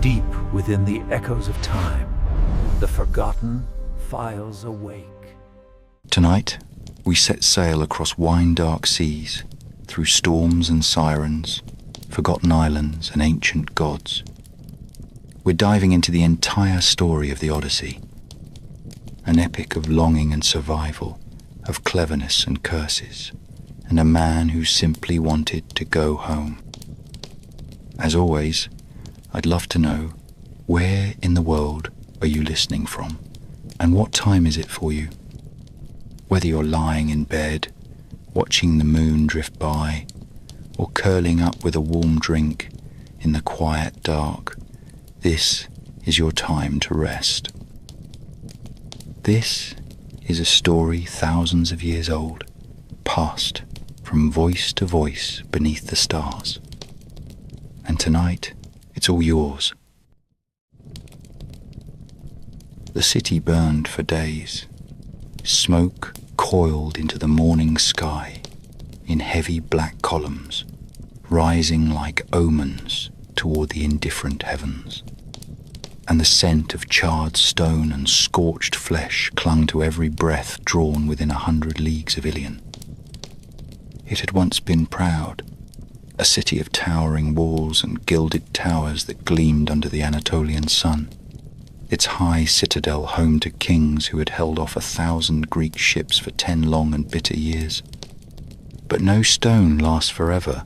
Deep within the echoes of time, the forgotten files awake. Tonight, we set sail across wine-dark seas, through storms and sirens, forgotten islands and ancient gods. We're diving into the entire story of the Odyssey, an epic of longing and survival, of cleverness and curses, and a man who simply wanted to go home. As always, I'd love to know, where in the world are you listening from, and what time is it for you? Whether you're lying in bed, watching the moon drift by, or curling up with a warm drink in the quiet dark, this is your time to rest. This is a story thousands of years old, passed from voice to voice beneath the stars. And tonight, it's all yours. The city burned for days. Smoke coiled into the morning sky in heavy black columns, rising like omens toward the indifferent heavens. And the scent of charred stone and scorched flesh clung to every breath drawn within 100 leagues of Ilion. It had once been proud, a city of towering walls and gilded towers that gleamed under the Anatolian sun, its high citadel home to kings who had held off 1,000 Greek ships for 10 long and bitter years. But no stone lasts forever,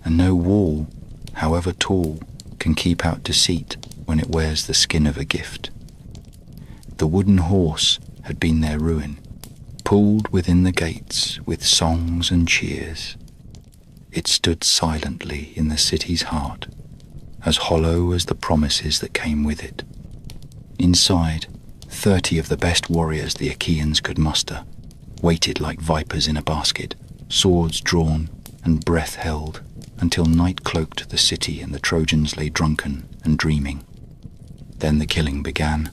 and no wall, however tall, can keep out deceit when it wears the skin of a gift. The wooden horse had been their ruin, pulled within the gates with songs and cheers. It stood silently in the city's heart, as hollow as the promises that came with it. Inside, 30 of the best warriors the Achaeans could muster waited like vipers in a basket, swords drawn and breath held, until night cloaked the city and the Trojans lay drunken and dreaming. Then the killing began,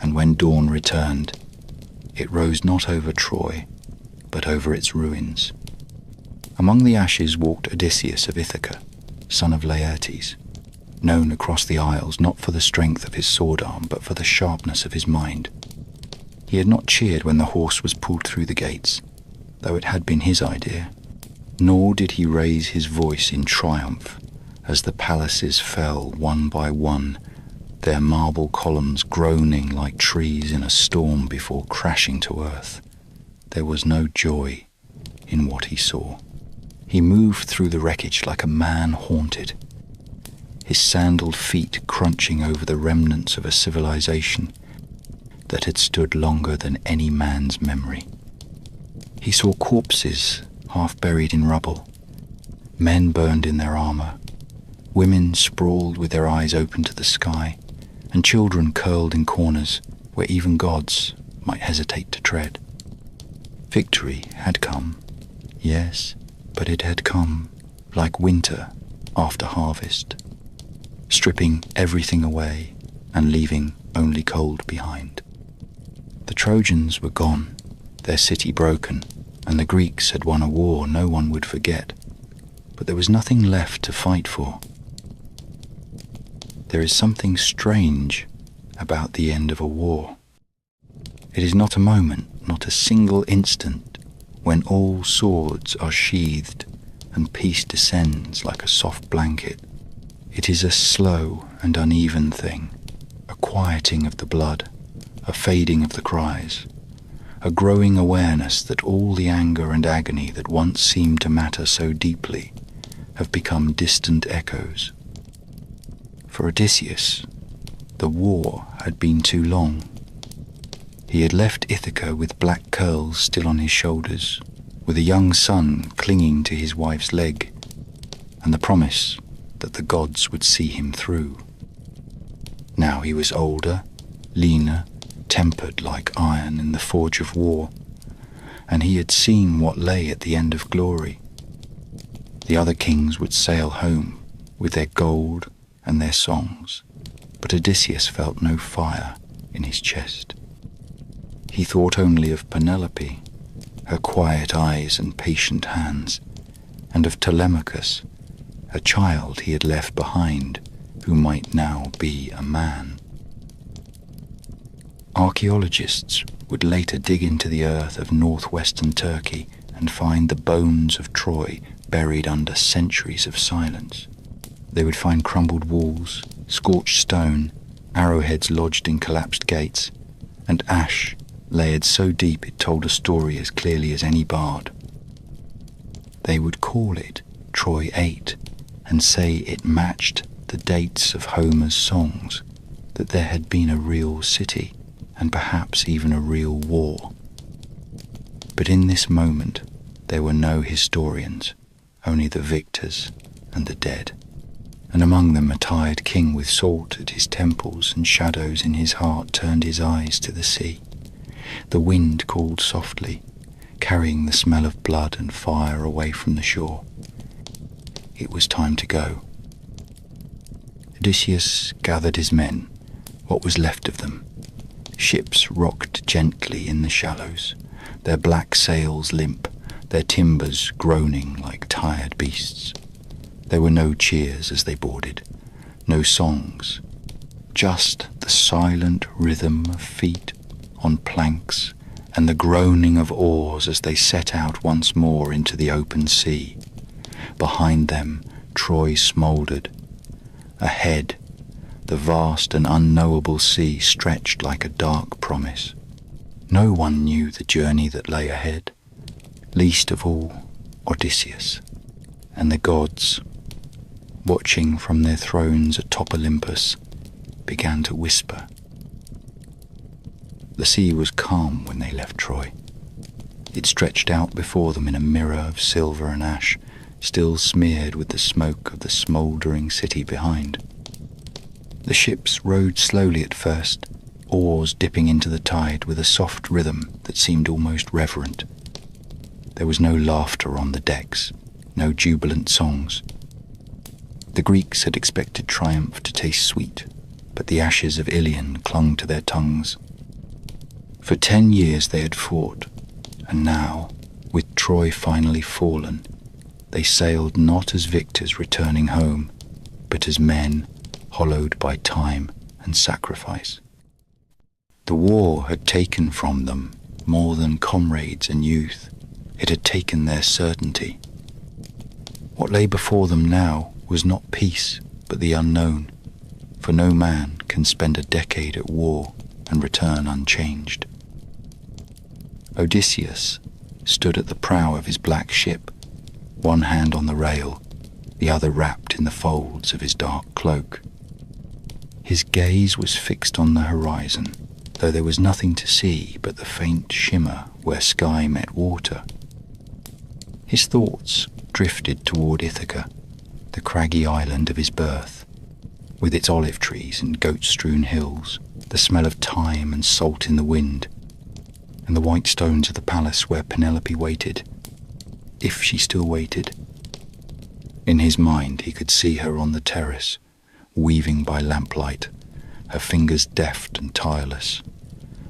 and when dawn returned, it rose not over Troy, but over its ruins. Among the ashes walked Odysseus of Ithaca, son of Laertes, known across the isles not for the strength of his sword arm, but for the sharpness of his mind. He had not cheered when the horse was pulled through the gates, though it had been his idea, nor did he raise his voice in triumph as the palaces fell one by one, their marble columns groaning like trees in a storm before crashing to earth. There was no joy in what he saw. He moved through the wreckage like a man haunted, his sandaled feet crunching over the remnants of a civilization that had stood longer than any man's memory. He saw corpses half buried in rubble, men burned in their armor, women sprawled with their eyes open to the sky, and children curled in corners where even gods might hesitate to tread. Victory had come, yes, but it had come like winter after harvest, stripping everything away and leaving only cold behind. The Trojans were gone, their city broken, and the Greeks had won a war no one would forget, but there was nothing left to fight for. There is something strange about the end of a war. It is not a moment, not a single instant, when all swords are sheathed and peace descends like a soft blanket. It is a slow and uneven thing, a quieting of the blood, a fading of the cries, a growing awareness that all the anger and agony that once seemed to matter so deeply have become distant echoes. For Odysseus, the war had been too long. He had left Ithaca with black curls still on his shoulders, with a young son clinging to his wife's leg, and the promise that the gods would see him through. Now he was older, leaner, tempered like iron in the forge of war, and he had seen what lay at the end of glory. The other kings would sail home with their gold and their songs, but Odysseus felt no fire in his chest. He thought only of Penelope, her quiet eyes and patient hands, and of Telemachus, a child he had left behind, who might now be a man. Archaeologists would later dig into the earth of northwestern Turkey and find the bones of Troy buried under centuries of silence. They would find crumbled walls, scorched stone, arrowheads lodged in collapsed gates, and ash layered so deep it told a story as clearly as any bard. They would call it Troy 8 and say it matched the dates of Homer's songs, that there had been a real city and perhaps even a real war. But in this moment there were no historians, only the victors and the dead, and among them a tired king with salt at his temples and shadows in his heart turned his eyes to the sea. The wind called softly, carrying the smell of blood and fire away from the shore. It was time to go. Odysseus gathered his men, what was left of them. Ships rocked gently in the shallows, their black sails limp, their timbers groaning like tired beasts. There were no cheers as they boarded, no songs, just the silent rhythm of feet on planks and the groaning of oars as they set out once more into the open sea. Behind them, Troy smouldered. Ahead, the vast and unknowable sea stretched like a dark promise. No one knew the journey that lay ahead, least of all Odysseus, and the gods, watching from their thrones atop Olympus, began to whisper. The sea was calm when they left Troy. It stretched out before them in a mirror of silver and ash, still smeared with the smoke of the smouldering city behind. The ships rowed slowly at first, oars dipping into the tide with a soft rhythm that seemed almost reverent. There was no laughter on the decks, no jubilant songs. The Greeks had expected triumph to taste sweet, but the ashes of Ilion clung to their tongues. For 10 years they had fought, and now, with Troy finally fallen, they sailed not as victors returning home, but as men hollowed by time and sacrifice. The war had taken from them more than comrades and youth. It had taken their certainty. What lay before them now was not peace, but the unknown, for no man can spend a decade at war and return unchanged. Odysseus stood at the prow of his black ship, one hand on the rail, the other wrapped in the folds of his dark cloak. His gaze was fixed on the horizon, though there was nothing to see but the faint shimmer where sky met water. His thoughts drifted toward Ithaca, the craggy island of his birth, with its olive trees and goat-strewn hills, the smell of thyme and salt in the wind, and the white stones of the palace where Penelope waited, if she still waited. In his mind he could see her on the terrace, weaving by lamplight, her fingers deft and tireless,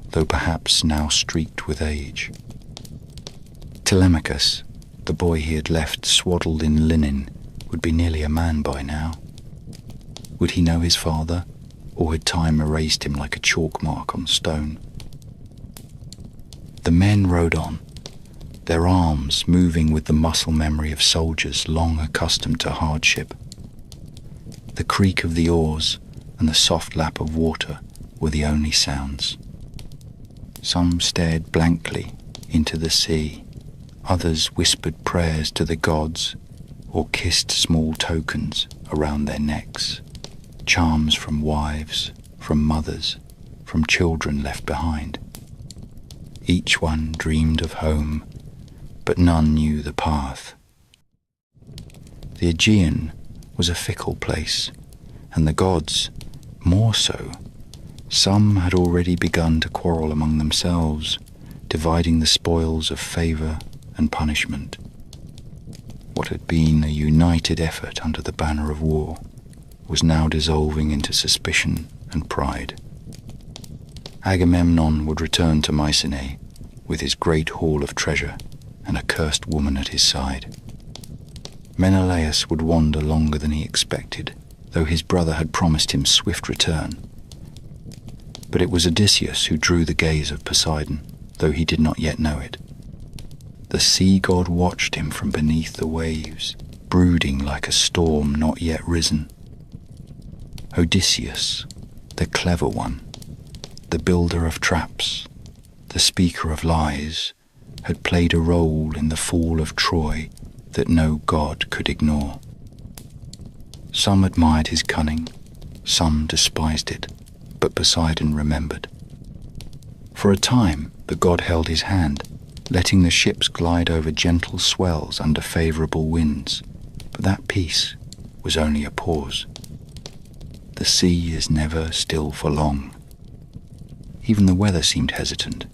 though perhaps now streaked with age. Telemachus, the boy he had left swaddled in linen, would be nearly a man by now. Would he know his father, or had time erased him like a chalk mark on stone? The men rode on, their arms moving with the muscle memory of soldiers long accustomed to hardship. The creak of the oars and the soft lap of water were the only sounds. Some stared blankly into the sea, others whispered prayers to the gods or kissed small tokens around their necks, charms from wives, from mothers, from children left behind. Each one dreamed of home, but none knew the path. The Aegean was a fickle place, and the gods more so. Some had already begun to quarrel among themselves, dividing the spoils of favour and punishment. What had been a united effort under the banner of war was now dissolving into suspicion and pride. Agamemnon would return to Mycenae with his great haul of treasure and a cursed woman at his side. Menelaus would wander longer than he expected, though his brother had promised him swift return. But it was Odysseus who drew the gaze of Poseidon, though he did not yet know it. The sea god watched him from beneath the waves, brooding like a storm not yet risen. Odysseus, the clever one, the builder of traps, the speaker of lies, had played a role in the fall of Troy that no god could ignore. Some admired his cunning, some despised it, but Poseidon remembered. For a time, the god held his hand, letting the ships glide over gentle swells under favorable winds, but that peace was only a pause. The sea is never still for long. Even the weather seemed hesitant,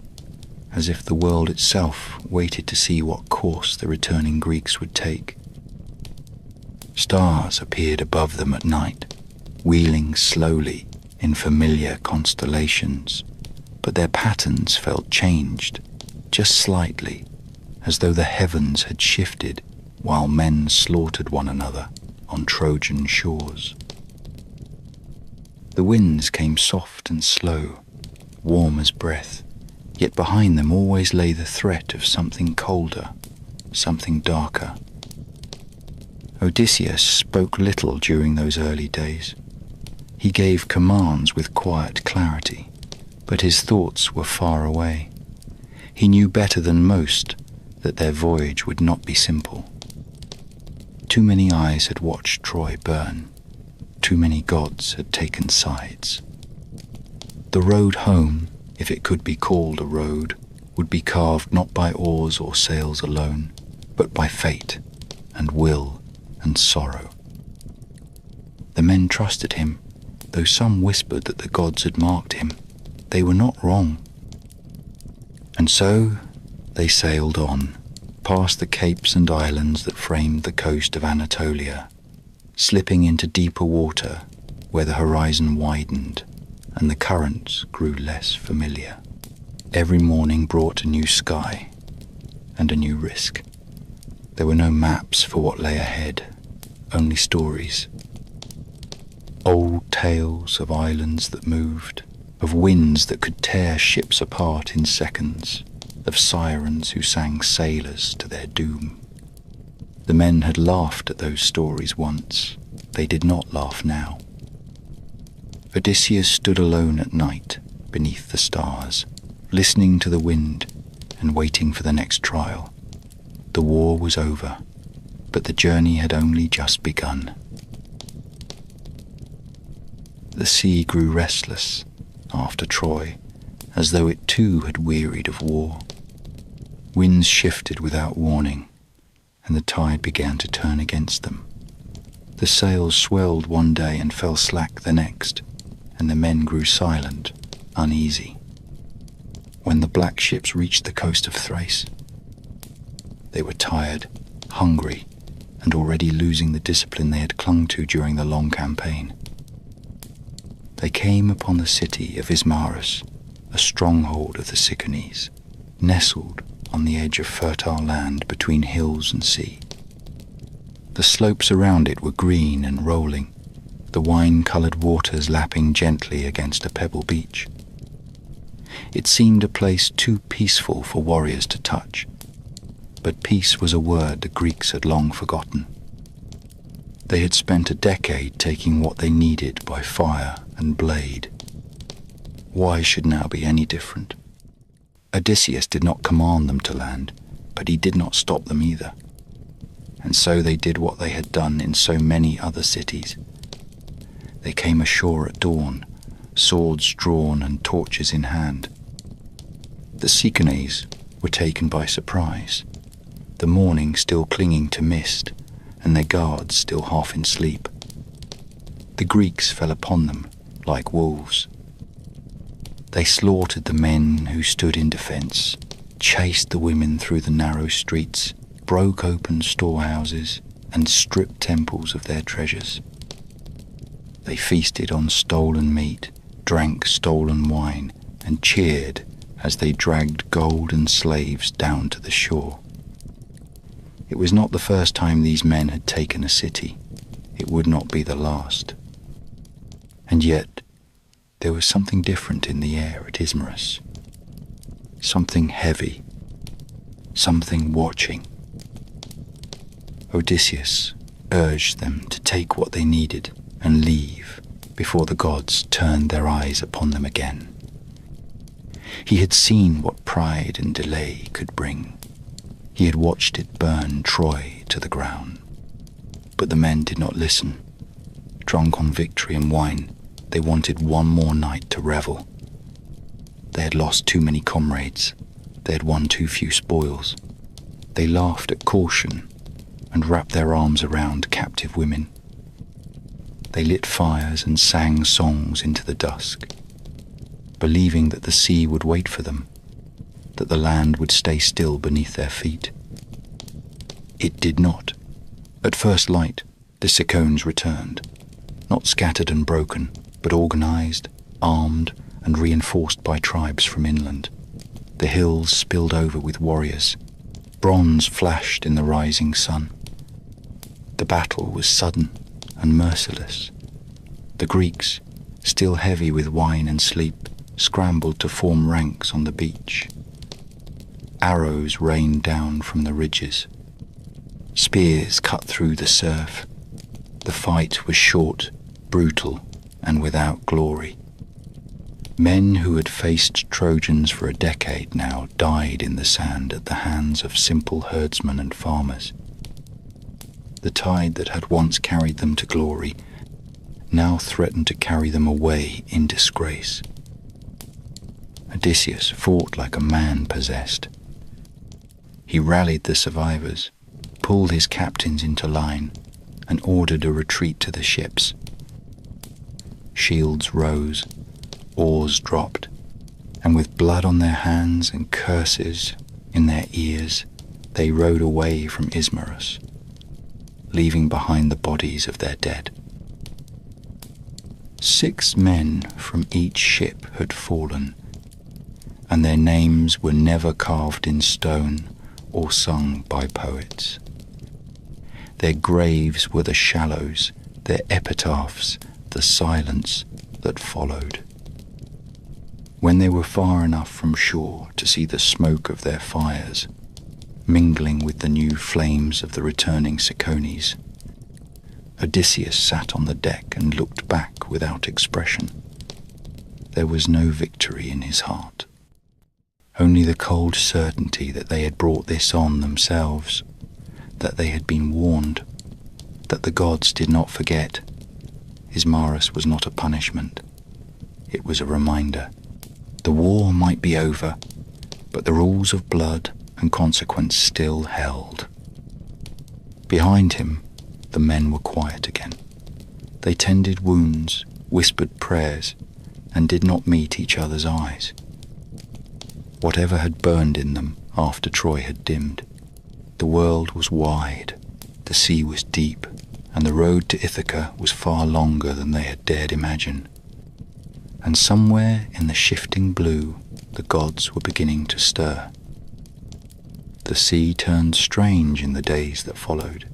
as if the world itself waited to see what course the returning Greeks would take. Stars appeared above them at night, wheeling slowly in familiar constellations, but their patterns felt changed, just slightly, as though the heavens had shifted while men slaughtered one another on Trojan shores. The winds came soft and slow, warm as breath, yet behind them always lay the threat of something colder, something darker. Odysseus spoke little during those early days. He gave commands with quiet clarity, but his thoughts were far away. He knew better than most that their voyage would not be simple. Too many eyes had watched Troy burn. Too many gods had taken sides. The road home, if it could be called a road, would be carved not by oars or sails alone, but by fate and will and sorrow. The men trusted him, though some whispered that the gods had marked him. They were not wrong. And so they sailed on, past the capes and islands that framed the coast of Anatolia, slipping into deeper water where the horizon widened and the currents grew less familiar. Every morning brought a new sky and a new risk. There were no maps for what lay ahead, only stories. Old tales of islands that moved, of winds that could tear ships apart in seconds, of sirens who sang sailors to their doom. The men had laughed at those stories once. They did not laugh now. Odysseus stood alone at night beneath the stars, listening to the wind and waiting for the next trial. The war was over, but the journey had only just begun. The sea grew restless after Troy, as though it too had wearied of war. Winds shifted without warning, and the tide began to turn against them. The sails swelled one day and fell slack the next, and the men grew silent, uneasy. When the black ships reached the coast of Thrace, they were tired, hungry, and already losing the discipline they had clung to during the long campaign. They came upon the city of Ismarus, a stronghold of the Cyclones, nestled on the edge of fertile land between hills and sea. The slopes around it were green and rolling, the wine-coloured waters lapping gently against a pebble beach. It seemed a place too peaceful for warriors to touch, but peace was a word the Greeks had long forgotten. They had spent a decade taking what they needed by fire and blade. Why should now be any different? Odysseus did not command them to land, but he did not stop them either. And so they did what they had done in so many other cities. They came ashore at dawn, swords drawn and torches in hand. The Cyclones were taken by surprise, the morning still clinging to mist, and their guards still half in sleep. The Greeks fell upon them like wolves. They slaughtered the men who stood in defence, chased the women through the narrow streets, broke open storehouses, and stripped temples of their treasures. They feasted on stolen meat, drank stolen wine, and cheered as they dragged gold and slaves down to the shore. It was not the first time these men had taken a city. It would not be the last. And yet, there was something different in the air at Ismarus. Something heavy. Something watching. Odysseus urged them to take what they needed and leave before the gods turned their eyes upon them again. He had seen what pride and delay could bring. He had watched it burn Troy to the ground. But the men did not listen. Drunk on victory and wine, they wanted one more night to revel. They had lost too many comrades. They had won too few spoils. They laughed at caution and wrapped their arms around captive women. They lit fires and sang songs into the dusk, believing that the sea would wait for them, that the land would stay still beneath their feet. It did not. At first light, the Cicones returned, not scattered and broken, but organized, armed, and reinforced by tribes from inland. The hills spilled over with warriors. Bronze flashed in the rising sun. The battle was sudden and merciless. The Greeks, still heavy with wine and sleep, scrambled to form ranks on the beach. Arrows rained down from the ridges. Spears cut through the surf. The fight was short, brutal, and without glory. Men who had faced Trojans for a decade now died in the sand at the hands of simple herdsmen and farmers. The tide that had once carried them to glory now threatened to carry them away in disgrace. Odysseus fought like a man possessed. He rallied the survivors, pulled his captains into line, and ordered a retreat to the ships. Shields rose, oars dropped, and with blood on their hands and curses in their ears, they rowed away from Ismarus, leaving behind the bodies of their dead. 6 men from each ship had fallen, and their names were never carved in stone or sung by poets. Their graves were the shallows, their epitaphs the silence that followed. When they were far enough from shore to see the smoke of their fires, mingling with the new flames of the returning Cicones, Odysseus sat on the deck and looked back without expression. There was no victory in his heart, only the cold certainty that they had brought this on themselves, that they had been warned, that the gods did not forget. Ismarus was not a punishment. It was a reminder. The war might be over, but the rules of blood and consequence still held. Behind him, the men were quiet again. They tended wounds, whispered prayers, and did not meet each other's eyes. Whatever had burned in them after Troy had dimmed, the world was wide, the sea was deep, and the road to Ithaca was far longer than they had dared imagine. And somewhere in the shifting blue, the gods were beginning to stir. The sea turned strange in the days that followed.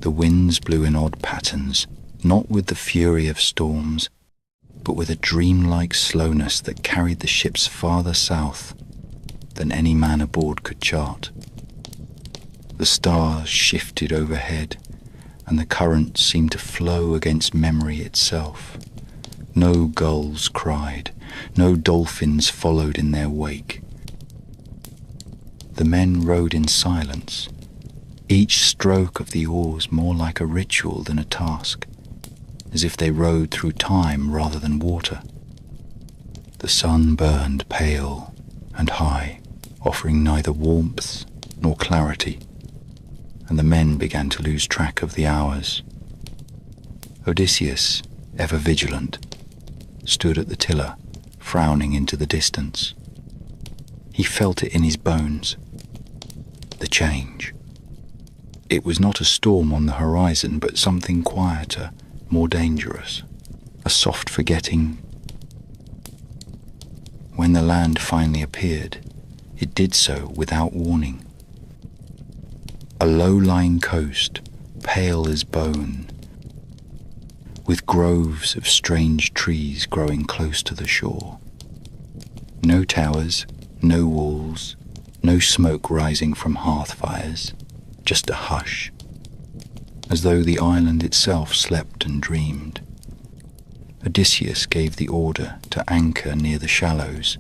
The winds blew in odd patterns, not with the fury of storms, but with a dreamlike slowness that carried the ships farther south than any man aboard could chart. The stars shifted overhead, and the current seemed to flow against memory itself. No gulls cried, no dolphins followed in their wake. The men rowed in silence, each stroke of the oars more like a ritual than a task, as if they rowed through time rather than water. The sun burned pale and high, offering neither warmth nor clarity, and the men began to lose track of the hours. Odysseus, ever vigilant, stood at the tiller, frowning into the distance. He felt it in his bones. The change. It was not a storm on the horizon, but something quieter, more dangerous. A soft forgetting. When the land finally appeared, it did so without warning. A low-lying coast, pale as bone, with groves of strange trees growing close to the shore. No towers, no walls, no smoke rising from hearth fires, just a hush, as though the island itself slept and dreamed. Odysseus gave the order to anchor near the shallows.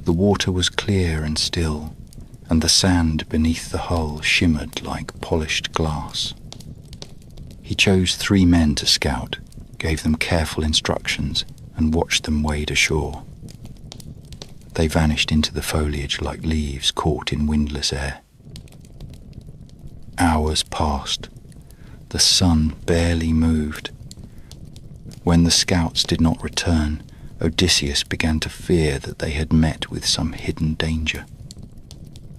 The water was clear and still, and the sand beneath the hull shimmered like polished glass. He chose 3 men to scout, gave them careful instructions, and watched them wade ashore. They vanished into the foliage like leaves caught in windless air. Hours passed. The sun barely moved. When the scouts did not return, Odysseus began to fear that they had met with some hidden danger.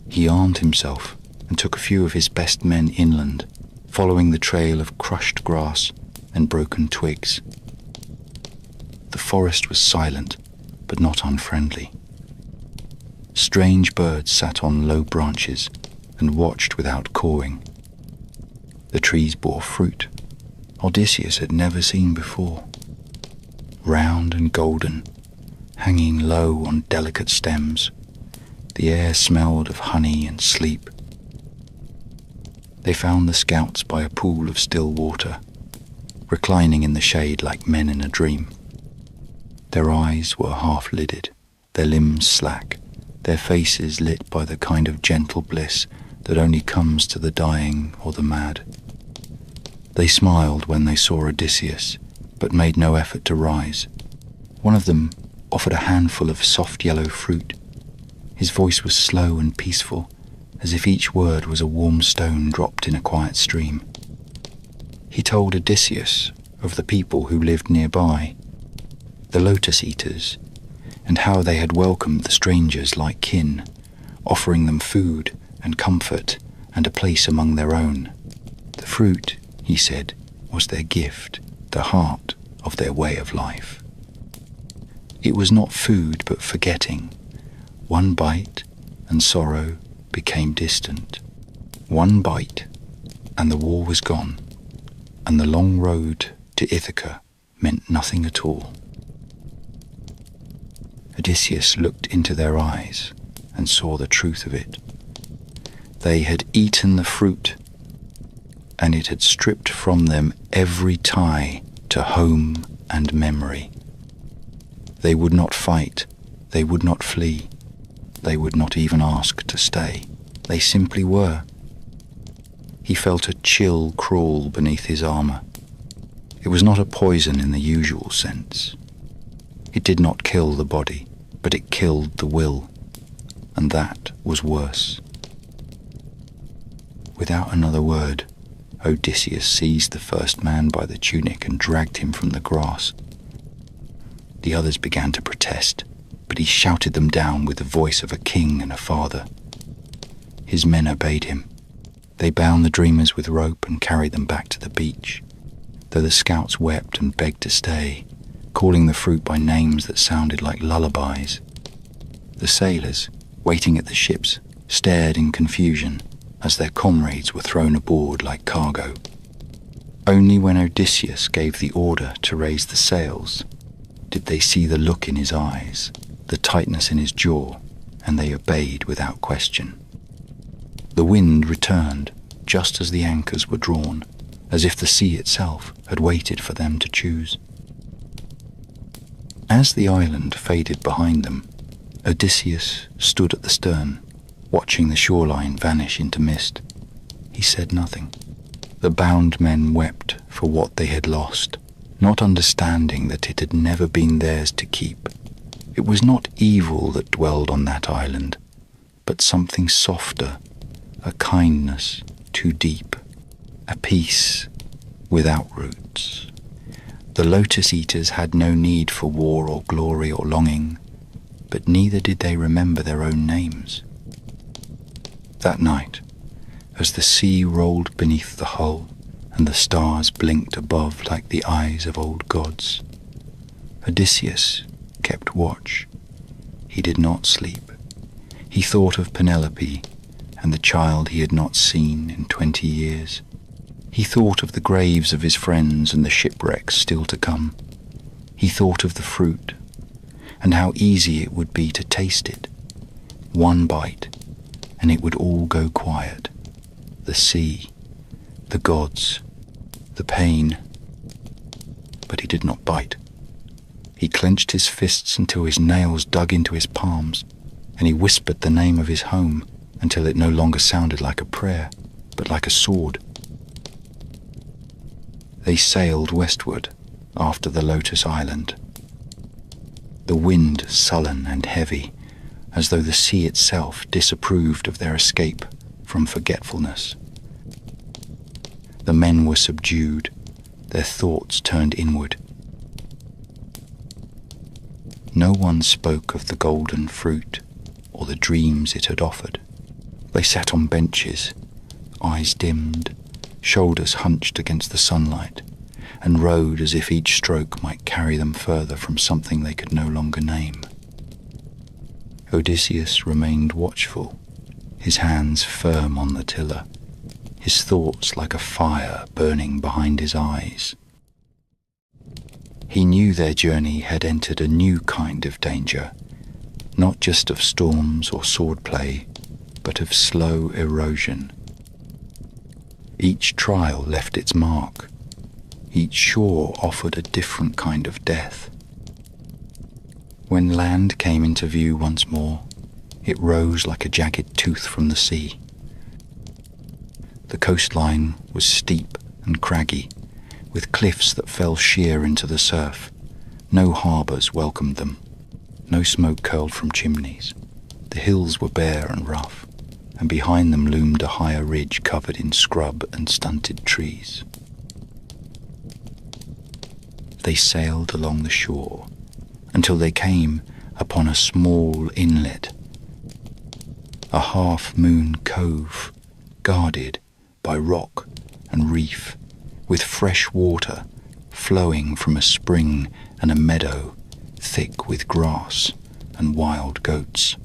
He armed himself and took a few of his best men inland, following the trail of crushed grass and broken twigs. The forest was silent, but not unfriendly. Strange birds sat on low branches and watched without cawing. The trees bore fruit Odysseus had never seen before. Round and golden, hanging low on delicate stems, the air smelled of honey and sleep. They found the scouts by a pool of still water, reclining in the shade like men in a dream. Their eyes were half-lidded, their limbs slack, their faces lit by the kind of gentle bliss that only comes to the dying or the mad. They smiled when they saw Odysseus, but made no effort to rise. One of them offered a handful of soft yellow fruit. His voice was slow and peaceful, as if each word was a warm stone dropped in a quiet stream. He told Odysseus of the people who lived nearby, the lotus eaters, and how they had welcomed the strangers like kin, offering them food and comfort and a place among their own. The fruit, he said, was their gift, the heart of their way of life. It was not food but forgetting. One bite and sorrow became distant. One bite and the war was gone, and the long road to Ithaca meant nothing at all. Odysseus looked into their eyes and saw the truth of it. They had eaten the fruit, and it had stripped from them every tie to home and memory. They would not fight, they would not flee, they would not even ask to stay. They simply were. He felt a chill crawl beneath his armor. It was not a poison in the usual sense. It did not kill the body, but it killed the will, and that was worse. Without another word, Odysseus seized the first man by the tunic and dragged him from the grass. The others began to protest, but he shouted them down with the voice of a king and a father. His men obeyed him. They bound the dreamers with rope and carried them back to the beach, though the scouts wept and begged to stay, calling the fruit by names that sounded like lullabies. The sailors, waiting at the ships, stared in confusion as their comrades were thrown aboard like cargo. Only when Odysseus gave the order to raise the sails did they see the look in his eyes, the tightness in his jaw, and they obeyed without question. The wind returned just as the anchors were drawn, as if the sea itself had waited for them to choose. As the island faded behind them, Odysseus stood at the stern, watching the shoreline vanish into mist. He said nothing. The bound men wept for what they had lost, not understanding that it had never been theirs to keep. It was not evil that dwelled on that island, but something softer, a kindness too deep, a peace without roots. The lotus eaters had no need for war or glory or longing, but neither did they remember their own names. That night, as the sea rolled beneath the hull and the stars blinked above like the eyes of old gods, Odysseus kept watch. He did not sleep. He thought of Penelope and the child he had not seen in 20 years. He thought of the graves of his friends and the shipwrecks still to come. He thought of the fruit, and how easy it would be to taste it. One bite, and it would all go quiet. The sea, the gods, the pain. But he did not bite. He clenched his fists until his nails dug into his palms, and he whispered the name of his home until it no longer sounded like a prayer, but like a sword. They sailed westward after the Lotus Island. The wind sullen and heavy, as though the sea itself disapproved of their escape from forgetfulness. The men were subdued, their thoughts turned inward. No one spoke of the golden fruit or the dreams it had offered. They sat on benches, eyes dimmed, shoulders hunched against the sunlight, and rowed as if each stroke might carry them further from something they could no longer name. Odysseus remained watchful, his hands firm on the tiller, his thoughts like a fire burning behind his eyes. He knew their journey had entered a new kind of danger, not just of storms or swordplay, but of slow erosion. Each trial left its mark. Each shore offered a different kind of death. When land came into view once more, it rose like a jagged tooth from the sea. The coastline was steep and craggy, with cliffs that fell sheer into the surf. No harbours welcomed them. No smoke curled from chimneys. The hills were bare and rough, and behind them loomed a higher ridge covered in scrub and stunted trees. They sailed along the shore until they came upon a small inlet, a half-moon cove guarded by rock and reef, with fresh water flowing from a spring and a meadow thick with grass and wild goats.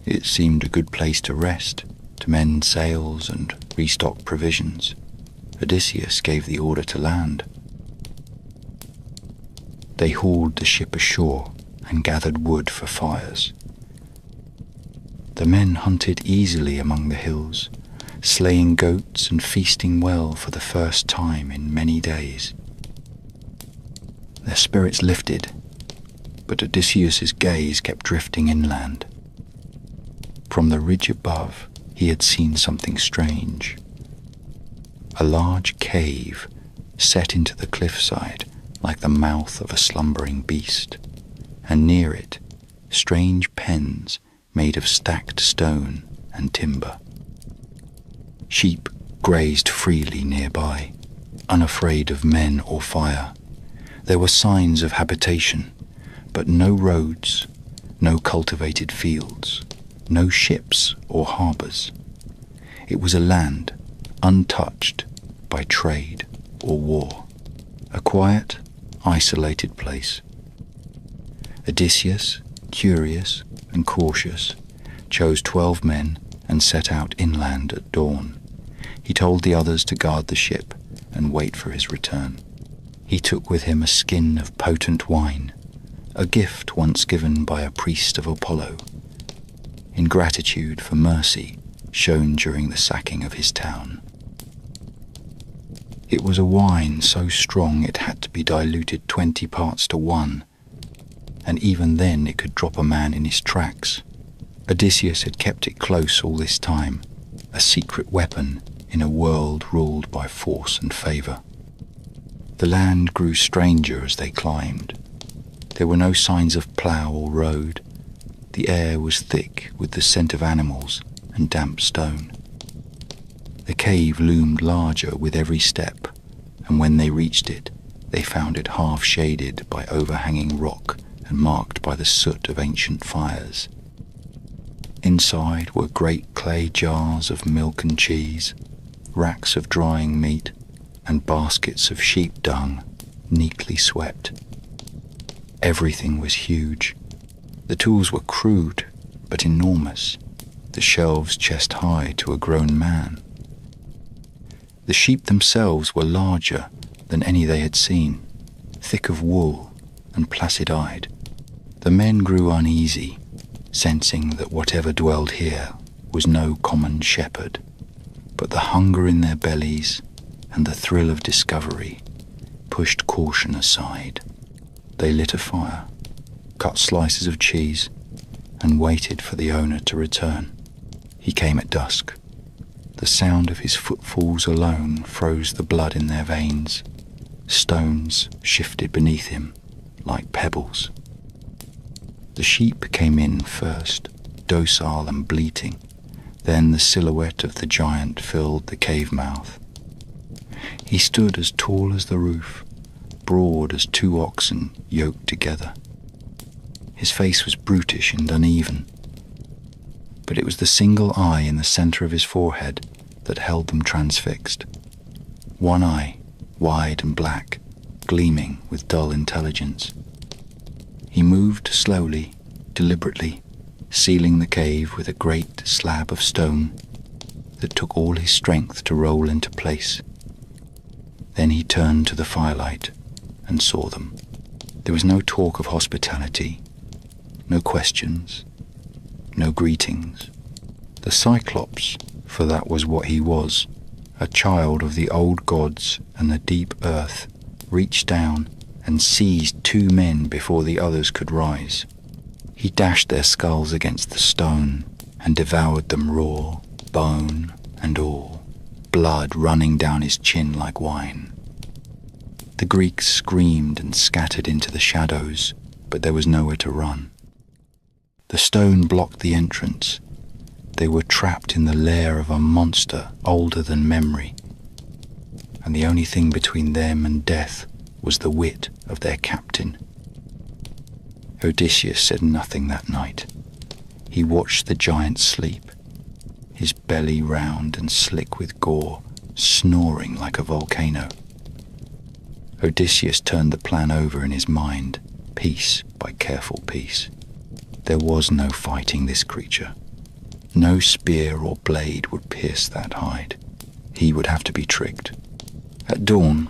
It seemed a good place to rest, to mend sails and restock provisions. Odysseus gave the order to land. They hauled the ship ashore and gathered wood for fires. The men hunted easily among the hills, slaying goats and feasting well for the first time in many days. Their spirits lifted, but Odysseus's gaze kept drifting inland. From the ridge above, he had seen something strange. A large cave set into the cliffside like the mouth of a slumbering beast, and near it, strange pens made of stacked stone and timber. Sheep grazed freely nearby, unafraid of men or fire. There were signs of habitation, but no roads, no cultivated fields, no ships or harbours. It was a land untouched by trade or war, a quiet, isolated place. Odysseus, curious and cautious, chose 12 men and set out inland at dawn. He told the others to guard the ship and wait for his return. He took with him a skin of potent wine, a gift once given by a priest of Apollo, in gratitude for mercy shown during the sacking of his town. It was a wine so strong it had to be diluted 20 parts to 1, and even then it could drop a man in his tracks. Odysseus had kept it close all this time, a secret weapon in a world ruled by force and favour. The land grew stranger as they climbed. There were no signs of plough or road. The air was thick with the scent of animals and damp stone. The cave loomed larger with every step, and when they reached it, they found it half shaded by overhanging rock and marked by the soot of ancient fires. Inside were great clay jars of milk and cheese, racks of drying meat, and baskets of sheep dung, neatly swept. Everything was huge. The tools were crude, but enormous, the shelves chest high to a grown man. The sheep themselves were larger than any they had seen, thick of wool and placid-eyed. The men grew uneasy, sensing that whatever dwelled here was no common shepherd, but the hunger in their bellies and the thrill of discovery pushed caution aside. They lit a fire, cut slices of cheese, and waited for the owner to return. He came at dusk. The sound of his footfalls alone froze the blood in their veins. Stones shifted beneath him like pebbles. The sheep came in first, docile and bleating. Then the silhouette of the giant filled the cave mouth. He stood as tall as the roof, broad as two oxen yoked together. His face was brutish and uneven, but it was the single eye in the center of his forehead that held them transfixed. One eye, wide and black, gleaming with dull intelligence. He moved slowly, deliberately, sealing the cave with a great slab of stone that took all his strength to roll into place. Then he turned to the firelight and saw them. There was no talk of hospitality, no questions, no greetings. The Cyclops, for that was what he was, a child of the old gods and the deep earth, reached down and seized two men before the others could rise. He dashed their skulls against the stone and devoured them raw, bone and all, blood running down his chin like wine. The Greeks screamed and scattered into the shadows, but there was nowhere to run. The stone blocked the entrance. They were trapped in the lair of a monster older than memory, and the only thing between them and death was the wit of their captain. Odysseus said nothing that night. He watched the giant sleep, his belly round and slick with gore, snoring like a volcano. Odysseus turned the plan over in his mind, piece by careful piece. There was no fighting this creature. No spear or blade would pierce that hide. He would have to be tricked. At dawn,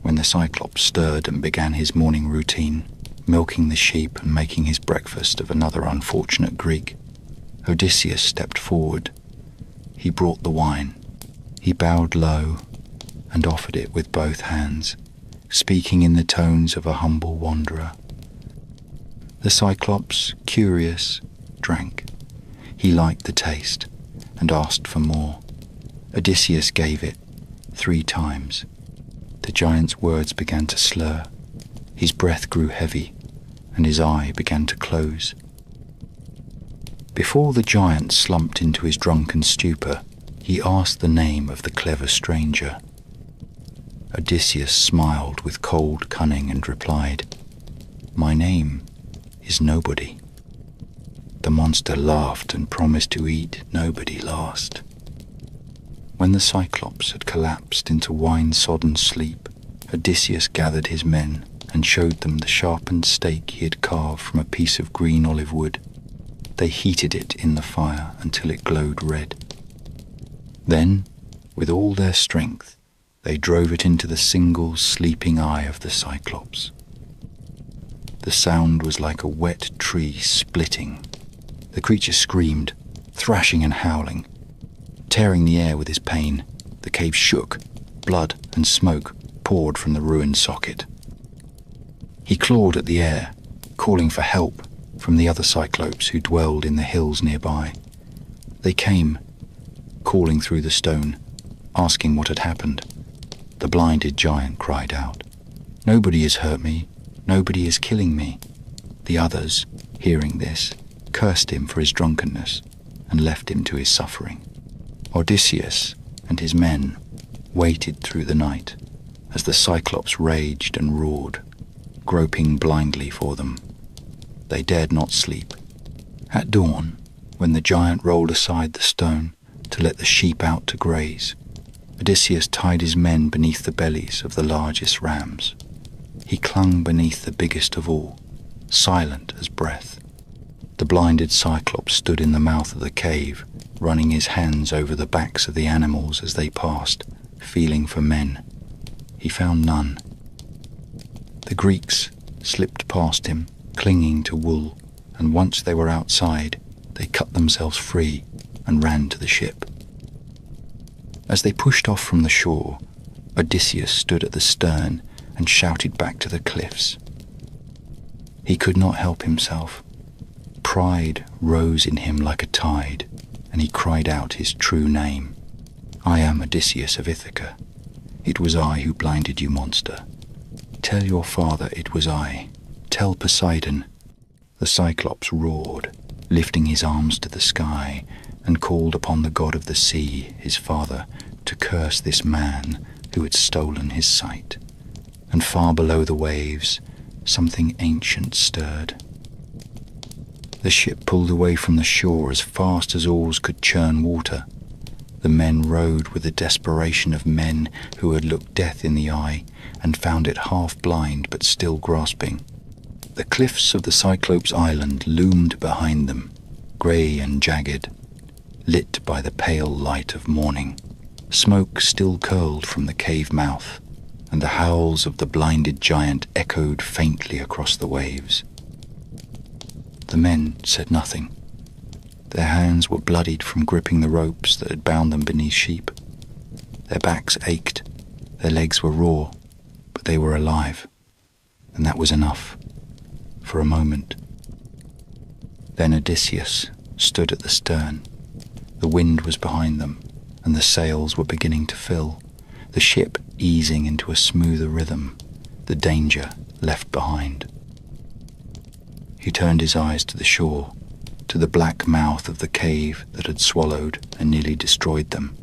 when the Cyclops stirred and began his morning routine, milking the sheep and making his breakfast of another unfortunate Greek, Odysseus stepped forward. He brought the wine. He bowed low and offered it with both hands, speaking in the tones of a humble wanderer. The Cyclops, curious, drank. He liked the taste and asked for more. Odysseus gave it 3 times. The giant's words began to slur. His breath grew heavy and his eye began to close. Before the giant slumped into his drunken stupor, he asked the name of the clever stranger. Odysseus smiled with cold cunning and replied, "My name is Nobody." The monster laughed and promised to eat nobody last. When the Cyclops had collapsed into wine-sodden sleep, Odysseus gathered his men and showed them the sharpened stake he had carved from a piece of green olive wood. They heated it in the fire until it glowed red. Then, with all their strength, they drove it into the single sleeping eye of the Cyclops. The sound was like a wet tree splitting. The creature screamed, thrashing and howling. Tearing the air with his pain, the cave shook. Blood and smoke poured from the ruined socket. He clawed at the air, calling for help from the other Cyclops who dwelled in the hills nearby. They came, calling through the stone, asking what had happened. The blinded giant cried out, "Nobody has hurt me. Nobody is killing me." The others, hearing this, cursed him for his drunkenness and left him to his suffering. Odysseus and his men waited through the night as the Cyclops raged and roared, groping blindly for them. They dared not sleep. At dawn, when the giant rolled aside the stone to let the sheep out to graze, Odysseus tied his men beneath the bellies of the largest rams. He clung beneath the biggest of all, silent as breath. The blinded Cyclops stood in the mouth of the cave, running his hands over the backs of the animals as they passed, feeling for men. He found none. The Greeks slipped past him, clinging to wool, and once they were outside, they cut themselves free and ran to the ship. As they pushed off from the shore, Odysseus stood at the stern and shouted back to the cliffs. He could not help himself. Pride rose in him like a tide, and he cried out his true name. "I am Odysseus of Ithaca. It was I who blinded you, monster. Tell your father it was I. Tell Poseidon." The Cyclops roared, lifting his arms to the sky, and called upon the god of the sea, his father, to curse this man who had stolen his sight. And far below the waves, something ancient stirred. The ship pulled away from the shore as fast as oars could churn water. The men rowed with the desperation of men who had looked death in the eye and found it half blind but still grasping. The cliffs of the Cyclops island loomed behind them, grey and jagged, lit by the pale light of morning. Smoke still curled from the cave mouth, and the howls of the blinded giant echoed faintly across the waves. The men said nothing. Their hands were bloodied from gripping the ropes that had bound them beneath sheep. Their backs ached, their legs were raw, but they were alive, and that was enough, for a moment. Then Odysseus stood at the stern. The wind was behind them, and the sails were beginning to fill, the ship easing into a smoother rhythm, the danger left behind. He turned his eyes to the shore, to the black mouth of the cave that had swallowed and nearly destroyed them,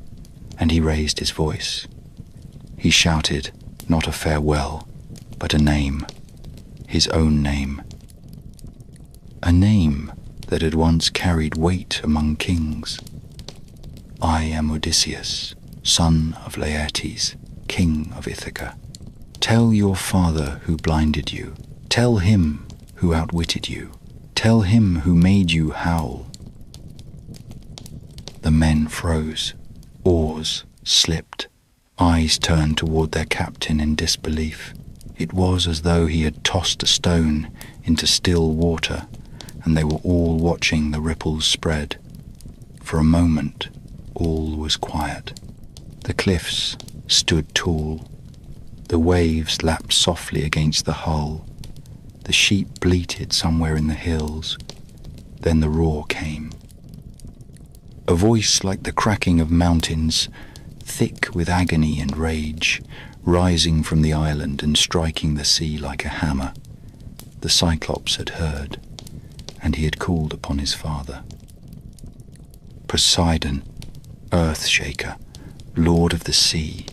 and he raised his voice. He shouted not a farewell, but a name, his own name. A name that had once carried weight among kings. "I am Odysseus, son of Laertes, king of Ithaca. Tell your father who blinded you. Tell him who outwitted you. Tell him who made you howl." The men froze. Oars slipped. Eyes turned toward their captain in disbelief. It was as though he had tossed a stone into still water, and they were all watching the ripples spread. For a moment, all was quiet. The cliffs stood tall. The waves lapped softly against the hull. The sheep bleated somewhere in the hills. Then the roar came. A voice like the cracking of mountains, thick with agony and rage, rising from the island and striking the sea like a hammer. The Cyclops had heard, and he had called upon his father. Poseidon, Earth-shaker, lord of the sea,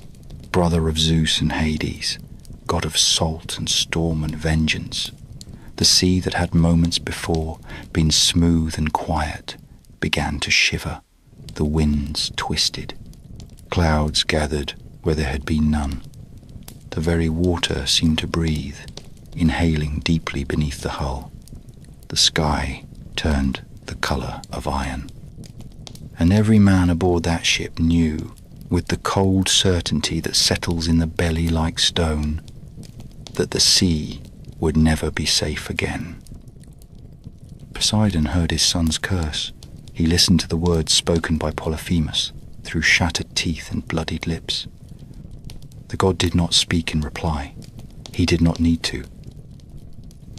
brother of Zeus and Hades, god of salt and storm and vengeance. The sea that had moments before been smooth and quiet began to shiver. The winds twisted. Clouds gathered where there had been none. The very water seemed to breathe, inhaling deeply beneath the hull. The sky turned the colour of iron. And every man aboard that ship knew, with the cold certainty that settles in the belly like stone, that the sea would never be safe again. Poseidon heard his son's curse. He listened to the words spoken by Polyphemus through shattered teeth and bloodied lips. The god did not speak in reply. He did not need to.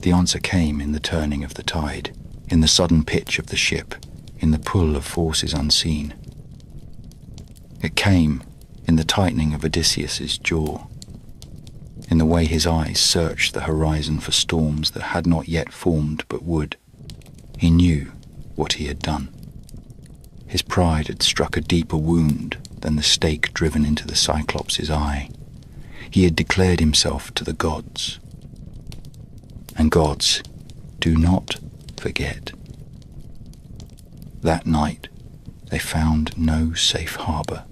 The answer came in the turning of the tide, in the sudden pitch of the ship, in the pull of forces unseen. It came in the tightening of Odysseus's jaw, in the way his eyes searched the horizon for storms that had not yet formed but would. He knew what he had done. His pride had struck a deeper wound than the stake driven into the Cyclops' eye. He had declared himself to the gods. And gods, do not forget. That night, they found no safe harbour.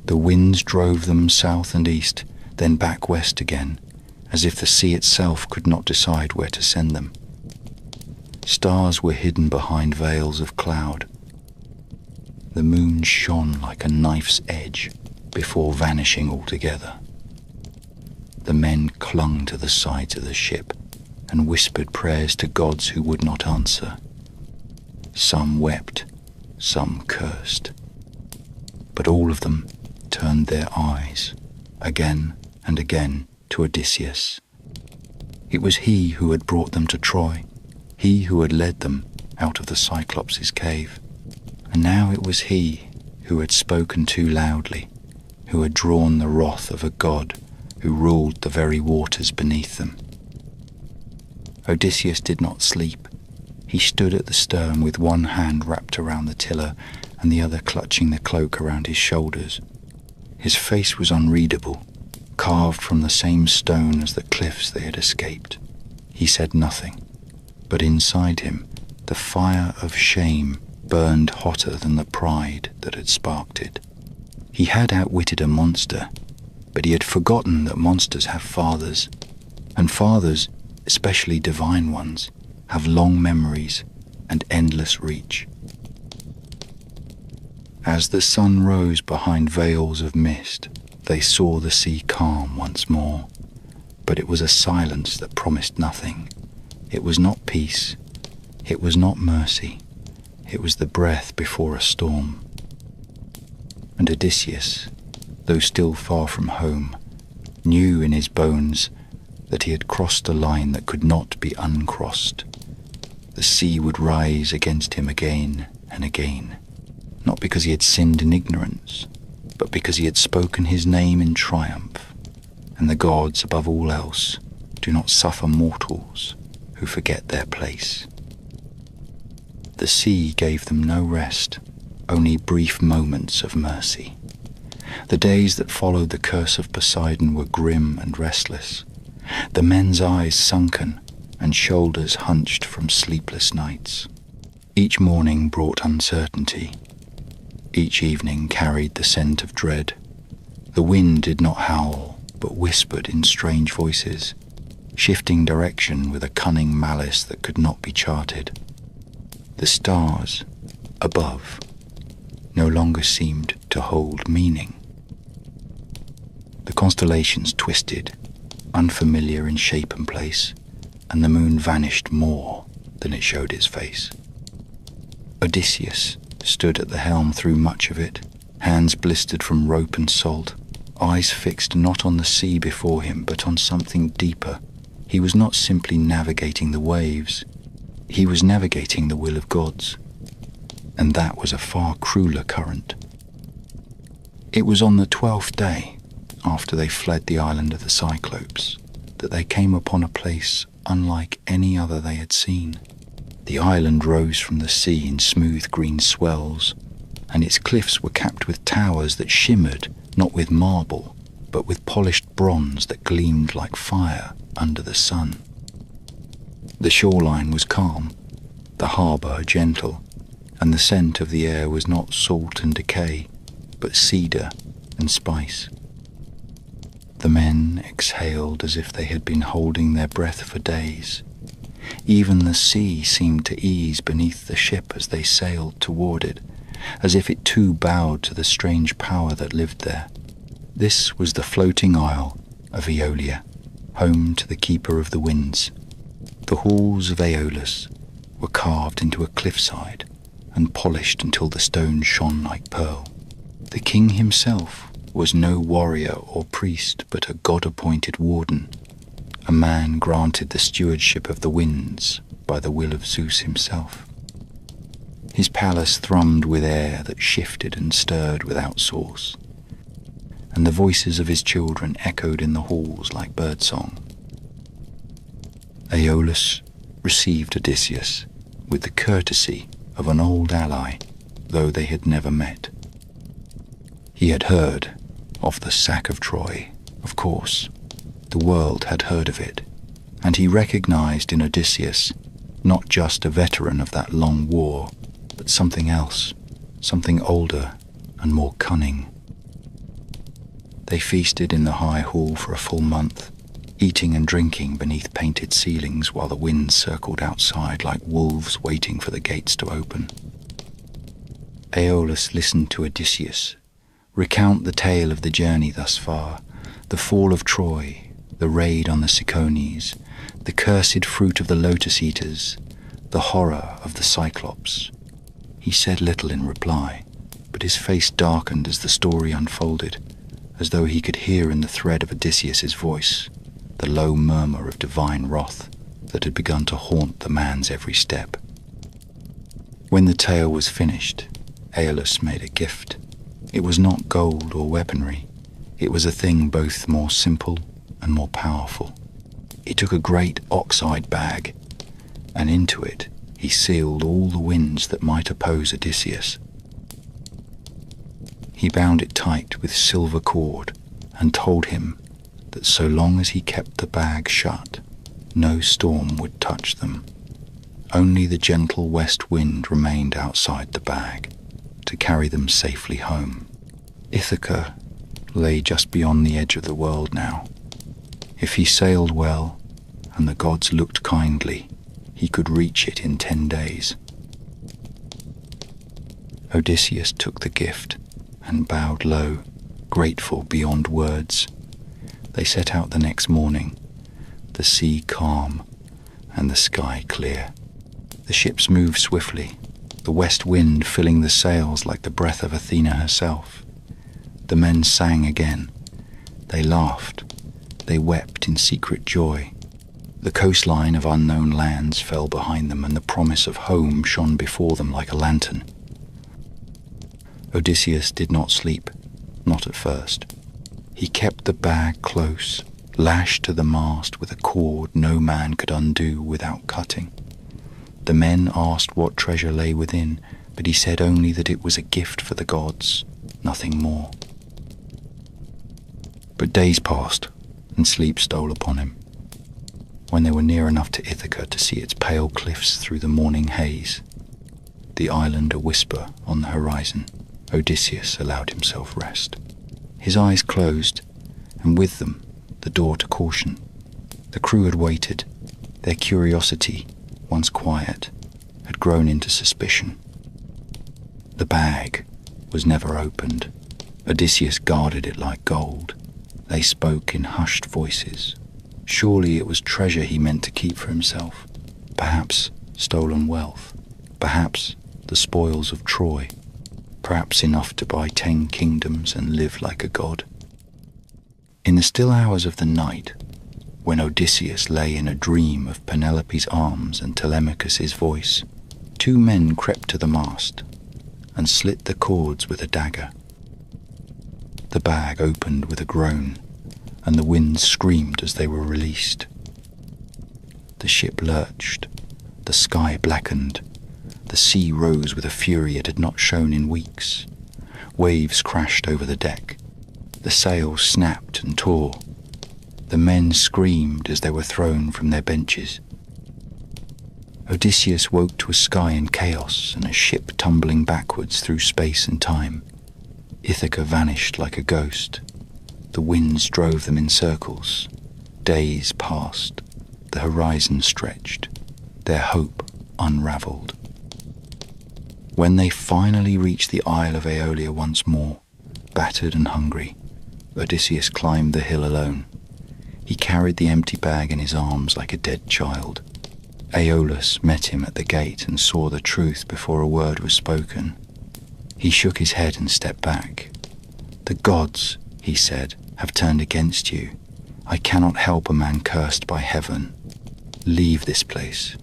The winds drove them south and east, then back west again, as if the sea itself could not decide where to send them. Stars were hidden behind veils of cloud. The moon shone like a knife's edge, before vanishing altogether. The men clung to the sides of the ship and whispered prayers to gods who would not answer. Some wept, some cursed. But all of them turned their eyes, again and again, to Odysseus. It was he who had brought them to Troy, he who had led them out of the Cyclops' cave. And now it was he who had spoken too loudly, who had drawn the wrath of a god who ruled the very waters beneath them. Odysseus did not sleep. He stood at the stern with one hand wrapped around the tiller and the other clutching the cloak around his shoulders. His face was unreadable, carved from the same stone as the cliffs they had escaped. He said nothing, but inside him the fire of shame burned hotter than the pride that had sparked it. He had outwitted a monster, but he had forgotten that monsters have fathers, and fathers, especially divine ones, have long memories and endless reach. As the sun rose behind veils of mist, they saw the sea calm once more, but it was a silence that promised nothing. It was not peace, it was not mercy, it was the breath before a storm. And Odysseus, though still far from home, knew in his bones that he had crossed a line that could not be uncrossed. The sea would rise against him again and again, not because he had sinned in ignorance, but because he had spoken his name in triumph, and the gods, above all else, do not suffer mortals who forget their place. The sea gave them no rest, only brief moments of mercy. The days that followed the curse of Poseidon were grim and restless, the men's eyes sunken and shoulders hunched from sleepless nights. Each morning brought uncertainty. Each evening carried the scent of dread. The wind did not howl, but whispered in strange voices, shifting direction with a cunning malice that could not be charted. The stars, above, no longer seemed to hold meaning. The constellations twisted, unfamiliar in shape and place, and the moon vanished more than it showed its face. Odysseus stood at the helm through much of it, hands blistered from rope and salt, eyes fixed not on the sea before him, but on something deeper. He was not simply navigating the waves, he was navigating the will of gods, and that was a far crueler current. It was on the 12th day, after they fled the island of the Cyclops, that they came upon a place unlike any other they had seen. The island rose from the sea in smooth green swells, and its cliffs were capped with towers that shimmered not with marble, but with polished bronze that gleamed like fire under the sun. The shoreline was calm, the harbour gentle, and the scent of the air was not salt and decay, but cedar and spice. The men exhaled as if they had been holding their breath for days. Even the sea seemed to ease beneath the ship as they sailed toward it, as if it too bowed to the strange power that lived there. This was the floating isle of Aeolia, home to the keeper of the winds. The halls of Aeolus were carved into a cliffside and polished until the stones shone like pearl. The king himself was no warrior or priest, but a god-appointed warden, a man granted the stewardship of the winds by the will of Zeus himself. His palace thrummed with air that shifted and stirred without source, and the voices of his children echoed in the halls like birdsong. Aeolus received Odysseus with the courtesy of an old ally, though they had never met. He had heard of the sack of Troy, of course. The world had heard of it, and he recognized in Odysseus not just a veteran of that long war, but something else, something older and more cunning. They feasted in the high hall for a full month, eating and drinking beneath painted ceilings while the winds circled outside like wolves waiting for the gates to open. Aeolus listened to Odysseus Recount the tale of the journey thus far, the fall of Troy, the raid on the Cicones, the cursed fruit of the lotus eaters, the horror of the Cyclops. He said little in reply, but his face darkened as the story unfolded, as though he could hear in the thread of Odysseus's voice the low murmur of divine wrath that had begun to haunt the man's every step. When the tale was finished, Aeolus made a gift. It was not gold or weaponry. It was a thing both more simple and more powerful. He took a great ox-hide bag, and into it he sealed all the winds that might oppose Odysseus. He bound it tight with silver cord and told him that so long as he kept the bag shut, no storm would touch them. Only the gentle west wind remained outside the bag to carry them safely home. Ithaca lay just beyond the edge of the world now. If he sailed well and the gods looked kindly, he could reach it in 10 days. Odysseus took the gift and bowed low, grateful beyond words. They set out the next morning, the sea calm and the sky clear. The ships moved swiftly, the west wind filling the sails like the breath of Athena herself. The men sang again. They laughed. They wept in secret joy. The coastline of unknown lands fell behind them, and the promise of home shone before them like a lantern. Odysseus did not sleep, not at first. He kept the bag close, lashed to the mast with a cord no man could undo without cutting. The men asked what treasure lay within, but he said only that it was a gift for the gods, nothing more. But days passed, and sleep stole upon him. When they were near enough to Ithaca to see its pale cliffs through the morning haze, the island a whisper on the horizon, Odysseus allowed himself rest. His eyes closed, and with them the door to caution. The crew had waited. Their curiosity, once quiet, had grown into suspicion. The bag was never opened. Odysseus guarded it like gold. They spoke in hushed voices. Surely it was treasure he meant to keep for himself. Perhaps stolen wealth. Perhaps the spoils of Troy. Perhaps enough to buy 10 kingdoms and live like a god. In the still hours of the night, when Odysseus lay in a dream of Penelope's arms and Telemachus's voice, 2 men crept to the mast and slit the cords with a dagger. The bag opened with a groan, and the winds screamed as they were released. The ship lurched, the sky blackened, the sea rose with a fury it had not shown in weeks. Waves crashed over the deck, the sails snapped and tore. The men screamed as they were thrown from their benches. Odysseus woke to a sky in chaos and a ship tumbling backwards through space and time. Ithaca vanished like a ghost. The winds drove them in circles. Days passed. The horizon stretched. Their hope unravelled. When they finally reached the Isle of Aeolia once more, battered and hungry, Odysseus climbed the hill alone. He carried the empty bag in his arms like a dead child. Aeolus met him at the gate and saw the truth before a word was spoken. He shook his head and stepped back. "The gods," he said, "have turned against you. I cannot help a man cursed by heaven. Leave this place.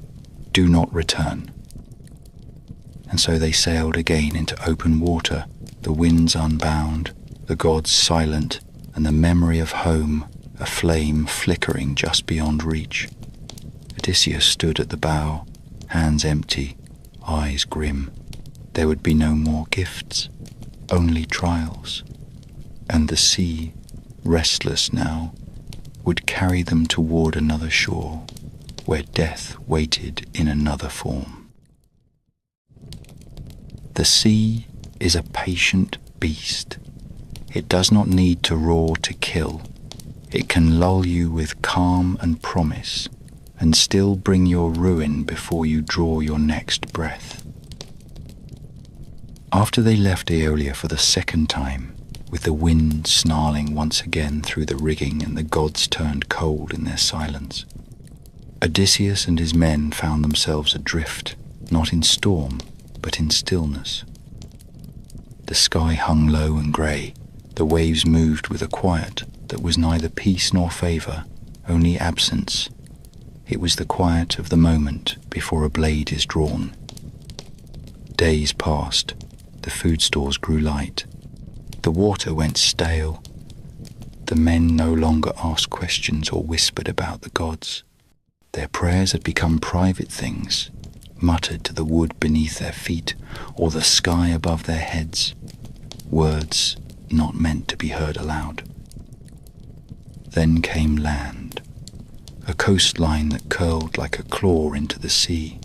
Do not return." And so they sailed again into open water, the winds unbound, the gods silent, and the memory of home, a flame flickering just beyond reach. Odysseus stood at the bow, hands empty, eyes grim. There would be no more gifts, only trials. And the sea, restless now, would carry them toward another shore, where death waited in another form. The sea is a patient beast. It does not need to roar to kill. It can lull you with calm and promise, and still bring your ruin before you draw your next breath. After they left Aeolia for the second time, with the wind snarling once again through the rigging and the gods turned cold in their silence. Odysseus and his men found themselves adrift, not in storm, but in stillness. The sky hung low and grey, the waves moved with a quiet that was neither peace nor favour, only absence. It was the quiet of the moment before a blade is drawn. Days passed, the food stores grew light, the water went stale. The men no longer asked questions or whispered about the gods. Their prayers had become private things, muttered to the wood beneath their feet or the sky above their heads, words not meant to be heard aloud. Then came land, a coastline that curled like a claw into the sea,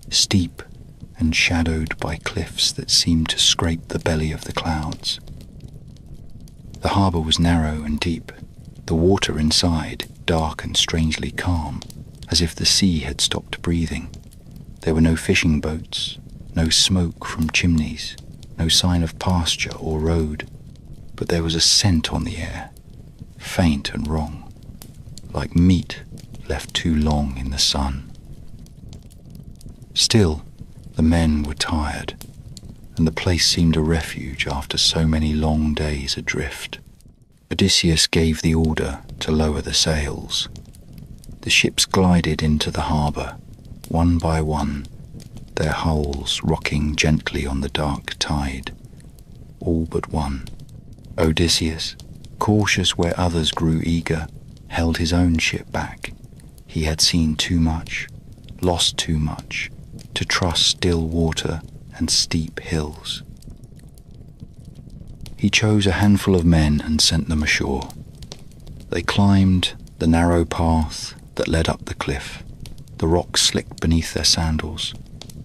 steep and shadowed by cliffs that seemed to scrape the belly of the clouds. The harbour was narrow and deep, the water inside dark and strangely calm, as if the sea had stopped breathing. There were no fishing boats, no smoke from chimneys, no sign of pasture or road, but there was a scent on the air, faint and wrong, like meat left too long in the sun. Still, the men were tired, and the place seemed a refuge after so many long days adrift. Odysseus gave the order to lower the sails. The ships glided into the harbour, one by one, their hulls rocking gently on the dark tide. All but one. Odysseus, cautious where others grew eager, held his own ship back. He had seen too much, lost too much, to trust still water and steep hills. He chose a handful of men and sent them ashore. They climbed the narrow path that led up the cliff, the rocks slicked beneath their sandals,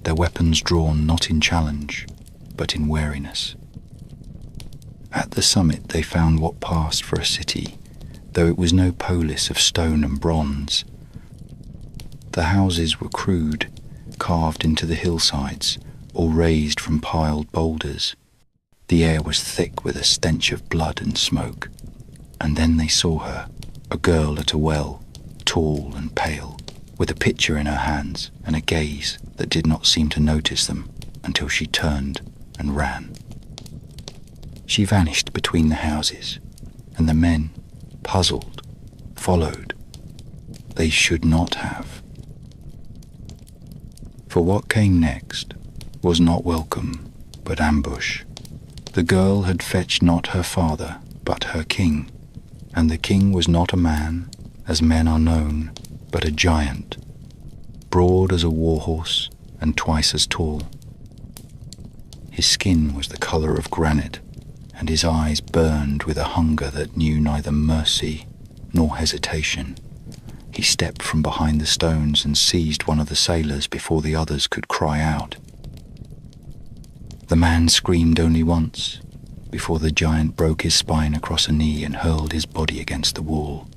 their weapons drawn not in challenge, but in wariness. At the summit they found what passed for a city, though it was no polis of stone and bronze. The houses were crude, carved into the hillsides, or raised from piled boulders. The air was thick with a stench of blood and smoke. And then they saw her, a girl at a well, tall and pale, with a pitcher in her hands and a gaze that did not seem to notice them until she turned and ran. She vanished between the houses, and the men, puzzled, followed. They should not have. For what came next was not welcome, but ambush. The girl had fetched not her father, but her king, and the king was not a man, as men are known, but a giant, broad as a warhorse and twice as tall. His skin was the colour of granite, and his eyes burned with a hunger that knew neither mercy nor hesitation. He stepped from behind the stones and seized one of the sailors before the others could cry out. The man screamed only once, before the giant broke his spine across a knee and hurled his body against the wall.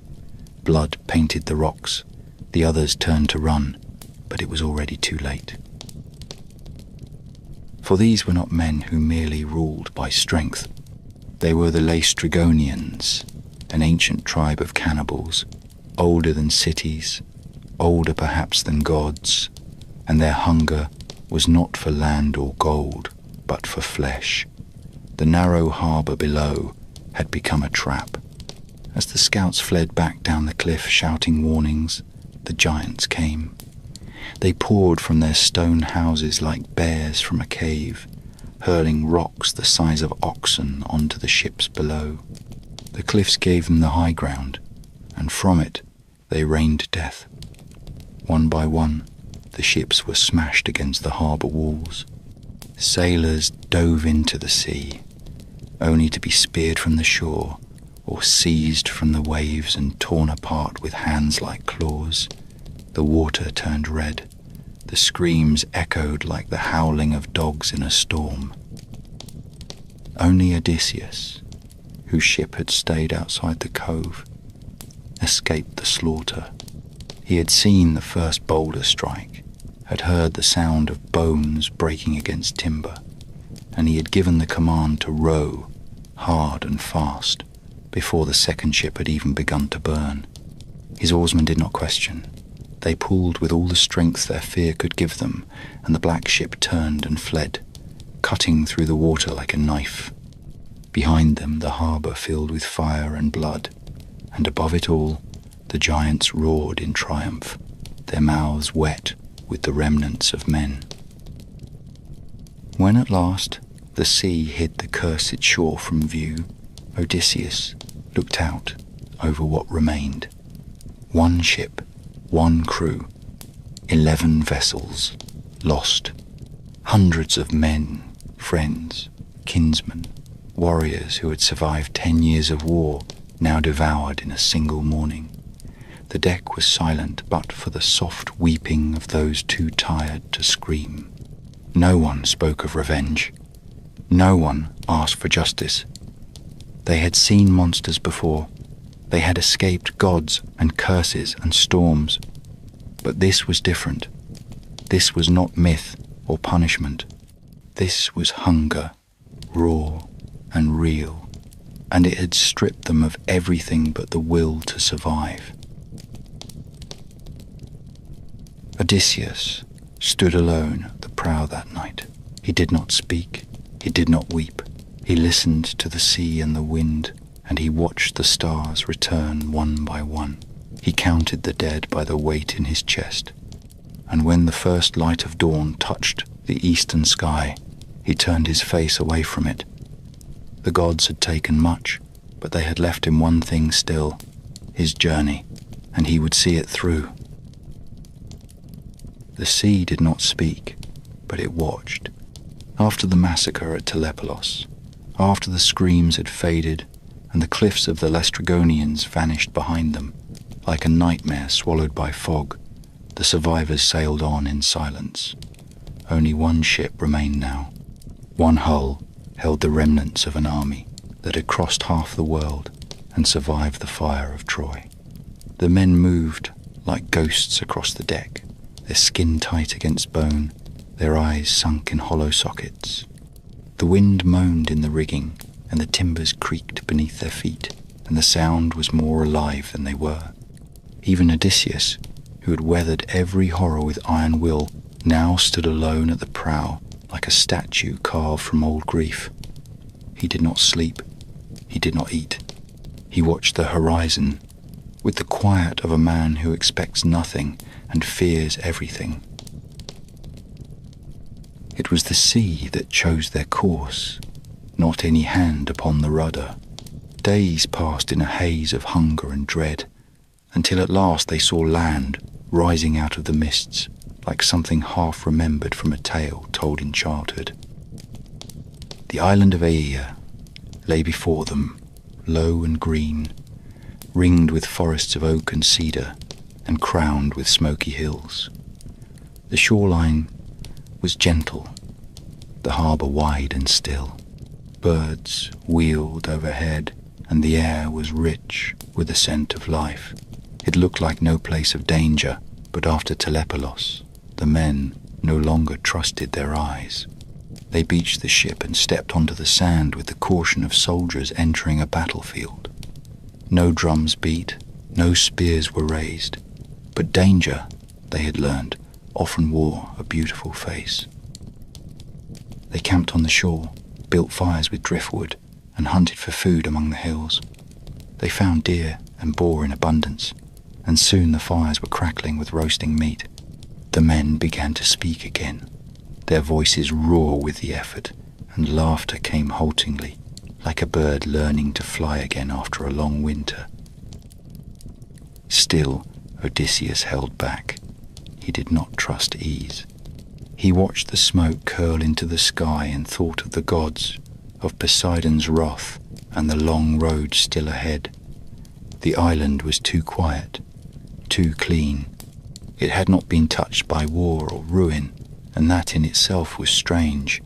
Blood painted the rocks. The others turned to run, but it was already too late. For these were not men who merely ruled by strength. They were the Laestrygonians, an ancient tribe of cannibals, older than cities, older perhaps than gods, and their hunger was not for land or gold, but for flesh. The narrow harbour below had become a trap. As the scouts fled back down the cliff shouting warnings, the giants came. They poured from their stone houses like bears from a cave, hurling rocks the size of oxen onto the ships below. The cliffs gave them the high ground, and from it they rained death. One by one, the ships were smashed against the harbour walls. Sailors dove into the sea, only to be speared from the shore, or seized from the waves and torn apart with hands like claws. The water turned red. The screams echoed like the howling of dogs in a storm. Only Odysseus, whose ship had stayed outside the cove, escaped the slaughter. He had seen the first boulder strike, had heard the sound of bones breaking against timber, and he had given the command to row, hard and fast, before the second ship had even begun to burn. His oarsmen did not question. They pulled with all the strength their fear could give them, and the black ship turned and fled, cutting through the water like a knife. Behind them the harbour filled with fire and blood, and above it all the giants roared in triumph, their mouths wet with the remnants of men. When at last the sea hid the cursed shore from view, Odysseus looked out over what remained. One ship, one crew, 11 vessels, lost. Hundreds of men, friends, kinsmen, warriors who had survived 10 years of war, now devoured in a single morning. The deck was silent but for the soft weeping of those too tired to scream. No one spoke of revenge. No one asked for justice. They had seen monsters before. They had escaped gods and curses and storms. But this was different. This was not myth or punishment. This was hunger, raw and real, and it had stripped them of everything but the will to survive. Odysseus stood alone at the prow that night. He did not speak. He did not weep. He listened to the sea and the wind, and he watched the stars return one by one. He counted the dead by the weight in his chest, and when the first light of dawn touched the eastern sky, he turned his face away from it. The gods had taken much, but they had left him one thing still, his journey, and he would see it through. The sea did not speak, but it watched. After the massacre at Telepolis, after the screams had faded and the cliffs of the Laestrygonians vanished behind them, like a nightmare swallowed by fog, the survivors sailed on in silence. Only one ship remained now. One hull held the remnants of an army that had crossed half the world and survived the fire of Troy. The men moved like ghosts across the deck, their skin tight against bone, their eyes sunk in hollow sockets. The wind moaned in the rigging, and the timbers creaked beneath their feet, and the sound was more alive than they were. Even Odysseus, who had weathered every horror with iron will, now stood alone at the prow like a statue carved from old grief. He did not sleep. He did not eat. He watched the horizon with the quiet of a man who expects nothing and fears everything. It was the sea that chose their course, not any hand upon the rudder. Days passed in a haze of hunger and dread, until at last they saw land rising out of the mists, like something half remembered from a tale told in childhood. The island of Aea lay before them, low and green, ringed with forests of oak and cedar, and crowned with smoky hills. The shoreline was gentle, the harbour wide and still. Birds wheeled overhead, and the air was rich with the scent of life. It looked like no place of danger, but after Telepolis, the men no longer trusted their eyes. They beached the ship and stepped onto the sand with the caution of soldiers entering a battlefield. No drums beat, no spears were raised, but danger, they had learned, often wore a beautiful face. They camped on the shore, built fires with driftwood, and hunted for food among the hills. They found deer and boar in abundance, and soon the fires were crackling with roasting meat. The men began to speak again, their voices raw with the effort, and laughter came haltingly, like a bird learning to fly again after a long winter. Still, Odysseus held back. He did not trust ease. He watched the smoke curl into the sky and thought of the gods, of Poseidon's wrath, and the long road still ahead. The island was too quiet, too clean. It had not been touched by war or ruin, and that in itself was strange.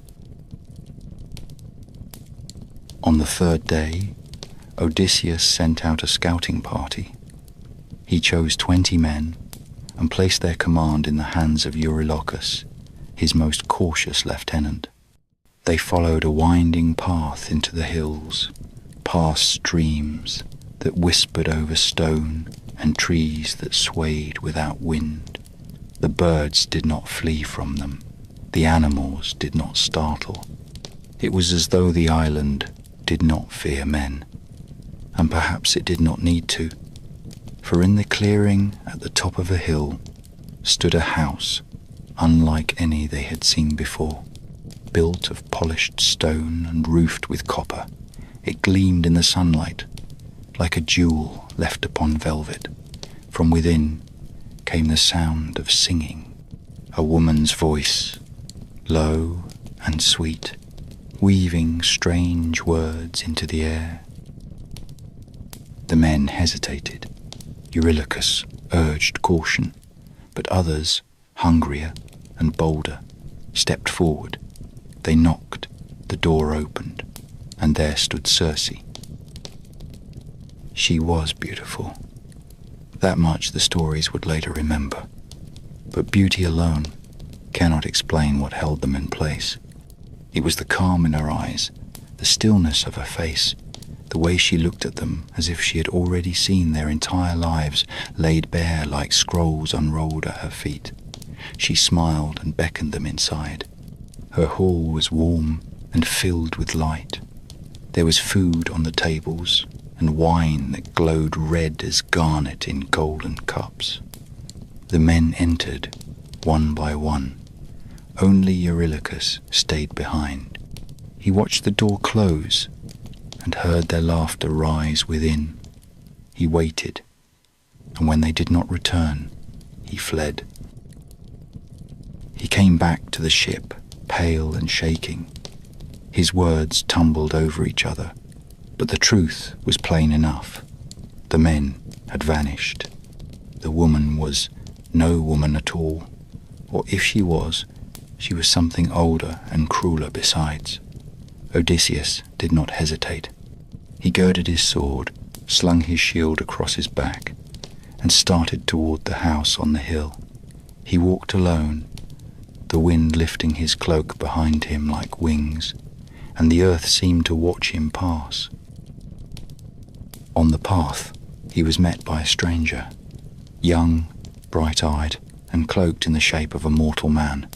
On the third day, Odysseus sent out a scouting party. He chose 20 men and placed their command in the hands of Eurylochus, his most cautious lieutenant. They followed a winding path into the hills, past streams that whispered over stone and trees that swayed without wind. The birds did not flee from them. The animals did not startle. It was as though the island did not fear men, and perhaps it did not need to, for in the clearing at the top of a hill stood a house unlike any they had seen before, built of polished stone and roofed with copper. It gleamed in the sunlight like a jewel left upon velvet. From within came the sound of singing, a woman's voice, low and sweet, weaving strange words into the air. The men hesitated. Eurylochus urged caution, but others, hungrier and bolder, stepped forward. They knocked, the door opened, and there stood Circe. She was beautiful. That much the stories would later remember. But beauty alone cannot explain what held them in place. It was the calm in her eyes, the stillness of her face, the way she looked at them as if she had already seen their entire lives laid bare like scrolls unrolled at her feet. She smiled and beckoned them inside. Her hall was warm and filled with light. There was food on the tables and wine that glowed red as garnet in golden cups. The men entered, one by one. Only Eurylochus stayed behind. He watched the door close and heard their laughter rise within. He waited, and when they did not return, he fled. He came back to the ship, pale and shaking. His words tumbled over each other, but the truth was plain enough. The men had vanished. The woman was no woman at all, or if she was something older and crueler besides. Odysseus did not hesitate. He girded his sword, slung his shield across his back, and started toward the house on the hill. He walked alone, the wind lifting his cloak behind him like wings, and the earth seemed to watch him pass. On the path, he was met by a stranger, young, bright-eyed, and cloaked in the shape of a mortal man,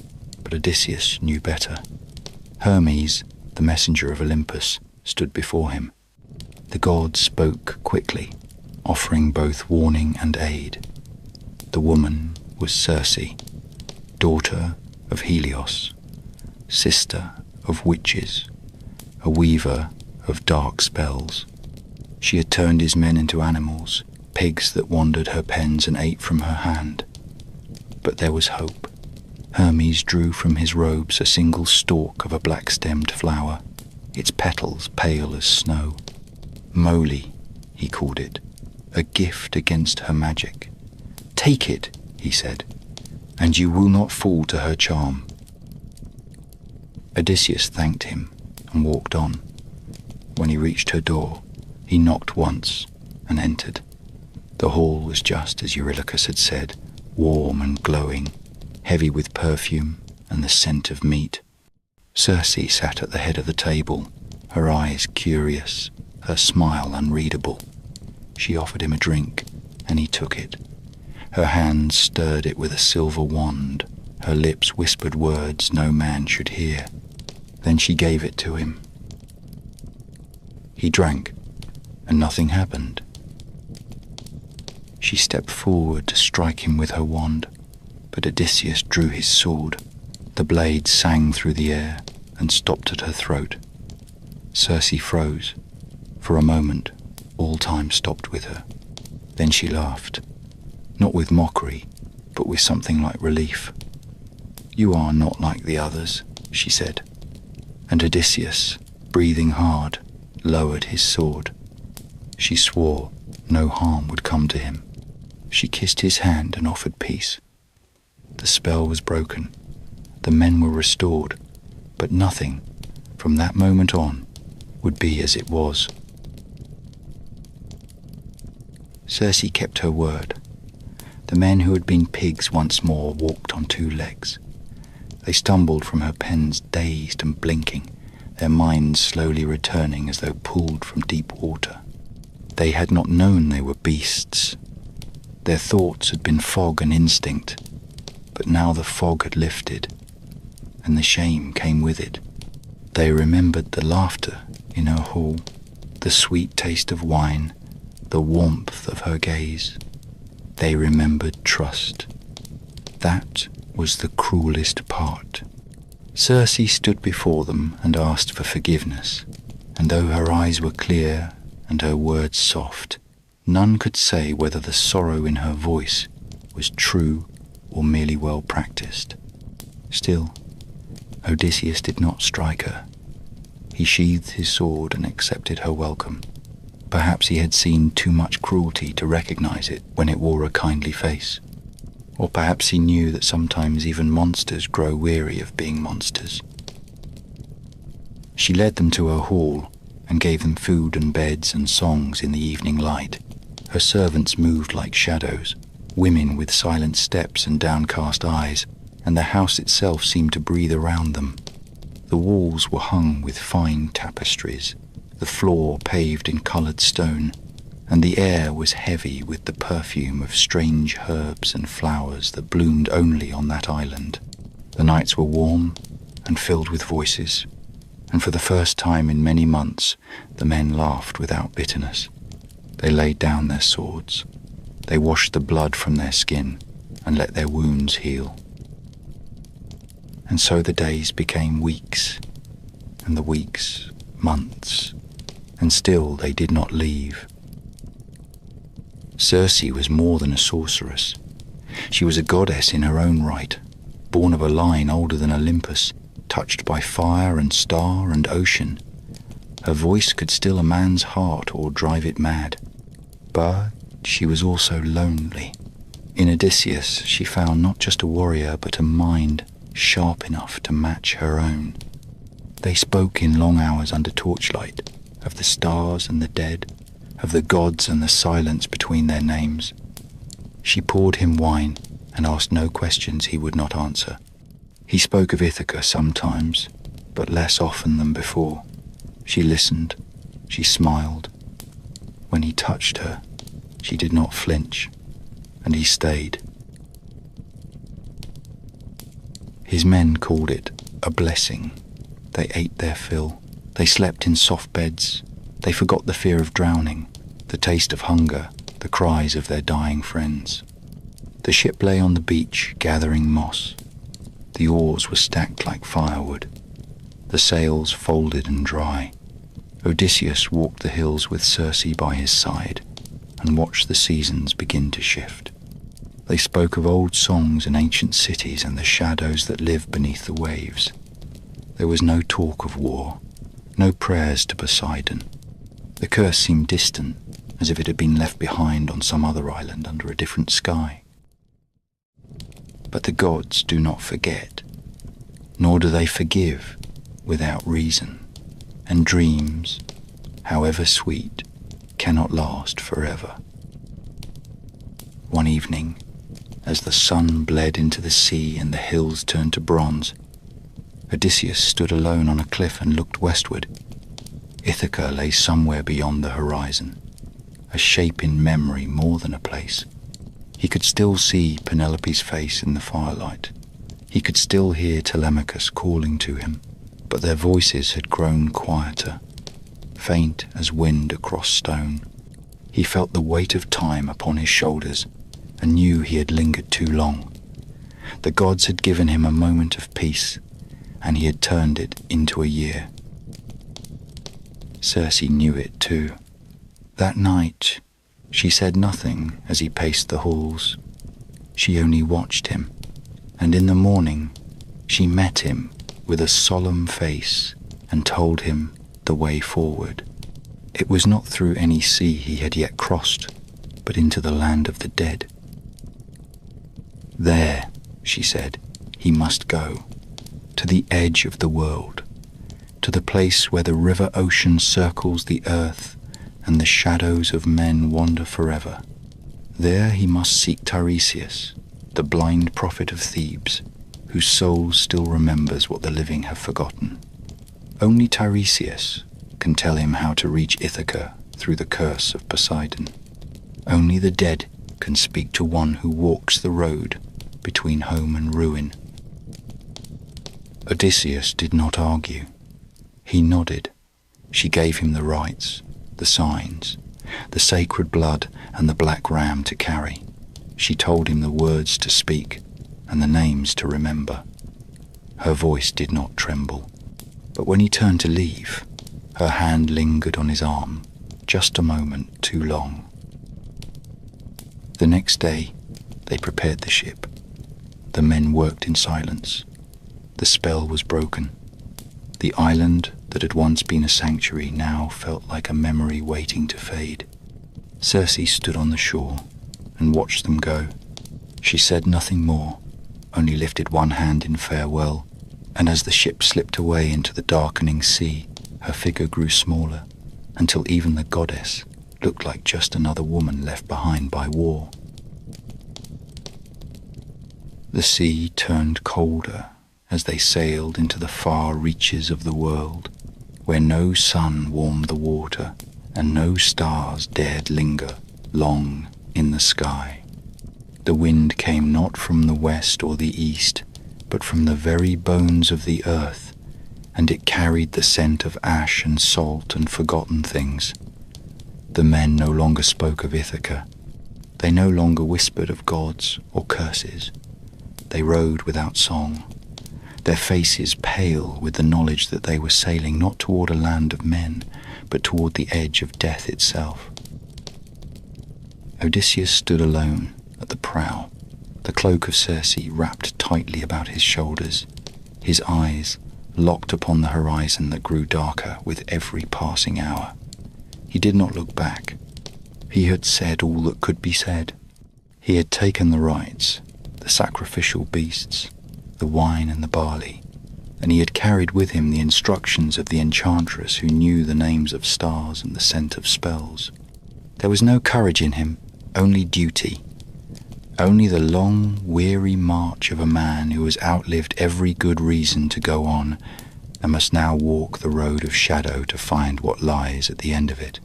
but Odysseus knew better. Hermes, the messenger of Olympus, stood before him. The god spoke quickly, offering both warning and aid. The woman was Circe, daughter of Helios, sister of witches, a weaver of dark spells. She had turned his men into animals, pigs that wandered her pens and ate from her hand. But there was hope. Hermes drew from his robes a single stalk of a black-stemmed flower, its petals pale as snow. Moly, he called it, a gift against her magic. Take it, he said, and you will not fall to her charm. Odysseus thanked him and walked on. When he reached her door, he knocked once and entered. The hall was just as Eurylochus had said, warm and glowing, heavy with perfume and the scent of meat. Circe sat at the head of the table, her eyes curious, her smile unreadable. She offered him a drink, and he took it. Her hands stirred it with a silver wand. Her lips whispered words no man should hear. Then she gave it to him. He drank, and nothing happened. She stepped forward to strike him with her wand, but Odysseus drew his sword. The blade sang through the air and stopped at her throat. Circe froze. For a moment, all time stopped with her. Then she laughed, not with mockery, but with something like relief. "You are not like the others," she said. And Odysseus, breathing hard, lowered his sword. She swore no harm would come to him. She kissed his hand and offered peace. The spell was broken. The men were restored, but nothing, from that moment on, would be as it was. Circe kept her word. The men who had been pigs once more walked on two legs. They stumbled from her pens dazed and blinking, their minds slowly returning as though pulled from deep water. They had not known they were beasts. Their thoughts had been fog and instinct, but now the fog had lifted, and the shame came with it. They remembered the laughter in her hall, the sweet taste of wine, the warmth of her gaze. They remembered trust. That was the cruelest part. Circe stood before them and asked for forgiveness, and though her eyes were clear and her words soft, none could say whether the sorrow in her voice was true or merely well practiced. Still, Odysseus did not strike her. He sheathed his sword and accepted her welcome. Perhaps he had seen too much cruelty to recognize it when it wore a kindly face. Or perhaps he knew that sometimes even monsters grow weary of being monsters. She led them to her hall and gave them food and beds and songs in the evening light. Her servants moved like shadows, women with silent steps and downcast eyes, and the house itself seemed to breathe around them. The walls were hung with fine tapestries, the floor paved in coloured stone, and the air was heavy with the perfume of strange herbs and flowers that bloomed only on that island. The nights were warm and filled with voices, and for the first time in many months the men laughed without bitterness. They laid down their swords. They washed the blood from their skin and let their wounds heal. And so the days became weeks, and the weeks months, and still they did not leave. Circe was more than a sorceress. She was a goddess in her own right, born of a line older than Olympus, touched by fire and star and ocean. Her voice could still a man's heart or drive it mad. But she was also lonely. In Odysseus she found not just a warrior but a mind sharp enough to match her own. They spoke in long hours under torchlight, of the stars and the dead, of the gods and the silence between their names. She poured him wine and asked no questions he would not answer. He spoke of Ithaca sometimes, but less often than before. She listened, she smiled. When he touched her, she did not flinch, and he stayed. His men called it a blessing. They ate their fill. They slept in soft beds. They forgot the fear of drowning, the taste of hunger, the cries of their dying friends. The ship lay on the beach, gathering moss. The oars were stacked like firewood. The sails folded and dry. Odysseus walked the hills with Circe by his side and watched the seasons begin to shift. They spoke of old songs and ancient cities and the shadows that live beneath the waves. There was no talk of war, no prayers to Poseidon. The curse seemed distant, as if it had been left behind on some other island under a different sky. But the gods do not forget, nor do they forgive without reason, and dreams, however sweet, cannot last forever. One evening, as the sun bled into the sea and the hills turned to bronze, Odysseus stood alone on a cliff and looked westward. Ithaca lay somewhere beyond the horizon, a shape in memory more than a place. He could still see Penelope's face in the firelight. He could still hear Telemachus calling to him, but their voices had grown quieter, faint as wind across stone. He felt the weight of time upon his shoulders and knew he had lingered too long. The gods had given him a moment of peace, and he had turned it into a year. Circe knew it too. That night, she said nothing as he paced the halls. She only watched him, and in the morning, she met him with a solemn face and told him the way forward. It was not through any sea he had yet crossed, but into the land of the dead. There, she said, he must go, to the edge of the world, to the place where the river ocean circles the earth and the shadows of men wander forever. There he must seek Tiresias, the blind prophet of Thebes, whose soul still remembers what the living have forgotten. Only Tiresias can tell him how to reach Ithaca through the curse of Poseidon. Only the dead can speak to one who walks the road between home and ruin. Odysseus did not argue. He nodded. She gave him the rites, the signs, the sacred blood and the black ram to carry. She told him the words to speak and the names to remember. Her voice did not tremble, but when he turned to leave, her hand lingered on his arm, just a moment too long. The next day, they prepared the ship. The men worked in silence. The spell was broken. The island that had once been a sanctuary now felt like a memory waiting to fade. Circe stood on the shore and watched them go. She said nothing more, only lifted one hand in farewell, and as the ship slipped away into the darkening sea, her figure grew smaller, until even the goddess looked like just another woman left behind by war. The sea turned colder as they sailed into the far reaches of the world, where no sun warmed the water and no stars dared linger long in the sky. The wind came not from the west or the east, but from the very bones of the earth, and it carried the scent of ash and salt and forgotten things. The men no longer spoke of Ithaca. They no longer whispered of gods or curses. They rowed without song, their faces pale with the knowledge that they were sailing not toward a land of men, but toward the edge of death itself. Odysseus stood alone at the prow, the cloak of Circe wrapped tightly about his shoulders, his eyes locked upon the horizon that grew darker with every passing hour. He did not look back. He had said all that could be said. He had taken the rites, the sacrificial beasts, the wine and the barley, and he had carried with him the instructions of the enchantress who knew the names of stars and the scent of spells. There was no courage in him, only duty. Only the long, weary march of a man who has outlived every good reason to go on and must now walk the road of shadow to find what lies at the end of it.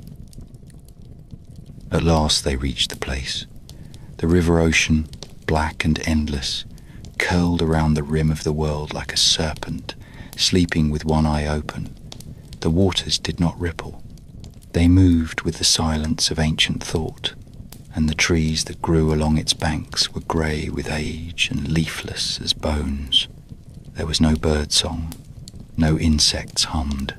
At last they reached the place. The river ocean, black and endless, curled around the rim of the world like a serpent, sleeping with one eye open. The waters did not ripple. They moved with the silence of ancient thought, and the trees that grew along its banks were grey with age and leafless as bones. There was no bird song, no insects hummed,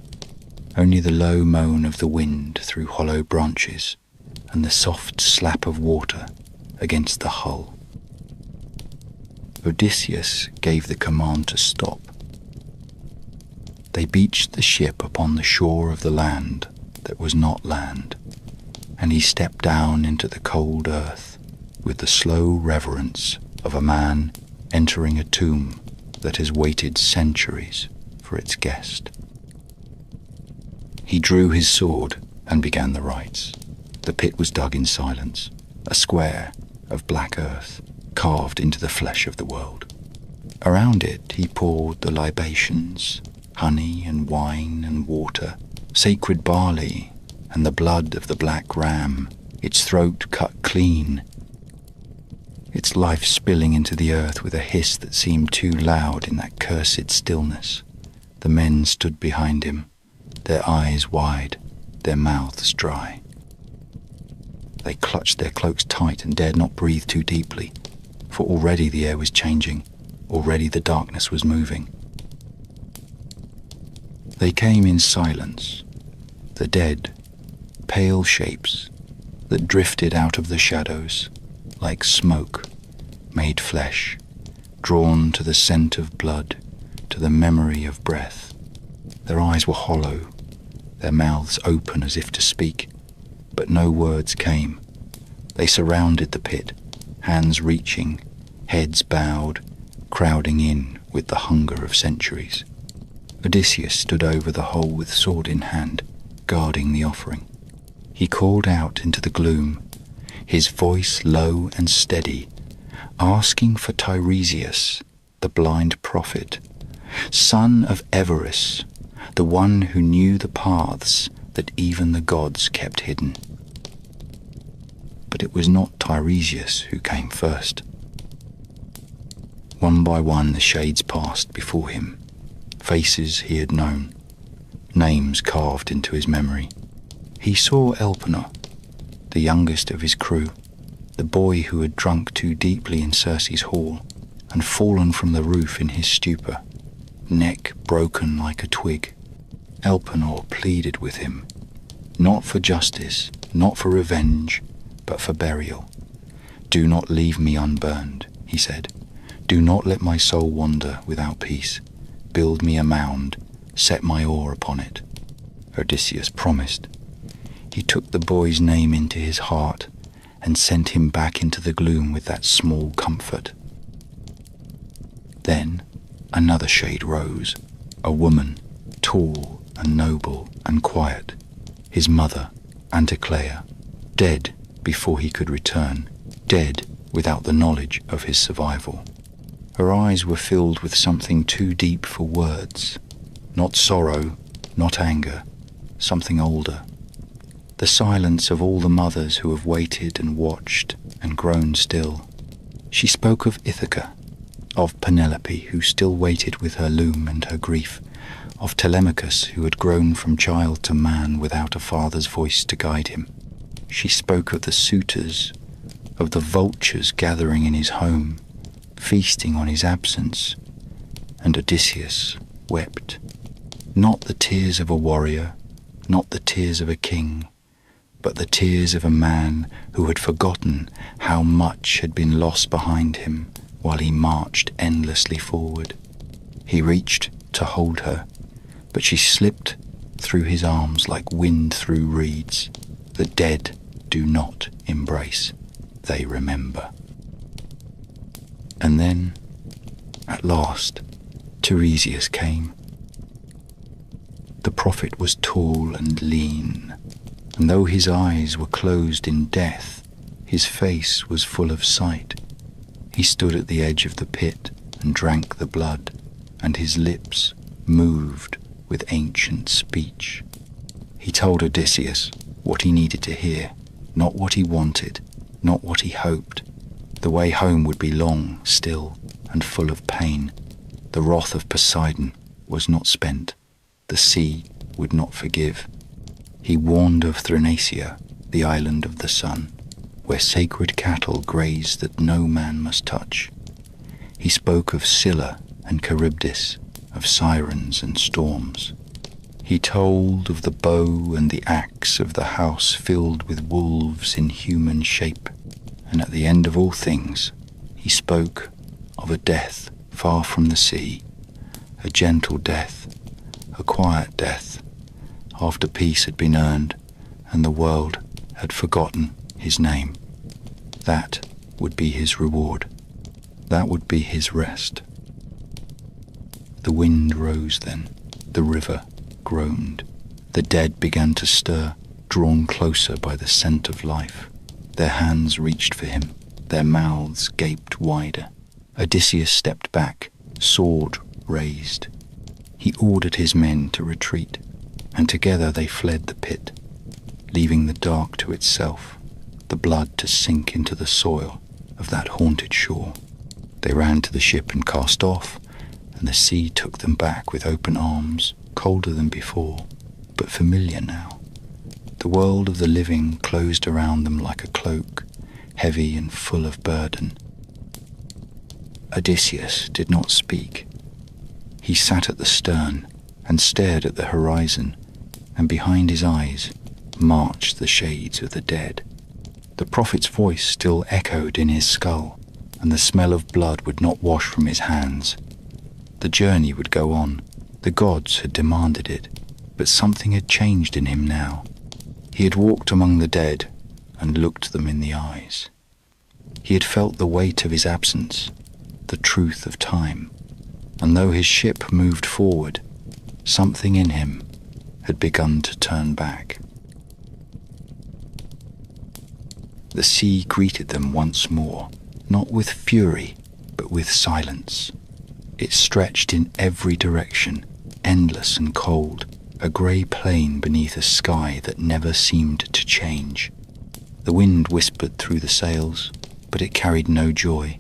only the low moan of the wind through hollow branches and the soft slap of water against the hull. Odysseus gave the command to stop. They beached the ship upon the shore of the land that was not land, and he stepped down into the cold earth with the slow reverence of a man entering a tomb that has waited centuries for its guest. He drew his sword and began the rites. The pit was dug in silence, a square of black earth carved into the flesh of the world. Around it he poured the libations, honey and wine and water, sacred barley and the blood of the black ram, its throat cut clean, its life spilling into the earth with a hiss that seemed too loud in that cursed stillness. The men stood behind him, their eyes wide, their mouths dry. They clutched their cloaks tight and dared not breathe too deeply, for already the air was changing, already the darkness was moving. They came in silence, the dead, pale shapes that drifted out of the shadows like smoke made flesh, drawn to the scent of blood, to the memory of breath. Their eyes were hollow, their mouths open as if to speak, but no words came. They surrounded the pit, hands reaching, heads bowed, crowding in with the hunger of centuries. Odysseus stood over the hole with sword in hand, guarding the offering. He called out into the gloom, his voice low and steady, asking for Tiresias, the blind prophet, son of Evarus, the one who knew the paths that even the gods kept hidden. But it was not Tiresias who came first. One by one the shades passed before him, faces he had known, names carved into his memory. He saw Elpenor, the youngest of his crew, the boy who had drunk too deeply in Circe's hall and fallen from the roof in his stupor, neck broken like a twig. Elpenor pleaded with him, not for justice, not for revenge, but for burial. "Do not leave me unburned," he said. "Do not let my soul wander without peace. Build me a mound, set my oar upon it." Odysseus promised. He took the boy's name into his heart and sent him back into the gloom with that small comfort. Then another shade rose, a woman, tall and noble and quiet, his mother, Anticlea, dead before he could return, dead without the knowledge of his survival. Her eyes were filled with something too deep for words, not sorrow, not anger, something older. The silence of all the mothers who have waited and watched and grown still. She spoke of Ithaca, of Penelope who still waited with her loom and her grief, of Telemachus who had grown from child to man without a father's voice to guide him. She spoke of the suitors, of the vultures gathering in his home, feasting on his absence, and Odysseus wept. Not the tears of a warrior, not the tears of a king, but the tears of a man who had forgotten how much had been lost behind him while he marched endlessly forward. He reached to hold her, but she slipped through his arms like wind through reeds. The dead do not embrace, they remember. And then, at last, Tiresias came. The prophet was tall and lean, and though his eyes were closed in death, his face was full of sight. He stood at the edge of the pit and drank the blood, and his lips moved with ancient speech. He told Odysseus what he needed to hear, not what he wanted, not what he hoped. The way home would be long, still, and full of pain. The wrath of Poseidon was not spent. The sea would not forgive. He warned of Thrinacia, the island of the sun, where sacred cattle graze that no man must touch. He spoke of Scylla and Charybdis, of sirens and storms. He told of the bow and the axe, of the house filled with wolves in human shape. And at the end of all things, he spoke of a death far from the sea, a gentle death, a quiet death, after peace had been earned and the world had forgotten his name. That would be his reward. That would be his rest. The wind rose then, the river groaned. The dead began to stir, drawn closer by the scent of life. Their hands reached for him, their mouths gaped wider. Odysseus stepped back, sword raised. He ordered his men to retreat, and together they fled the pit, leaving the dark to itself, the blood to sink into the soil of that haunted shore. They ran to the ship and cast off, and the sea took them back with open arms, colder than before, but familiar now. The world of the living closed around them like a cloak, heavy and full of burden. Odysseus did not speak. He sat at the stern and stared at the horizon, and behind his eyes marched the shades of the dead. The prophet's voice still echoed in his skull, and the smell of blood would not wash from his hands. The journey would go on. The gods had demanded it, but something had changed in him now. He had walked among the dead and looked them in the eyes. He had felt the weight of his absence, the truth of time, and though his ship moved forward, something in him had begun to turn back. The sea greeted them once more, not with fury, but with silence. It stretched in every direction, endless and cold, a grey plain beneath a sky that never seemed to change. The wind whispered through the sails, but it carried no joy,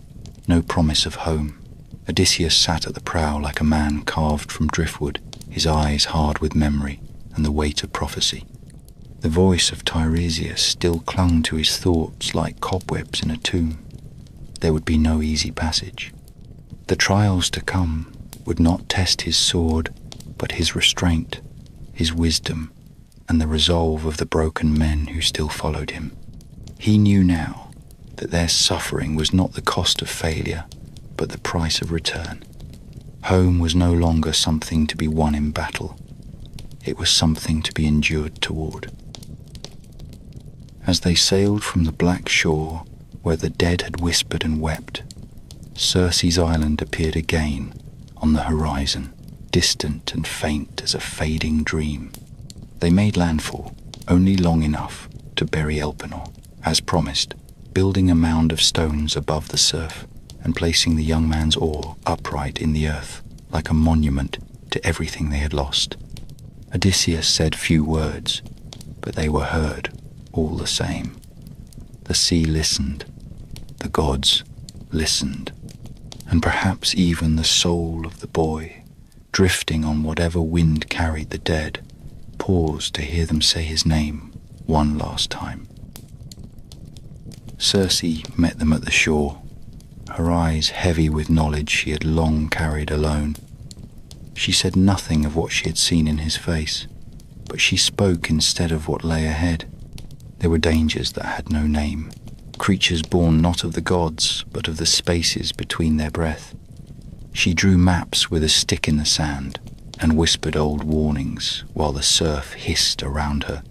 no promise of home. Odysseus sat at the prow like a man carved from driftwood, his eyes hard with memory and the weight of prophecy. The voice of Tiresias still clung to his thoughts like cobwebs in a tomb. There would be no easy passage. The trials to come would not test his sword, but his restraint, his wisdom, and the resolve of the broken men who still followed him. He knew now that their suffering was not the cost of failure, but the price of return. Home was no longer something to be won in battle. It was something to be endured toward. As they sailed from the black shore where the dead had whispered and wept, Circe's island appeared again on the horizon, distant and faint as a fading dream. They made landfall, only long enough to bury Elpenor, as promised, building a mound of stones above the surf and placing the young man's oar upright in the earth, like a monument to everything they had lost. Odysseus said few words, but they were heard all the same. The sea listened, the gods listened, and perhaps even the soul of the boy, drifting on whatever wind carried the dead, paused to hear them say his name one last time. Circe met them at the shore, her eyes heavy with knowledge she had long carried alone. She said nothing of what she had seen in his face, but she spoke instead of what lay ahead. There were dangers that had no name, creatures born not of the gods, but of the spaces between their breath. She drew maps with a stick in the sand and whispered old warnings while the surf hissed around her.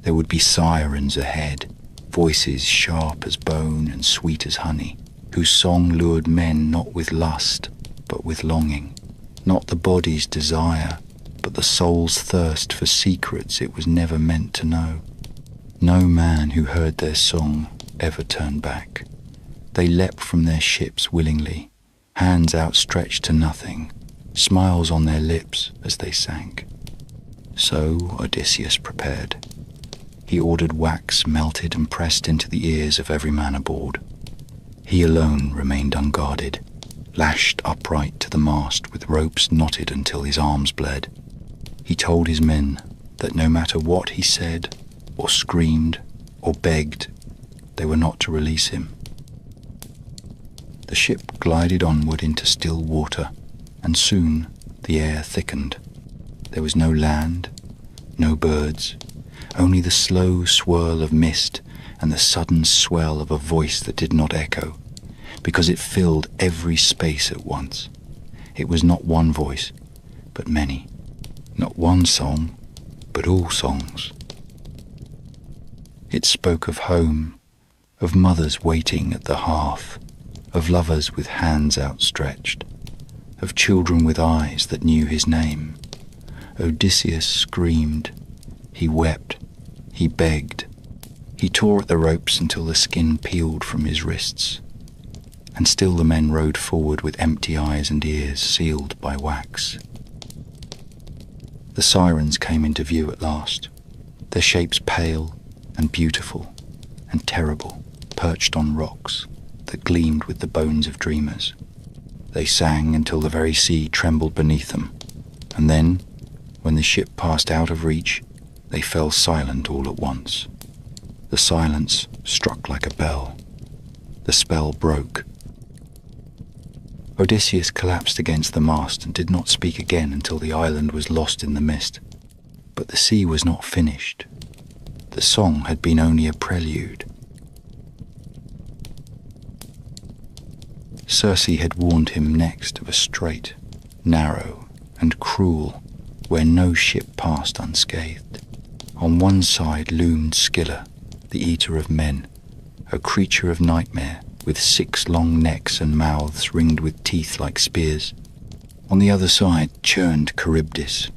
There would be sirens ahead, voices sharp as bone and sweet as honey, whose song lured men not with lust, but with longing, not the body's desire, but the soul's thirst for secrets it was never meant to know. No man who heard their song ever turned back. They leapt from their ships willingly, hands outstretched to nothing, smiles on their lips as they sank. So Odysseus prepared. He ordered wax melted and pressed into the ears of every man aboard. He alone remained unguarded, lashed upright to the mast with ropes knotted until his arms bled. He told his men that no matter what he said, or screamed, or begged, they were not to release him. The ship glided onward into still water, and soon the air thickened. There was no land, no birds, only the slow swirl of mist and the sudden swell of a voice that did not echo, because it filled every space at once. It was not one voice, but many. Not one song, but all songs. It spoke of home, of mothers waiting at the hearth, of lovers with hands outstretched, of children with eyes that knew his name. Odysseus screamed, he wept, he begged, he tore at the ropes until the skin peeled from his wrists, and still the men rowed forward with empty eyes and ears sealed by wax. The Sirens came into view at last, their shapes pale and beautiful and terrible, perched on rocks that gleamed with the bones of dreamers. They sang until the very sea trembled beneath them, and then, when the ship passed out of reach, they fell silent all at once. The silence struck like a bell. The spell broke. Odysseus collapsed against the mast and did not speak again until the island was lost in the mist. But the sea was not finished. The song had been only a prelude. Circe had warned him next of a strait, narrow and cruel, where no ship passed unscathed. On one side loomed Scylla, the eater of men, a creature of nightmare, with 6 long necks and mouths ringed with teeth like spears. On the other side churned Charybdis,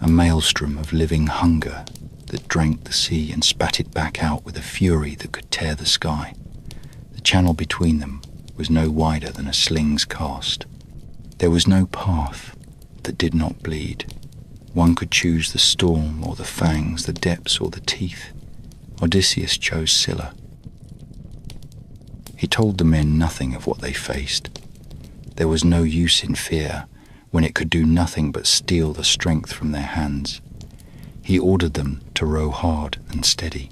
a maelstrom of living hunger that drank the sea and spat it back out with a fury that could tear the sky. The channel between them was no wider than a sling's cast. There was no path, that did not bleed. One could choose the storm or the fangs, the depths or the teeth. Odysseus chose Scylla. He told the men nothing of what they faced. There was no use in fear when it could do nothing but steal the strength from their hands. He ordered them to row hard and steady.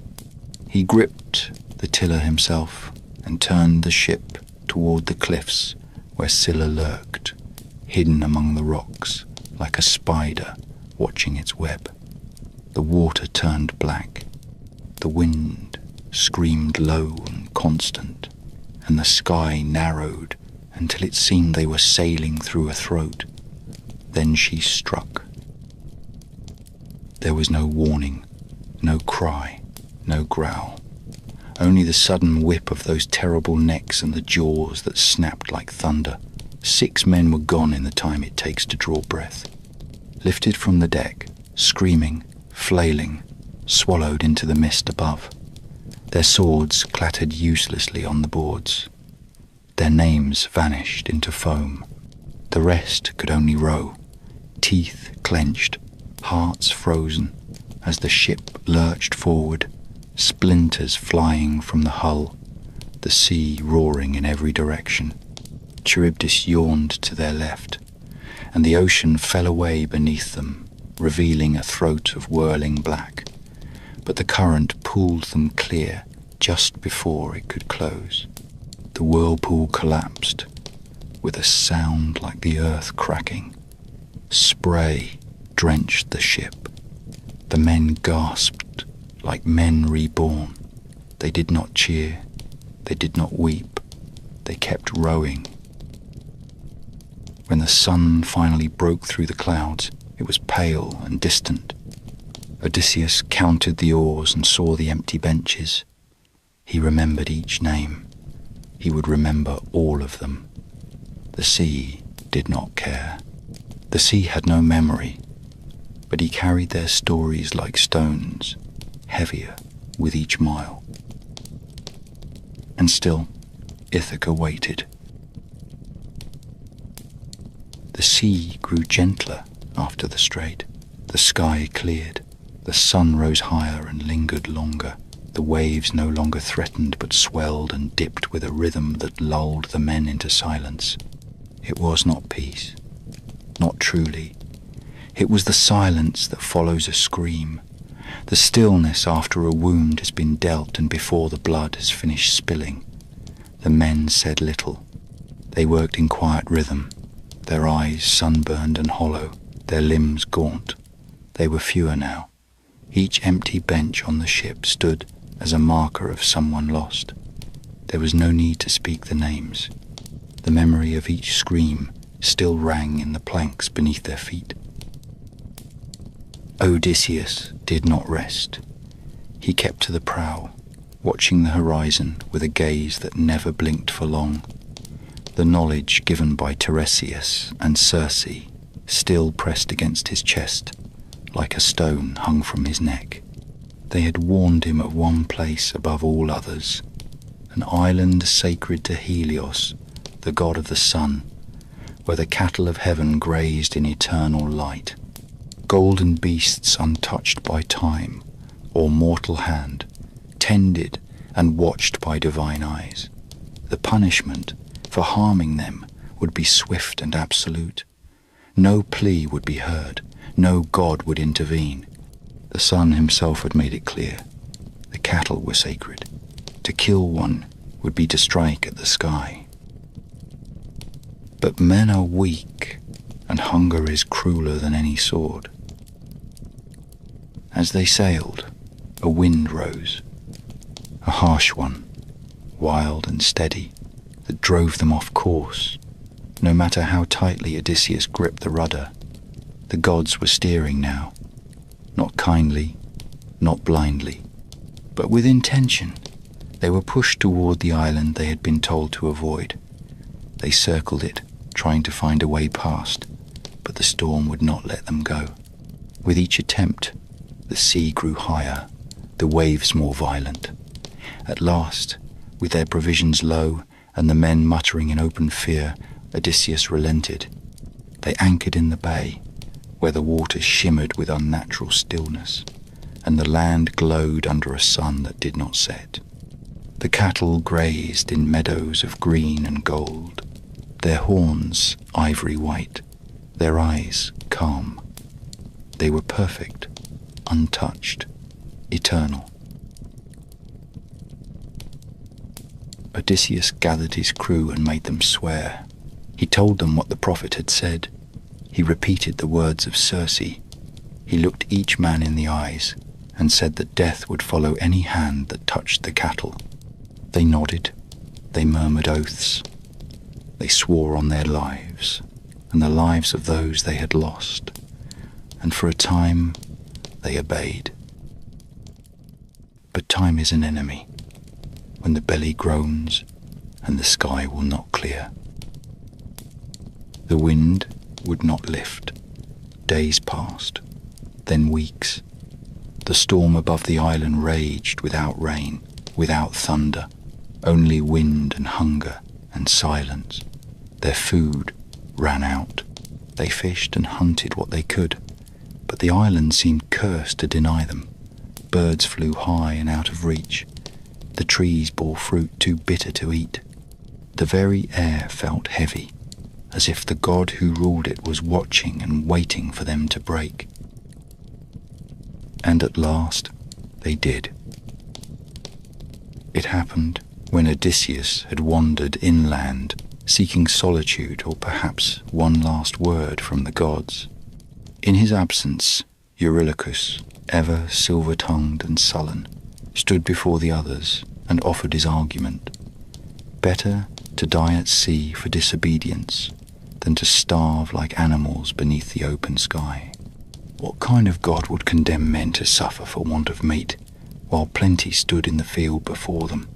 He gripped the tiller himself and turned the ship toward the cliffs where Scylla lurked, hidden among the rocks like a spider watching its web. The water turned black. The wind screamed low and constant, and the sky narrowed until it seemed they were sailing through a throat. Then she struck. There was no warning, no cry, no growl, only the sudden whip of those terrible necks and the jaws that snapped like thunder. 6 men were gone in the time it takes to draw breath. Lifted from the deck, screaming, flailing, swallowed into the mist above. Their swords clattered uselessly on the boards. Their names vanished into foam. The rest could only row, teeth clenched, hearts frozen, as the ship lurched forward, splinters flying from the hull, the sea roaring in every direction. Charybdis yawned to their left, and the ocean fell away beneath them, revealing a throat of whirling black. But the current pulled them clear just before it could close. The whirlpool collapsed with a sound like the earth cracking. Spray drenched the ship. The men gasped like men reborn. They did not cheer. They did not weep. They kept rowing. When the sun finally broke through the clouds, it was pale and distant. Odysseus counted the oars and saw the empty benches. He remembered each name. He would remember all of them. The sea did not care. The sea had no memory, but he carried their stories like stones, heavier with each mile. And still, Ithaca waited. The sea grew gentler after the strait. The sky cleared. The sun rose higher and lingered longer. The waves no longer threatened but swelled and dipped with a rhythm that lulled the men into silence. It was not peace. Not truly. It was the silence that follows a scream. The stillness after a wound has been dealt and before the blood has finished spilling. The men said little. They worked in quiet rhythm, their eyes sunburned and hollow, their limbs gaunt. They were fewer now. Each empty bench on the ship stood as a marker of someone lost. There was no need to speak the names. The memory of each scream still rang in the planks beneath their feet. Odysseus did not rest. He kept to the prow, watching the horizon with a gaze that never blinked for long. The knowledge given by Tiresias and Circe still pressed against his chest, like a stone hung from his neck. They had warned him of one place above all others, an island sacred to Helios, the god of the sun, where the cattle of heaven grazed in eternal light. Golden beasts untouched by time or mortal hand, tended and watched by divine eyes. The punishment for harming them would be swift and absolute. No plea would be heard, no god would intervene. The sun himself had made it clear. The cattle were sacred. To kill one would be to strike at the sky. But men are weak, and hunger is crueler than any sword. As they sailed, a wind rose, a harsh one, wild and steady, that drove them off course. No matter how tightly Odysseus gripped the rudder, the gods were steering now, not kindly, not blindly, but with intention. They were pushed toward the island they had been told to avoid. They circled it, trying to find a way past, but the storm would not let them go. With each attempt, the sea grew higher, the waves more violent. At last, with their provisions low and the men muttering in open fear, Odysseus relented. They anchored in the bay, where the water shimmered with unnatural stillness, and the land glowed under a sun that did not set. The cattle grazed in meadows of green and gold, their horns ivory white, their eyes calm. They were perfect, untouched, eternal. Odysseus gathered his crew and made them swear. He told them what the prophet had said. He repeated the words of Circe. He looked each man in the eyes and said that death would follow any hand that touched the cattle. They nodded, they murmured oaths, they swore on their lives and the lives of those they had lost, and for a time they obeyed. But time is an enemy, when the belly groans and the sky will not clear. The wind would not lift. Days passed, then weeks. The storm above the island raged without rain, without thunder, only wind and hunger and silence. Their food ran out. They fished and hunted what they could, but the island seemed cursed to deny them. Birds flew high and out of reach. The trees bore fruit too bitter to eat. The very air felt heavy, as if the god who ruled it was watching and waiting for them to break. And at last, they did. It happened when Odysseus had wandered inland, seeking solitude or perhaps one last word from the gods. In his absence, Eurylochus, ever silver-tongued and sullen, stood before the others and offered his argument. Better to die at sea for disobedience than to starve like animals beneath the open sky. What kind of god would condemn men to suffer for want of meat, while plenty stood in the field before them?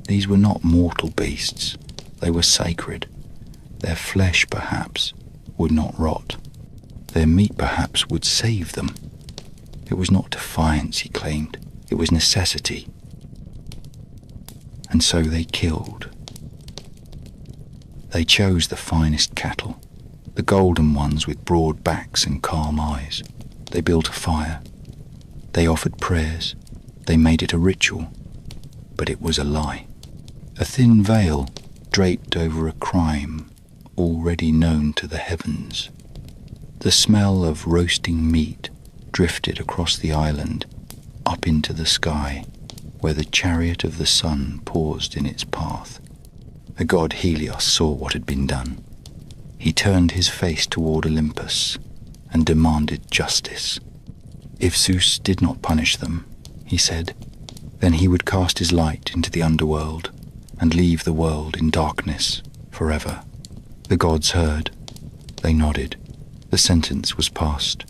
These were not mortal beasts, they were sacred. Their flesh, perhaps, would not rot. Their meat, perhaps, would save them. It was not defiance, he claimed, it was necessity. And so they killed. They chose the finest cattle, the golden ones with broad backs and calm eyes. They built a fire. They offered prayers. They made it a ritual. But it was a lie. A thin veil draped over a crime already known to the heavens. The smell of roasting meat drifted across the island, up into the sky, where the chariot of the sun paused in its path. The god Helios saw what had been done. He turned his face toward Olympus and demanded justice. If Zeus did not punish them, he said, then he would cast his light into the underworld and leave the world in darkness forever. The gods heard. They nodded. The sentence was passed.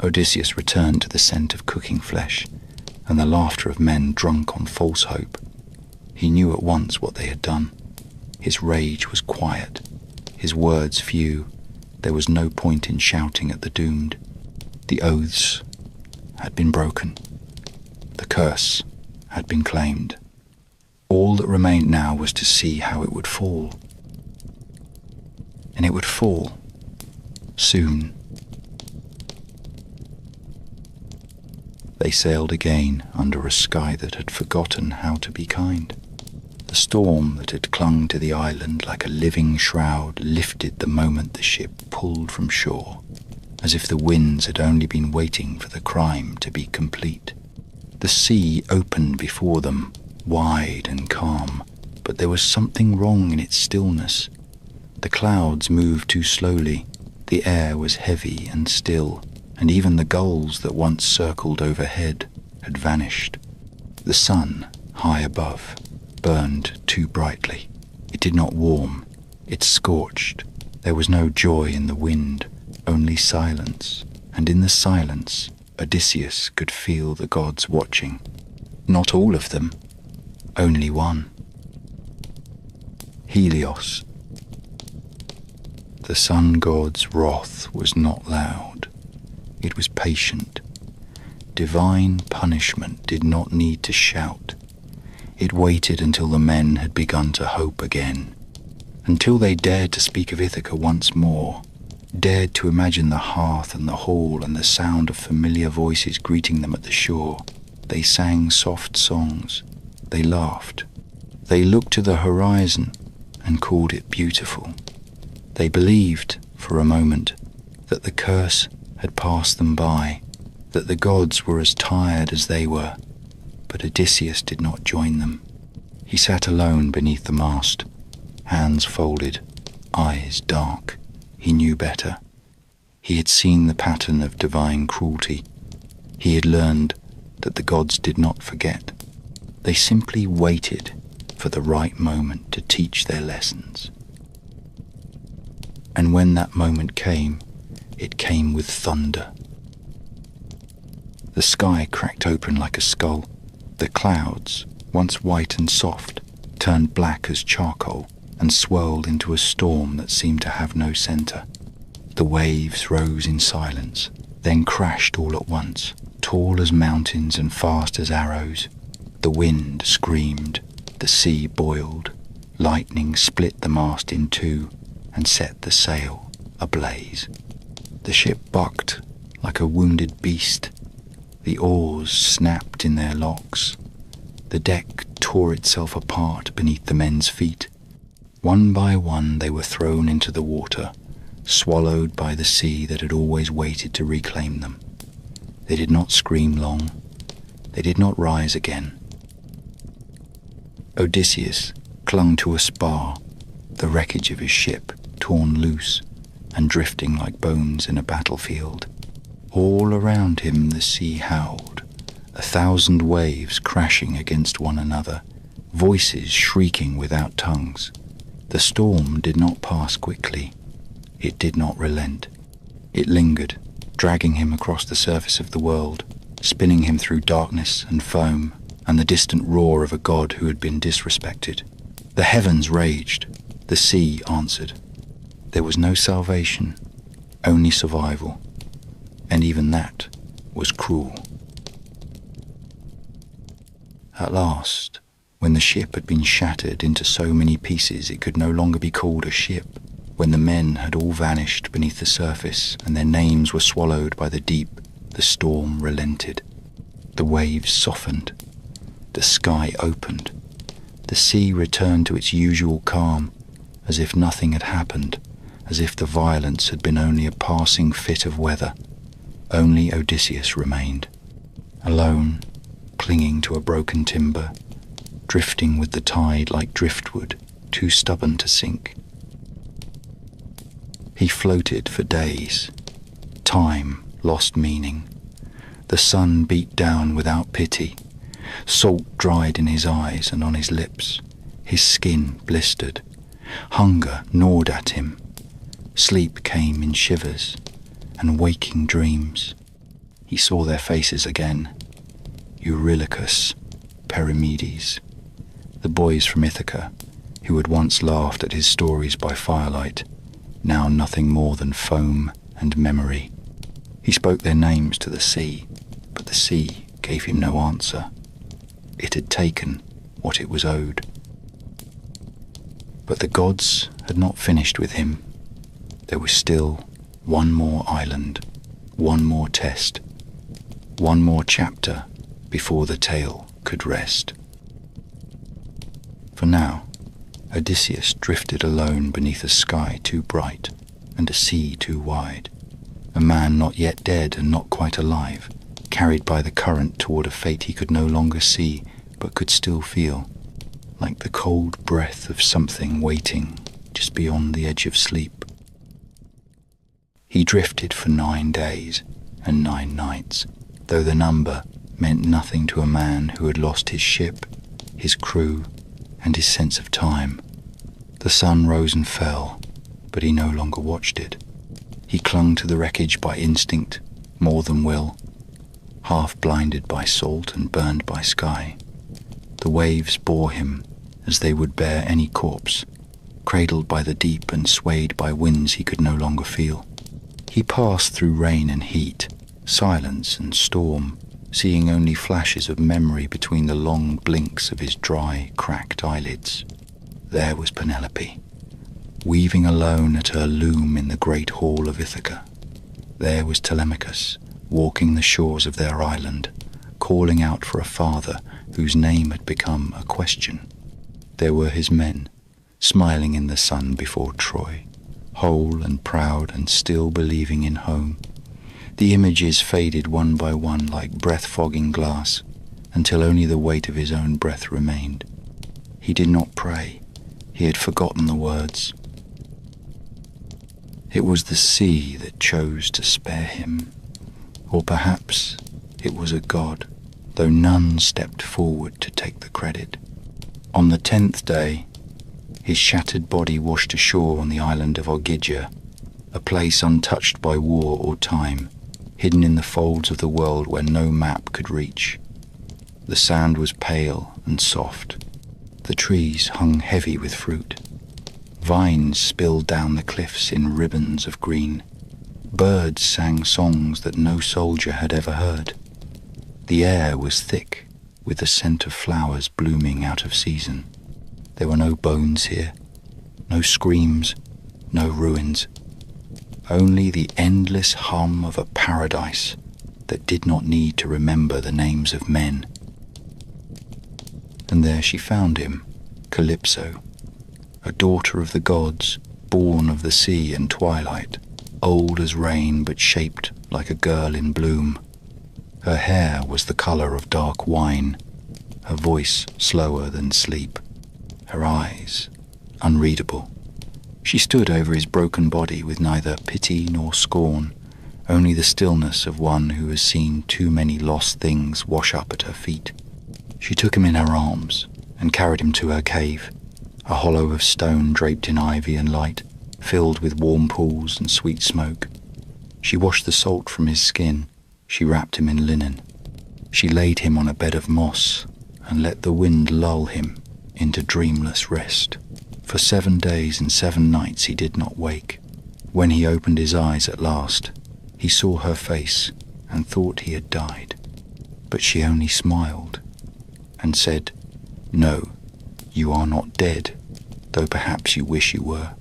Odysseus returned to the scent of cooking flesh and the laughter of men drunk on false hope. He knew at once what they had done. His rage was quiet, his words few. There was no point in shouting at the doomed. The oaths had been broken. The curse had been claimed. All that remained now was to see how it would fall. And it would fall soon. They sailed again under a sky that had forgotten how to be kind. The storm that had clung to the island like a living shroud lifted the moment the ship pulled from shore, as if the winds had only been waiting for the crime to be complete. The sea opened before them, wide and calm, but there was something wrong in its stillness. The clouds moved too slowly, the air was heavy and still, and even the gulls that once circled overhead had vanished. The sun, high above, burned too brightly. It did not warm, it scorched. There was no joy in the wind, only silence, and in the silence Odysseus could feel the gods watching. Not all of them, only one. Helios. The sun god's wrath was not loud. It was patient. Divine punishment did not need to shout. It waited until the men had begun to hope again. until they dared to speak of Ithaca once more, dared to imagine the hearth and the hall and the sound of familiar voices greeting them at the shore. They sang soft songs. They laughed. They looked to the horizon and called it beautiful. They believed, for a moment, that the curse had passed them by, that the gods were as tired as they were. But Odysseus did not join them. He sat alone beneath the mast, hands folded, eyes dark. He knew better. He had seen the pattern of divine cruelty. He had learned that the gods did not forget. They simply waited for the right moment to teach their lessons. And when that moment came, it came with thunder. The sky cracked open like a skull. The clouds, once white and soft, turned black as charcoal and swirled into a storm that seemed to have no center. The waves rose in silence, then crashed all at once, tall as mountains and fast as arrows. The wind screamed, the sea boiled, lightning split the mast in two and set the sail ablaze. The ship bucked like a wounded beast. The oars snapped in their locks. The deck tore itself apart beneath the men's feet. One by one they were thrown into the water, swallowed by the sea that had always waited to reclaim them. They did not scream long. They did not rise again. Odysseus clung to a spar, the wreckage of his ship torn loose and drifting like bones in a battlefield. All around him the sea howled, 1,000 waves crashing against one another, voices shrieking without tongues. The storm did not pass quickly. It did not relent. It lingered, dragging him across the surface of the world, spinning him through darkness and foam and the distant roar of a god who had been disrespected. The heavens raged. The sea answered. There was no salvation, only survival. And even that was cruel. At last, when the ship had been shattered into so many pieces it could no longer be called a ship, when the men had all vanished beneath the surface and their names were swallowed by the deep, the storm relented. The waves softened. The sky opened. The sea returned to its usual calm, as if nothing had happened, as if the violence had been only a passing fit of weather. Only Odysseus remained, alone, clinging to a broken timber, drifting with the tide like driftwood, too stubborn to sink. He floated for days. Time lost meaning. The sun beat down without pity. Salt dried in his eyes and on his lips. His skin blistered. Hunger gnawed at him. Sleep came in shivers and waking dreams. He saw their faces again. Eurylochus, Perimedes, the boys from Ithaca, who had once laughed at his stories by firelight, now nothing more than foam and memory. He spoke their names to the sea, but the sea gave him no answer. It had taken what it was owed. But the gods had not finished with him. There was still one more island, one more test, one more chapter before the tale could rest. For now, Odysseus drifted alone beneath a sky too bright and a sea too wide, a man not yet dead and not quite alive, carried by the current toward a fate he could no longer see but could still feel, like the cold breath of something waiting just beyond the edge of sleep. He drifted for 9 days and 9 nights, though the number meant nothing to a man who had lost his ship, his crew, and his sense of time. The sun rose and fell, but he no longer watched it. He clung to the wreckage by instinct, more than will, half blinded by salt and burned by sky. The waves bore him as they would bear any corpse, cradled by the deep and swayed by winds he could no longer feel. He passed through rain and heat, silence and storm, seeing only flashes of memory between the long blinks of his dry, cracked eyelids. There was Penelope, weaving alone at her loom in the great hall of Ithaca. There was Telemachus, walking the shores of their island, calling out for a father whose name had become a question. There were his men, smiling in the sun before Troy, whole and proud and still believing in home. The images faded one by one like breath-fogging glass, until only the weight of his own breath remained. He did not pray. He had forgotten the words. It was the sea that chose to spare him, or perhaps it was a god, though none stepped forward to take the credit. On the 10th day, his shattered body washed ashore on the island of Ogygia, a place untouched by war or time, hidden in the folds of the world where no map could reach. The sand was pale and soft. The trees hung heavy with fruit. Vines spilled down the cliffs in ribbons of green. Birds sang songs that no soldier had ever heard. The air was thick with the scent of flowers blooming out of season. There were no bones here, no screams, no ruins. Only the endless hum of a paradise that did not need to remember the names of men. And there she found him, Calypso, a daughter of the gods, born of the sea and twilight, old as rain but shaped like a girl in bloom. Her hair was the colour of dark wine, her voice slower than sleep, her eyes unreadable. She stood over his broken body with neither pity nor scorn, only the stillness of one who has seen too many lost things wash up at her feet. She took him in her arms and carried him to her cave, a hollow of stone draped in ivy and light, filled with warm pools and sweet smoke. She washed the salt from his skin. She wrapped him in linen. She laid him on a bed of moss and let the wind lull him into dreamless rest. For 7 days and 7 nights he did not wake. When he opened his eyes at last, he saw her face and thought he had died. But she only smiled and said, "No, you are not dead, though perhaps you wish you were."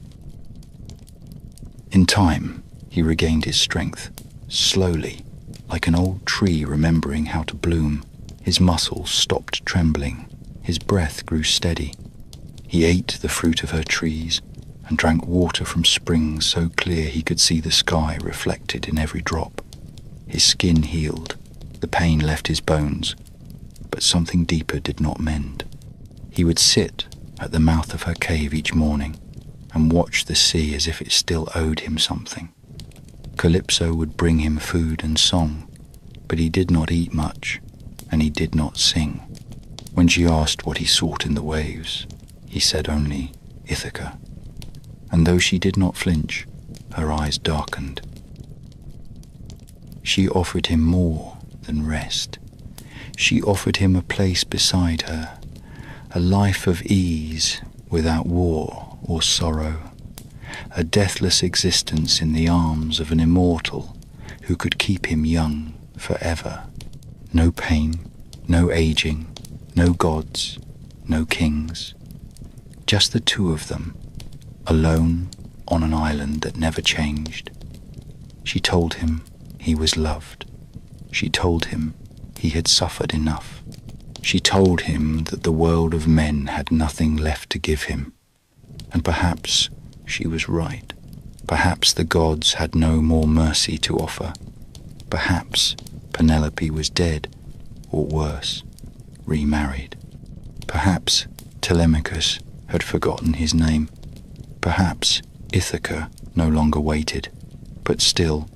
In time, he regained his strength, slowly, like an old tree remembering how to bloom. His muscles stopped trembling. His breath grew steady. He ate the fruit of her trees and drank water from springs so clear he could see the sky reflected in every drop. His skin healed. The pain left his bones, but something deeper did not mend. He would sit at the mouth of her cave each morning and watch the sea as if it still owed him something. Calypso would bring him food and song, but he did not eat much, and he did not sing. When she asked what he sought in the waves, he said only, "Ithaca." And though she did not flinch, her eyes darkened. She offered him more than rest. She offered him a place beside her, a life of ease without war or sorrow, a deathless existence in the arms of an immortal who could keep him young forever. No pain, no aging, no gods, no kings. Just the two of them, alone on an island that never changed. She told him he was loved. She told him he had suffered enough. She told him that the world of men had nothing left to give him. And perhaps she was right. Perhaps the gods had no more mercy to offer. Perhaps Penelope was dead, or worse, remarried. Perhaps Telemachus had forgotten his name. Perhaps Ithaca no longer waited, but still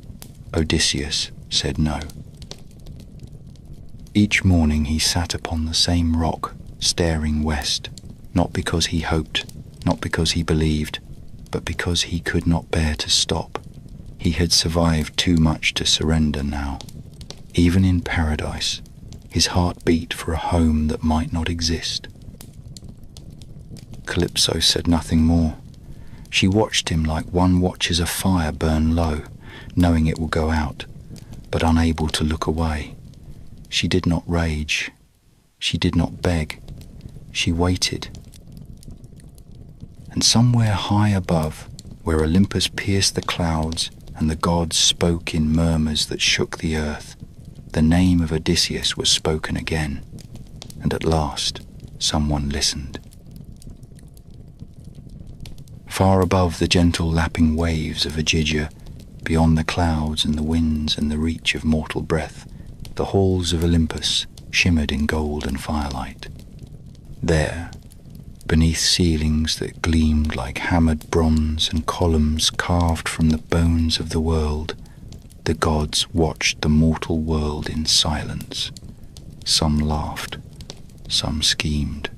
Odysseus said no. Each morning he sat upon the same rock, staring west, not because he hoped, not because he believed, but because he could not bear to stop. He had survived too much to surrender now. Even in paradise, his heart beat for a home that might not exist. Calypso said nothing more. She watched him like one watches a fire burn low, knowing it will go out, but unable to look away. She did not rage. She did not beg. She waited. and somewhere high above, where Olympus pierced the clouds and the gods spoke in murmurs that shook the earth, the name of Odysseus was spoken again, and at last someone listened. Far above the gentle lapping waves of Ogygia, beyond the clouds and the winds and the reach of mortal breath, the halls of Olympus shimmered in gold and firelight. There, beneath ceilings that gleamed like hammered bronze and columns carved from the bones of the world, the gods watched the mortal world in silence. Some laughed, some schemed.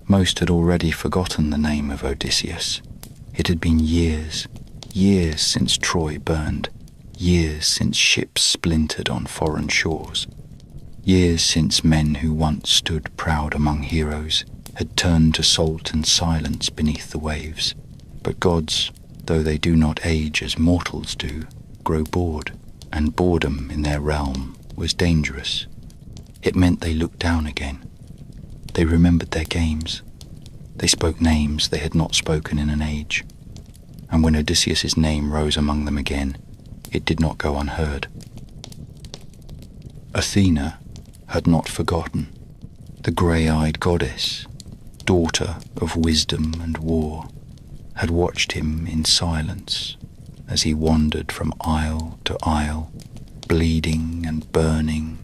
Most had already forgotten the name of Odysseus. It had been years, years since Troy burned, years since ships splintered on foreign shores, years since men who once stood proud among heroes had turned to salt and silence beneath the waves. But gods, though they do not age as mortals do, grow bored, and boredom in their realm was dangerous. It meant they looked down again. They remembered their games. They spoke names they had not spoken in an age. And when Odysseus's name rose among them again, it did not go unheard. Athena had not forgotten. The grey-eyed goddess, daughter of wisdom and war, had watched him in silence as he wandered from isle to isle, bleeding and burning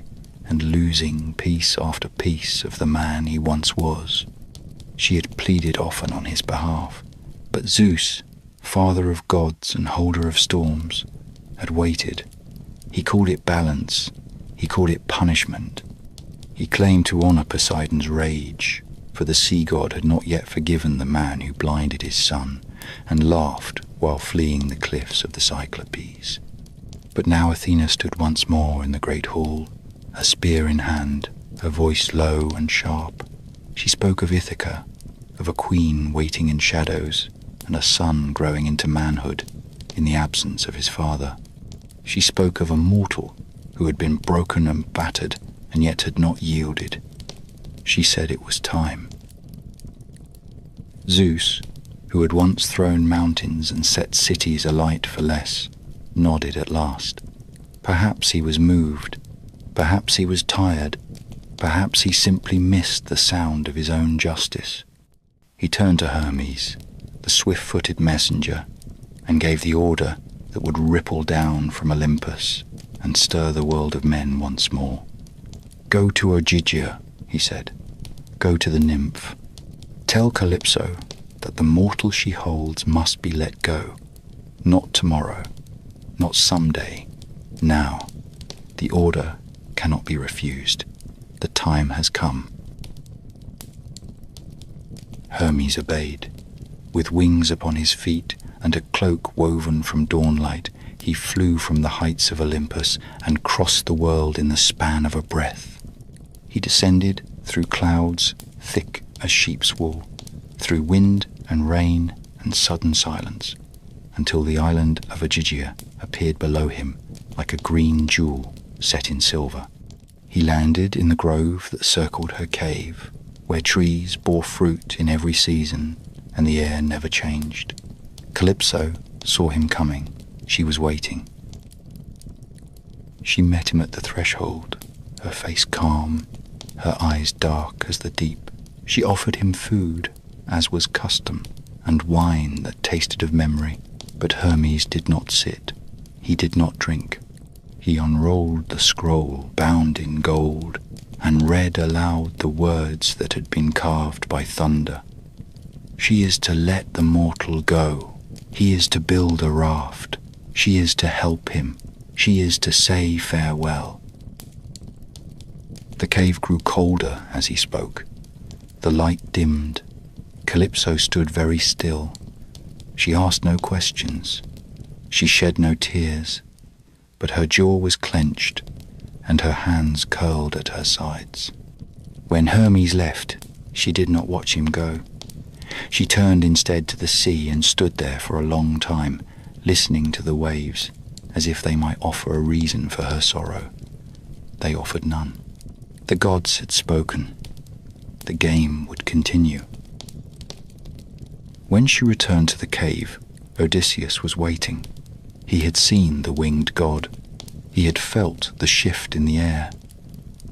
and losing piece after piece of the man he once was. She had pleaded often on his behalf, but Zeus, father of gods and holder of storms, had waited. He called it balance, he called it punishment. He claimed to honor Poseidon's rage, for the sea god had not yet forgiven the man who blinded his son, and laughed while fleeing the cliffs of the Cyclopes. But now Athena stood once more in the great hall, a spear in hand, her voice low and sharp. She spoke of Ithaca, of a queen waiting in shadows, and a son growing into manhood in the absence of his father. She spoke of a mortal who had been broken and battered and yet had not yielded. She said it was time. Zeus, who had once thrown mountains and set cities alight for less, nodded at last. Perhaps he was moved, perhaps he was tired, perhaps he simply missed the sound of his own justice. He turned to Hermes, the swift-footed messenger, and gave the order that would ripple down from Olympus and stir the world of men once more. "Go to Ogygia," he said. "Go to the nymph. Tell Calypso that the mortal she holds must be let go. Not tomorrow, not someday, now. The order cannot be refused. The time has come." Hermes obeyed. With wings upon his feet and a cloak woven from dawnlight, he flew from the heights of Olympus and crossed the world in the span of a breath. He descended through clouds thick as sheep's wool, through wind and rain and sudden silence, until the island of Ogygia appeared below him like a green jewel set in silver. He landed in the grove that circled her cave, where trees bore fruit in every season and the air never changed. Calypso saw him coming. She was waiting. She met him at the threshold, her face calm, her eyes dark as the deep. She offered him food, as was custom, and wine that tasted of memory. But Hermes did not sit. He did not drink. He unrolled the scroll bound in gold and read aloud the words that had been carved by thunder. She is to let the mortal go. He is to build a raft. She is to help him. She is to say farewell. The cave grew colder as he spoke. The light dimmed. Calypso stood very still. She asked no questions. She shed no tears, but her jaw was clenched and her hands curled at her sides. When Hermes left, she did not watch him go. She turned instead to the sea and stood there for a long time, listening to the waves, as if they might offer a reason for her sorrow. They offered none. The gods had spoken. The game would continue. When she returned to the cave, Odysseus was waiting. He had seen the winged god. He had felt the shift in the air.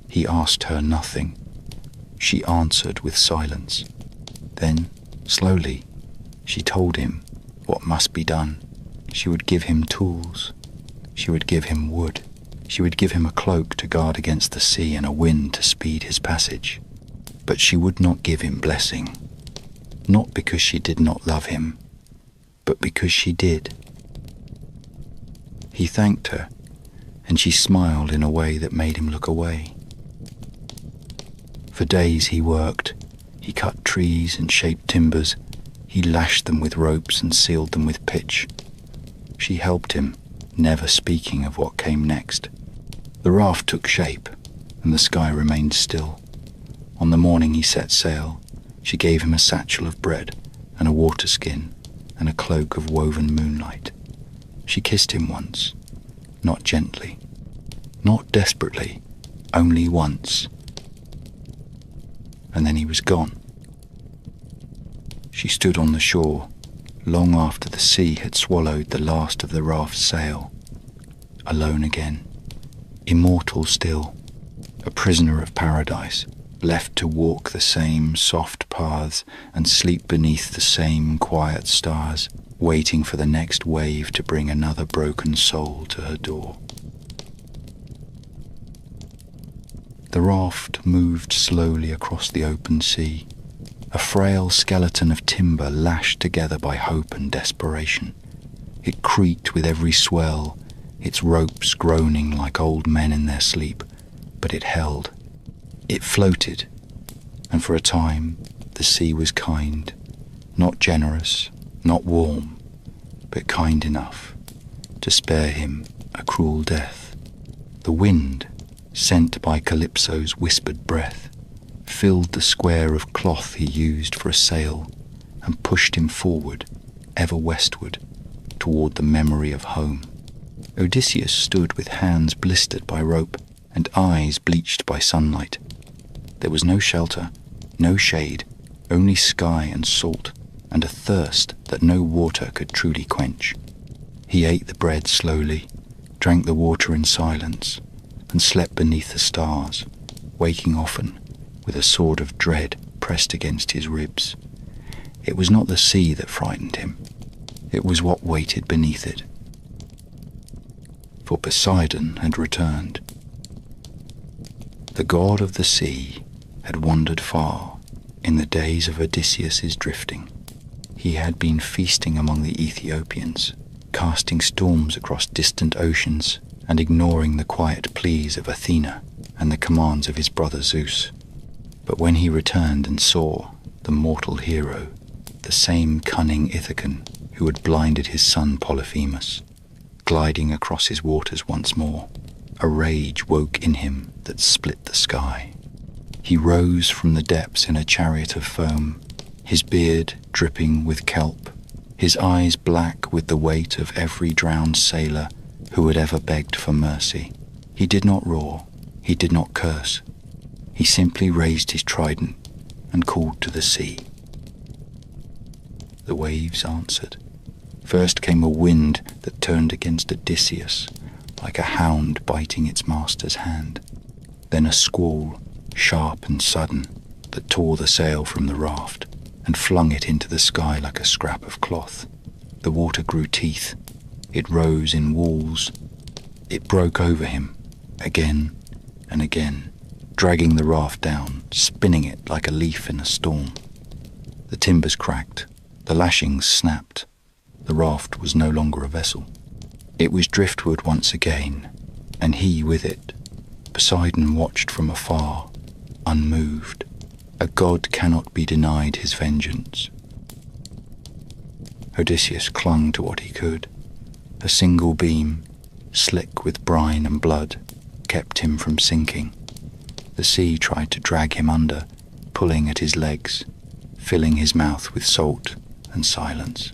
He asked her nothing. She answered with silence. Then, slowly, she told him what must be done. She would give him tools. She would give him wood. She would give him a cloak to guard against the sea and a wind to speed his passage. But she would not give him blessing. Not because she did not love him, but because she did. He thanked her, and she smiled in a way that made him look away. For days he worked. He cut trees and shaped timbers. He lashed them with ropes and sealed them with pitch. She helped him, never speaking of what came next. The raft took shape, and the sky remained still. On the morning he set sail, she gave him a satchel of bread and a water skin and a cloak of woven moonlight. She kissed him once, not gently, not desperately, only once. And then he was gone. She stood on the shore, long after the sea had swallowed the last of the raft's sail, alone again, immortal still, a prisoner of paradise, left to walk the same soft paths and sleep beneath the same quiet stars, waiting for the next wave to bring another broken soul to her door. The raft moved slowly across the open sea, a frail skeleton of timber lashed together by hope and desperation. It creaked with every swell, its ropes groaning like old men in their sleep, but it held. It floated, and for a time the sea was kind, not generous, not warm, but kind enough to spare him a cruel death. The wind, sent by Calypso's whispered breath, filled the square of cloth he used for a sail and pushed him forward, ever westward, toward the memory of home. Odysseus stood with hands blistered by rope and eyes bleached by sunlight. There was no shelter, no shade, only sky and salt, and a thirst that no water could truly quench. He ate the bread slowly, drank the water in silence, and slept beneath the stars, waking often with a sword of dread pressed against his ribs. It was not the sea that frightened him. It was what waited beneath it. For Poseidon had returned. The god of the sea had wandered far in the days of Odysseus's drifting. He had been feasting among the Ethiopians, casting storms across distant oceans and ignoring the quiet pleas of Athena and the commands of his brother Zeus. But when he returned and saw the mortal hero, the same cunning Ithacan who had blinded his son Polyphemus, gliding across his waters once more, a rage woke in him that split the sky. He rose from the depths in a chariot of foam, his beard dripping with kelp, his eyes black with the weight of every drowned sailor who had ever begged for mercy. He did not roar, he did not curse. He simply raised his trident and called to the sea. The waves answered. First came a wind that turned against Odysseus, like a hound biting its master's hand. Then a squall, sharp and sudden, that tore the sail from the raft and flung it into the sky like a scrap of cloth. The water grew teeth. It rose in walls. It broke over him, again and again, dragging the raft down, spinning it like a leaf in a storm. The timbers cracked. The lashings snapped. The raft was no longer a vessel. It was driftwood once again, and he with it. Poseidon watched from afar, unmoved. A god cannot be denied his vengeance. Odysseus clung to what he could. A single beam, slick with brine and blood, kept him from sinking. The sea tried to drag him under, pulling at his legs, filling his mouth with salt and silence.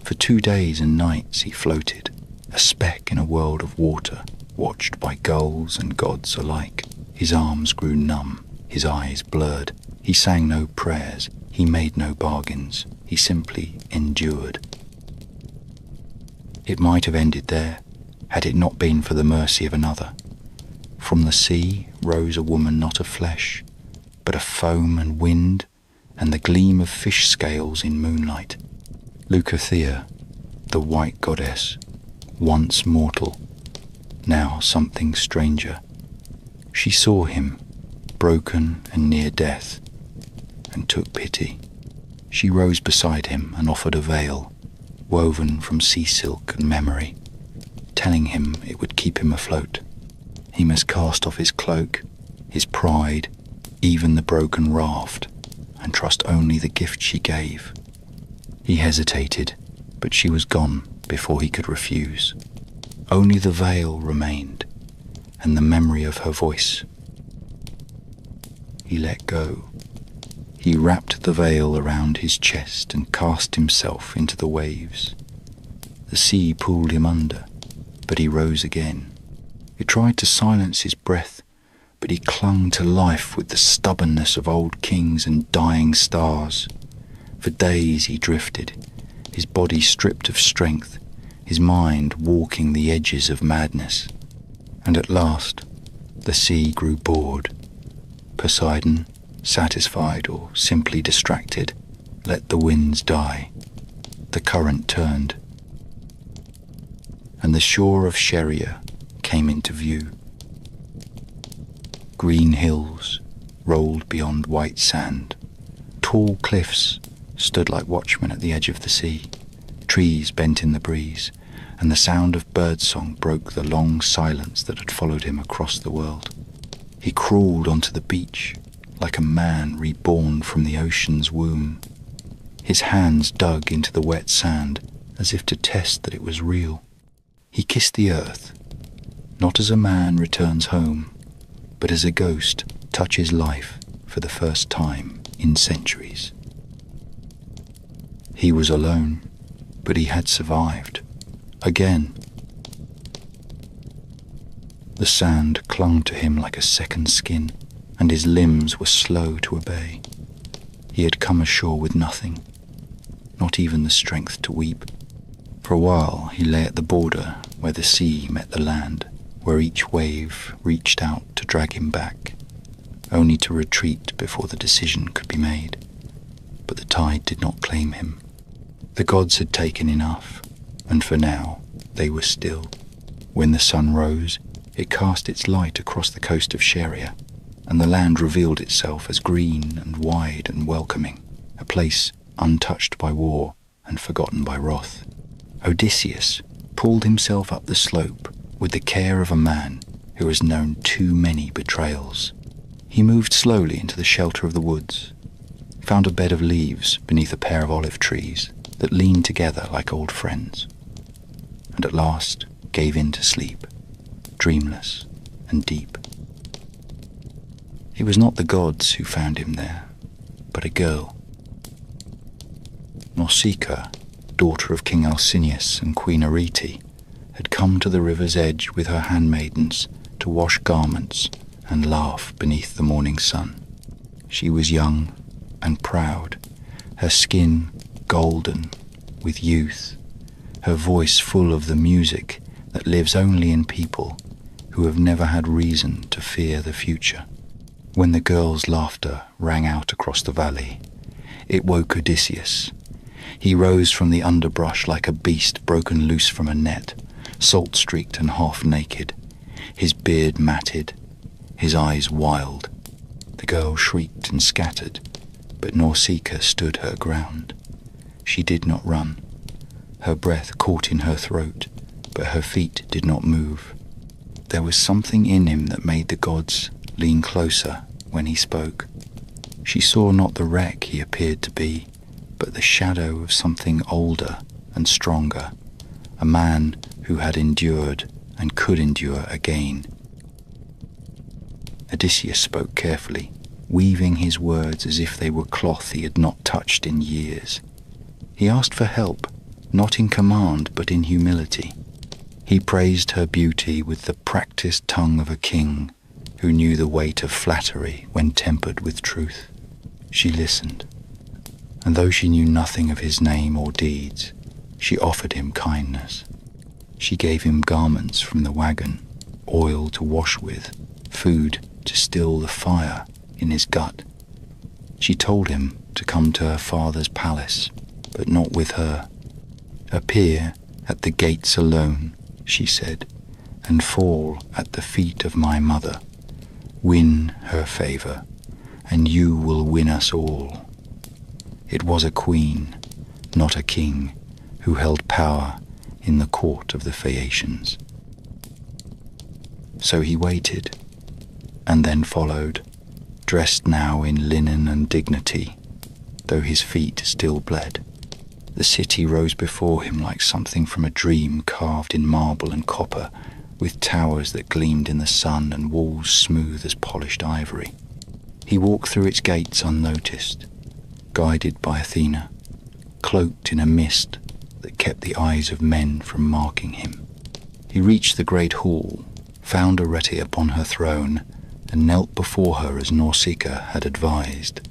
For 2 days and nights he floated, a speck in a world of water, watched by gulls and gods alike. His arms grew numb, his eyes blurred. He sang no prayers. He made no bargains, he simply endured. It might have ended there, had it not been for the mercy of another. From the sea rose a woman not of flesh, but of foam and wind, and the gleam of fish scales in moonlight. Leucothea, the white goddess, once mortal, now something stranger. She saw him, broken and near death, and took pity. She rose beside him and offered a veil, woven from sea silk and memory, telling him it would keep him afloat. He must cast off his cloak, his pride, even the broken raft, and trust only the gift she gave. He hesitated, but she was gone before he could refuse. Only the veil remained, and the memory of her voice. He let go. He wrapped the veil around his chest and cast himself into the waves. The sea pulled him under, but he rose again. It tried to silence his breath, but he clung to life with the stubbornness of old kings and dying stars. For days he drifted, his body stripped of strength, his mind walking the edges of madness. And at last, the sea grew bored. Poseidon, satisfied or simply distracted, let the winds die. The current turned, and the shore of Scheria came into view. Green hills rolled beyond white sand. Tall cliffs stood like watchmen at the edge of the sea. Trees bent in the breeze, and the sound of birdsong broke the long silence that had followed him across the world. He crawled onto the beach like a man reborn from the ocean's womb. His hands dug into the wet sand as if to test that it was real. He kissed the earth, not as a man returns home, but as a ghost touches life for the first time in centuries. He was alone, but he had survived. Again. The sand clung to him like a second skin, and his limbs were slow to obey. He had come ashore with nothing, not even the strength to weep. For a while he lay at the border where the sea met the land, where each wave reached out to drag him back, only to retreat before the decision could be made. But the tide did not claim him. The gods had taken enough, and for now they were still. When the sun rose, it cast its light across the coast of Scheria, and the land revealed itself as green and wide and welcoming, a place untouched by war and forgotten by wrath. Odysseus pulled himself up the slope with the care of a man who has known too many betrayals. He moved slowly into the shelter of the woods, found a bed of leaves beneath a pair of olive trees that leaned together like old friends, and at last gave in to sleep, dreamless and deep. It was not the gods who found him there, but a girl. Nausicaa, daughter of King Alcinous and Queen Arete, had come to the river's edge with her handmaidens to wash garments and laugh beneath the morning sun. She was young and proud, her skin golden with youth, her voice full of the music that lives only in people who have never had reason to fear the future. When the girl's laughter rang out across the valley, it woke Odysseus. He rose from the underbrush like a beast broken loose from a net, salt-streaked and half-naked, his beard matted, his eyes wild. The girl shrieked and scattered, but Nausicaa stood her ground. She did not run. Her breath caught in her throat, but her feet did not move. There was something in him that made the gods lean closer when he spoke. She saw not the wreck he appeared to be, but the shadow of something older and stronger, a man who had endured and could endure again. Odysseus spoke carefully, weaving his words as if they were cloth he had not touched in years. He asked for help, not in command but in humility. He praised her beauty with the practiced tongue of a king who knew the weight of flattery when tempered with truth. She listened, and though she knew nothing of his name or deeds, she offered him kindness. She gave him garments from the wagon, oil to wash with, food to still the fire in his gut. She told him to come to her father's palace, but not with her. Appear at the gates alone, she said, and fall at the feet of my mother. Win her favor, and you will win us all. It was a queen, not a king, who held power in the court of the Phaeacians. So he waited, and then followed, dressed now in linen and dignity, though his feet still bled. The city rose before him like something from a dream, carved in marble and copper, with towers that gleamed in the sun and walls smooth as polished ivory. He walked through its gates unnoticed, guided by Athena, cloaked in a mist that kept the eyes of men from marking him. He reached the great hall, found Arete upon her throne, and knelt before her as Nausicaa had advised.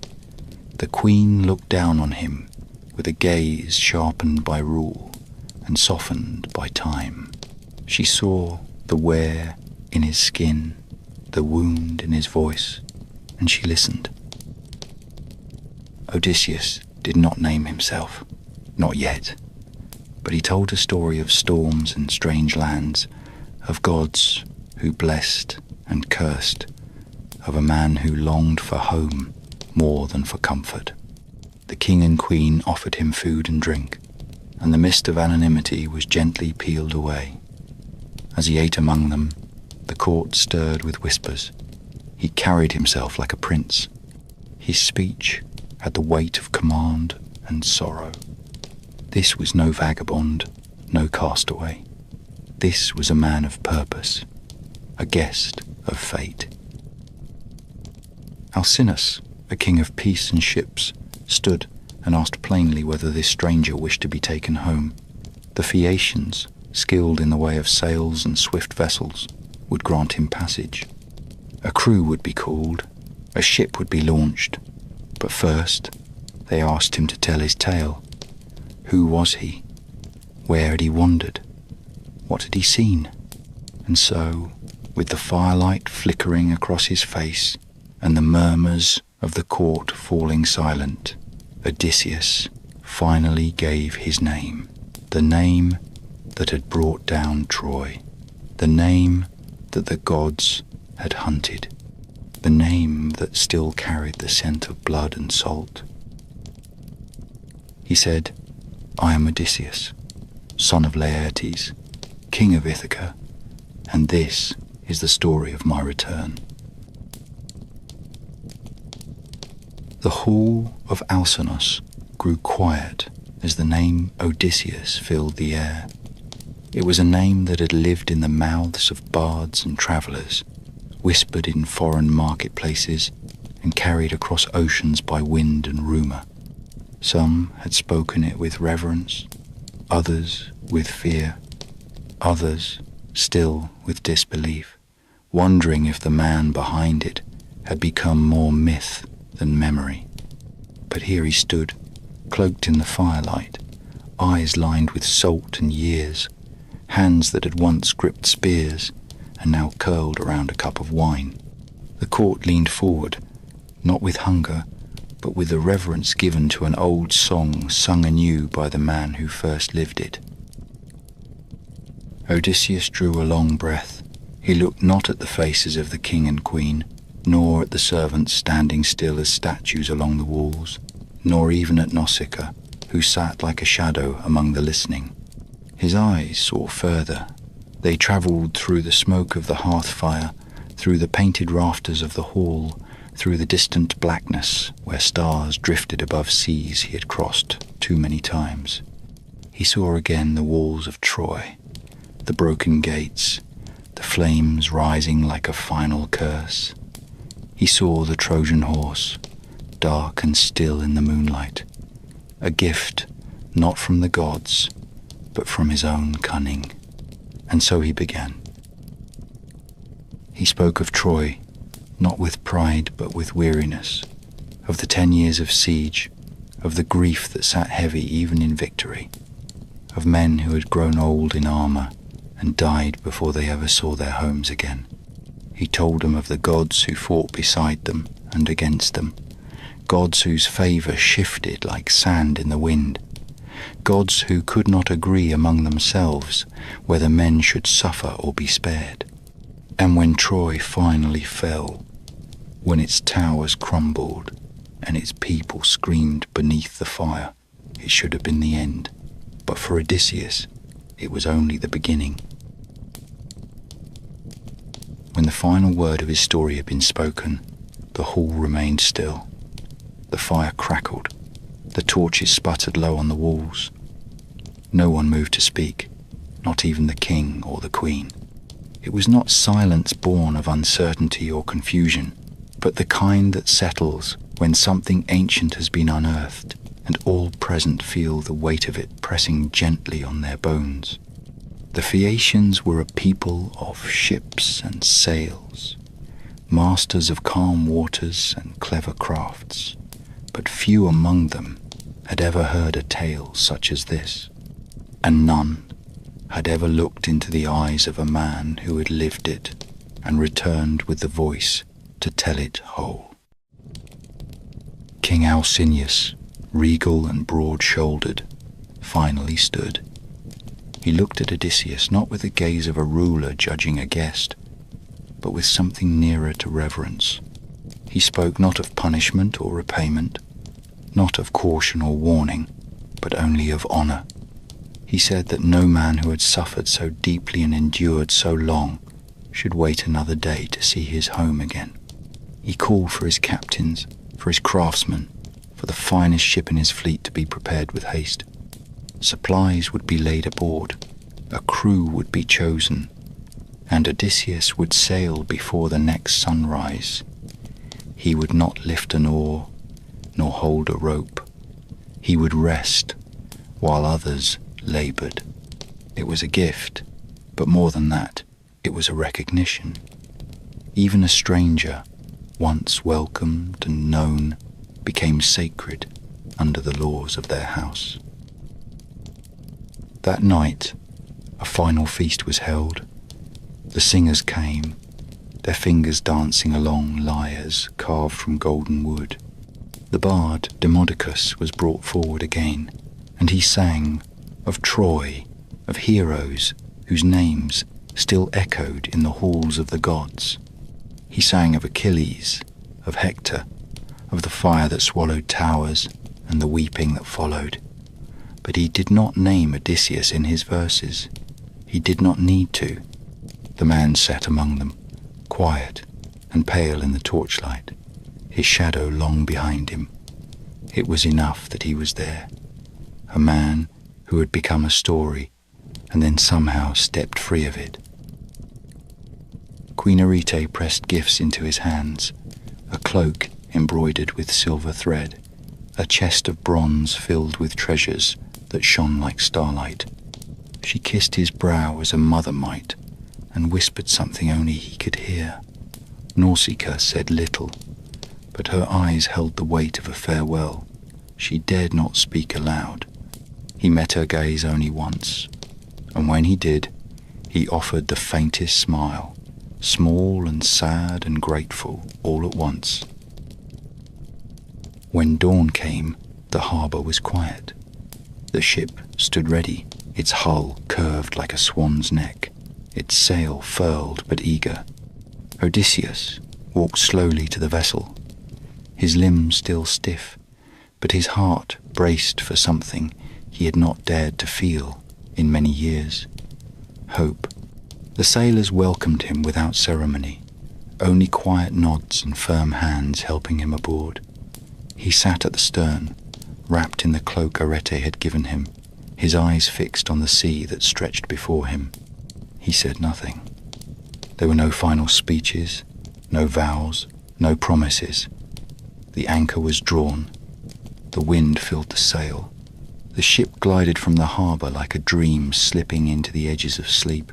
The queen looked down on him with a gaze sharpened by rule and softened by time. She saw the wear in his skin, the wound in his voice, and she listened. Odysseus did not name himself, not yet, but he told a story of storms and strange lands, of gods who blessed and cursed, of a man who longed for home more than for comfort. The king and queen offered him food and drink, and the mist of anonymity was gently peeled away. As he ate among them, the court stirred with whispers. He carried himself like a prince. His speech had the weight of command and sorrow. This was no vagabond, no castaway. This was a man of purpose, a guest of fate. Alcinous, a king of peace and ships, stood and asked plainly whether this stranger wished to be taken home. The Phaeacians, skilled in the way of sails and swift vessels, would grant him passage. A crew would be called, a ship would be launched, but first they asked him to tell his tale. Who was he? Where had he wandered? What had he seen? And so, with the firelight flickering across his face and the murmurs of the court falling silent, Odysseus finally gave his name, the name that had brought down Troy, the name that the gods had hunted, the name that still carried the scent of blood and salt. He said, I am Odysseus, son of Laertes, king of Ithaca, and this is the story of my return. The hall of Alcinous grew quiet as the name Odysseus filled the air. It was a name that had lived in the mouths of bards and travellers, whispered in foreign marketplaces, and carried across oceans by wind and rumour. Some had spoken it with reverence, others with fear, others still with disbelief, wondering if the man behind it had become more myth than memory. But here he stood, cloaked in the firelight, eyes lined with salt and years, hands that had once gripped spears and now curled around a cup of wine. The court leaned forward, not with hunger, but with the reverence given to an old song sung anew by the man who first lived it. Odysseus drew a long breath. He looked not at the faces of the king and queen, nor at the servants standing still as statues along the walls, nor even at Nausicaa, who sat like a shadow among the listening. His eyes saw further. They travelled through the smoke of the hearth fire, through the painted rafters of the hall, through the distant blackness where stars drifted above seas he had crossed too many times. He saw again the walls of Troy, the broken gates, the flames rising like a final curse. He saw the Trojan horse, dark and still in the moonlight, a gift not from the gods, but from his own cunning. And so he began. He spoke of Troy, not with pride but with weariness, of the 10 years of siege, of the grief that sat heavy even in victory, of men who had grown old in armor and died before they ever saw their homes again. He told them of the gods who fought beside them and against them, gods whose favor shifted like sand in the wind, gods who could not agree among themselves whether men should suffer or be spared. And when Troy finally fell, when its towers crumbled and its people screamed beneath the fire, it should have been the end. But for Odysseus, it was only the beginning. When the final word of his story had been spoken, the hall remained still. The fire crackled. The torches sputtered low on the walls. No one moved to speak, not even the king or the queen. It was not silence born of uncertainty or confusion, but the kind that settles when something ancient has been unearthed and all present feel the weight of it pressing gently on their bones. The Phaeacians were a people of ships and sails, masters of calm waters and clever crafts, but few among them had ever heard a tale such as this, and none had ever looked into the eyes of a man who had lived it and returned with the voice to tell it whole. King Alcinous, regal and broad-shouldered, finally stood. He looked at Odysseus not with the gaze of a ruler judging a guest, but with something nearer to reverence. He spoke not of punishment or repayment, not of caution or warning, but only of honor. He said that no man who had suffered so deeply and endured so long should wait another day to see his home again. He called for his captains, for his craftsmen, for the finest ship in his fleet to be prepared with haste. Supplies would be laid aboard, a crew would be chosen, and Odysseus would sail before the next sunrise. He would not lift an oar, nor hold a rope. He would rest, while others labored. It was a gift, but more than that, it was a recognition. Even a stranger, once welcomed and known, became sacred under the laws of their house. That night, a final feast was held. The singers came, their fingers dancing along lyres carved from golden wood. The bard Demodocus was brought forward again, and he sang of Troy, of heroes whose names still echoed in the halls of the gods. He sang of Achilles, of Hector, of the fire that swallowed towers and the weeping that followed. But he did not name Odysseus in his verses. He did not need to. The man sat among them, quiet and pale in the torchlight, his shadow long behind him. It was enough that he was there, a man who had become a story and then somehow stepped free of it. Queen Arete pressed gifts into his hands, a cloak embroidered with silver thread, a chest of bronze filled with treasures that shone like starlight. She kissed his brow as a mother might, and whispered something only he could hear. Nausicaa said little, but her eyes held the weight of a farewell. She dared not speak aloud. He met her gaze only once, and when he did, he offered the faintest smile, small and sad and grateful all at once. When dawn came, the harbor was quiet. The ship stood ready, its hull curved like a swan's neck, its sail furled but eager. Odysseus walked slowly to the vessel, his limbs still stiff, but his heart braced for something he had not dared to feel in many years. Hope. The sailors welcomed him without ceremony, only quiet nods and firm hands helping him aboard. He sat at the stern, wrapped in the cloak Arete had given him, his eyes fixed on the sea that stretched before him. He said nothing. There were no final speeches, no vows, no promises. The anchor was drawn. The wind filled the sail. The ship glided from the harbor like a dream slipping into the edges of sleep.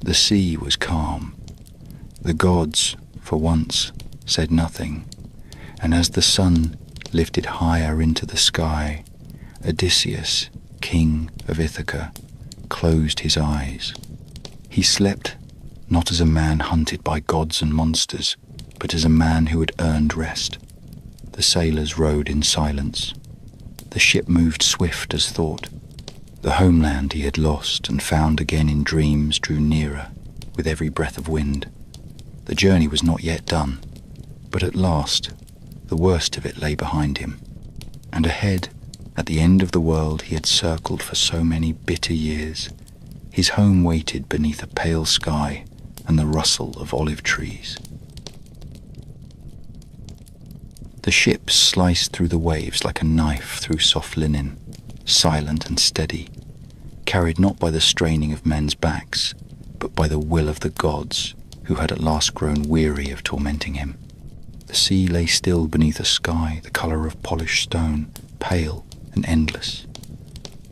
The sea was calm. The gods, for once, said nothing, and as the sun lifted higher into the sky, Odysseus, king of Ithaca, closed his eyes. He slept not as a man hunted by gods and monsters, but as a man who had earned rest. The sailors rowed in silence. The ship moved swift as thought. The homeland he had lost and found again in dreams drew nearer with every breath of wind. The journey was not yet done, but at last the worst of it lay behind him. And ahead, at the end of the world he had circled for so many bitter years, his home waited beneath a pale sky and the rustle of olive trees. The ship sliced through the waves like a knife through soft linen, silent and steady, carried not by the straining of men's backs, but by the will of the gods, who had at last grown weary of tormenting him. The sea lay still beneath a sky the colour of polished stone, pale and endless.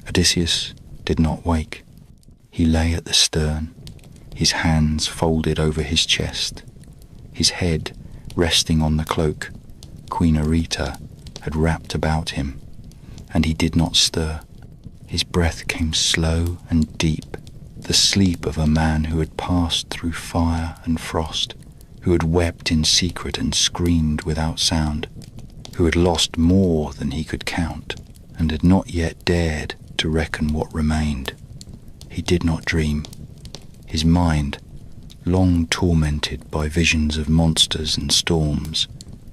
Odysseus did not wake. He lay at the stern, his hands folded over his chest, his head resting on the cloak Queen Areta had wrapped about him, and he did not stir. His breath came slow and deep, the sleep of a man who had passed through fire and frost, who had wept in secret and screamed without sound, who had lost more than he could count, and had not yet dared to reckon what remained. He did not dream. His mind, long tormented by visions of monsters and storms,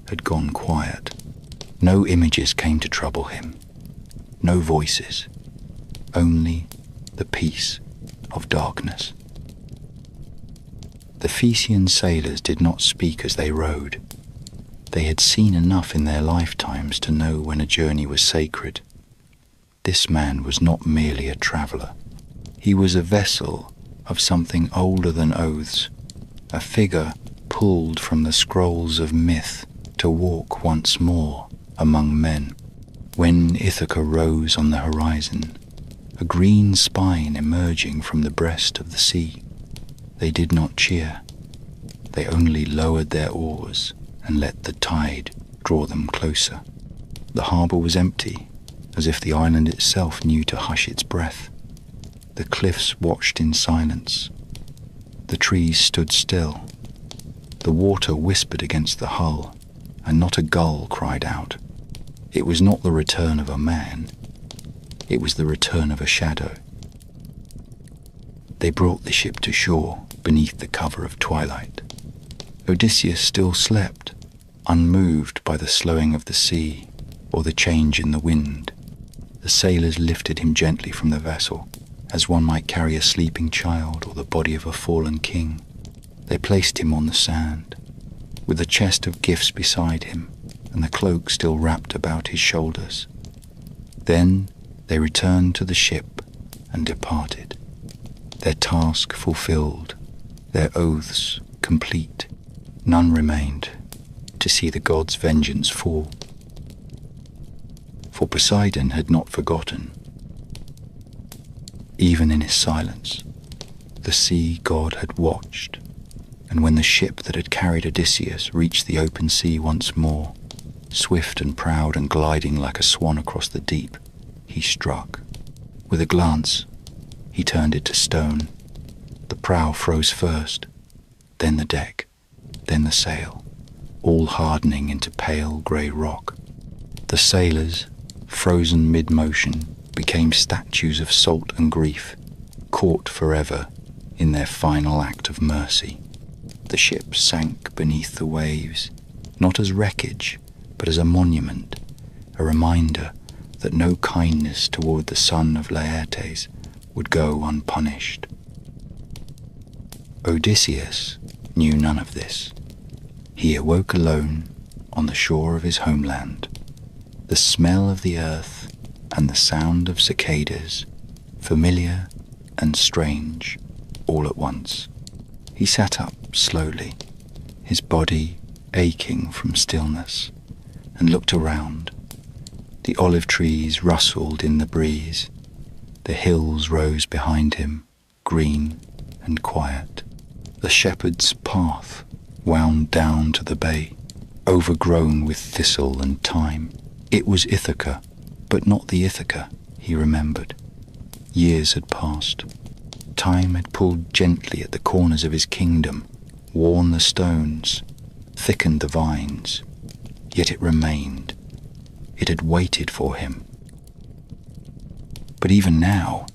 had gone quiet. No images came to trouble him, no voices, only the peace of darkness. The Phaeacian sailors did not speak as they rowed. They had seen enough in their lifetimes to know when a journey was sacred. This man was not merely a traveller. He was a vessel of something older than oaths, a figure pulled from the scrolls of myth to walk once more among men. When Ithaca rose on the horizon, a green spine emerging from the breast of the sea, they did not cheer. They only lowered their oars and let the tide draw them closer. The harbour was empty, as if the island itself knew to hush its breath. The cliffs watched in silence. The trees stood still. The water whispered against the hull, and not a gull cried out. It was not the return of a man. It was the return of a shadow. They brought the ship to shore beneath the cover of twilight. Odysseus still slept, unmoved by the slowing of the sea or the change in the wind. The sailors lifted him gently from the vessel, as one might carry a sleeping child or the body of a fallen king. They placed him on the sand, with the chest of gifts beside him and the cloak still wrapped about his shoulders. Then they returned to the ship and departed, their task fulfilled, their oaths complete. None remained to see the god's vengeance fall. For Poseidon had not forgotten. Even in his silence, the sea god had watched, and when the ship that had carried Odysseus reached the open sea once more, swift and proud and gliding like a swan across the deep, he struck. With a glance, he turned it to stone. The prow froze first, then the deck, then the sail, all hardening into pale grey rock. The sailors, frozen mid-motion, became statues of salt and grief, caught forever in their final act of mercy. The ship sank beneath the waves, not as wreckage, but as a monument, a reminder that no kindness toward the son of Laertes would go unpunished. Odysseus knew none of this. He awoke alone on the shore of his homeland. The smell of the earth and the sound of cicadas, familiar and strange, all at once. He sat up slowly, his body aching from stillness, and looked around. The olive trees rustled in the breeze. The hills rose behind him, green and quiet. The shepherd's path wound down to the bay, overgrown with thistle and thyme. It was Ithaca, but not the Ithaca he remembered. Years had passed. Time had pulled gently at the corners of his kingdom, worn the stones, thickened the vines, yet it remained. It had waited for him. But even now,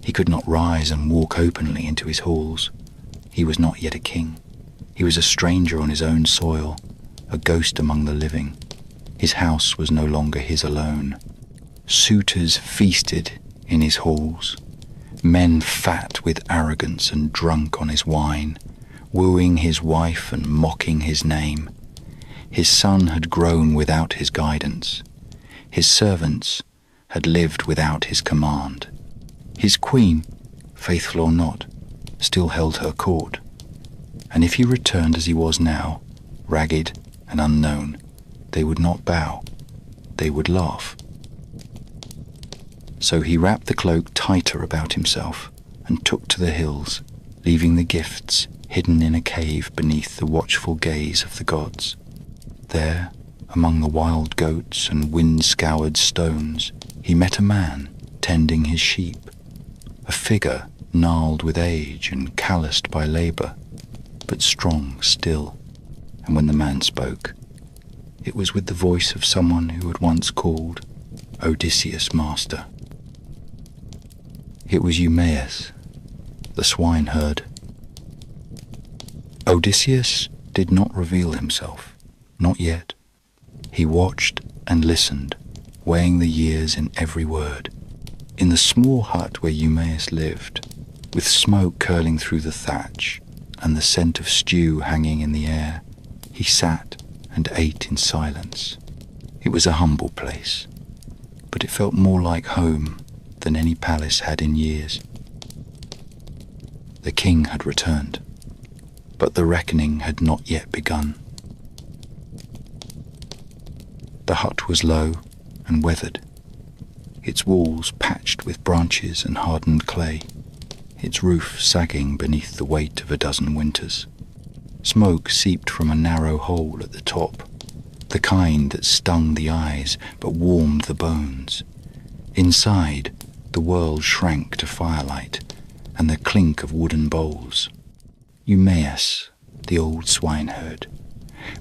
he could not rise and walk openly into his halls. He was not yet a king. He was a stranger on his own soil, a ghost among the living. His house was no longer his alone. Suitors feasted in his halls, men fat with arrogance and drunk on his wine, wooing his wife and mocking his name. His son had grown without his guidance. His servants had lived without his command. His queen, faithful or not, still held her court. And if he returned as he was now, ragged and unknown, they would not bow, they would laugh. So he wrapped the cloak tighter about himself and took to the hills, leaving the gifts hidden in a cave beneath the watchful gaze of the gods. There, among the wild goats and wind-scoured stones, he met a man tending his sheep, a figure gnarled with age and calloused by labour, but strong still. And when the man spoke, it was with the voice of someone who had once called Odysseus master. It was Eumaeus, the swineherd. Odysseus did not reveal himself, not yet. He watched and listened, weighing the years in every word. In the small hut where Eumaeus lived, with smoke curling through the thatch and the scent of stew hanging in the air, he sat and ate in silence. It was a humble place, but it felt more like home than any palace had in years. The king had returned, but the reckoning had not yet begun. The hut was low and weathered, its walls patched with branches and hardened clay, its roof sagging beneath the weight of a dozen winters. Smoke seeped from a narrow hole at the top, the kind that stung the eyes but warmed the bones. Inside, the world shrank to firelight and the clink of wooden bowls. Eumaeus, the old swineherd,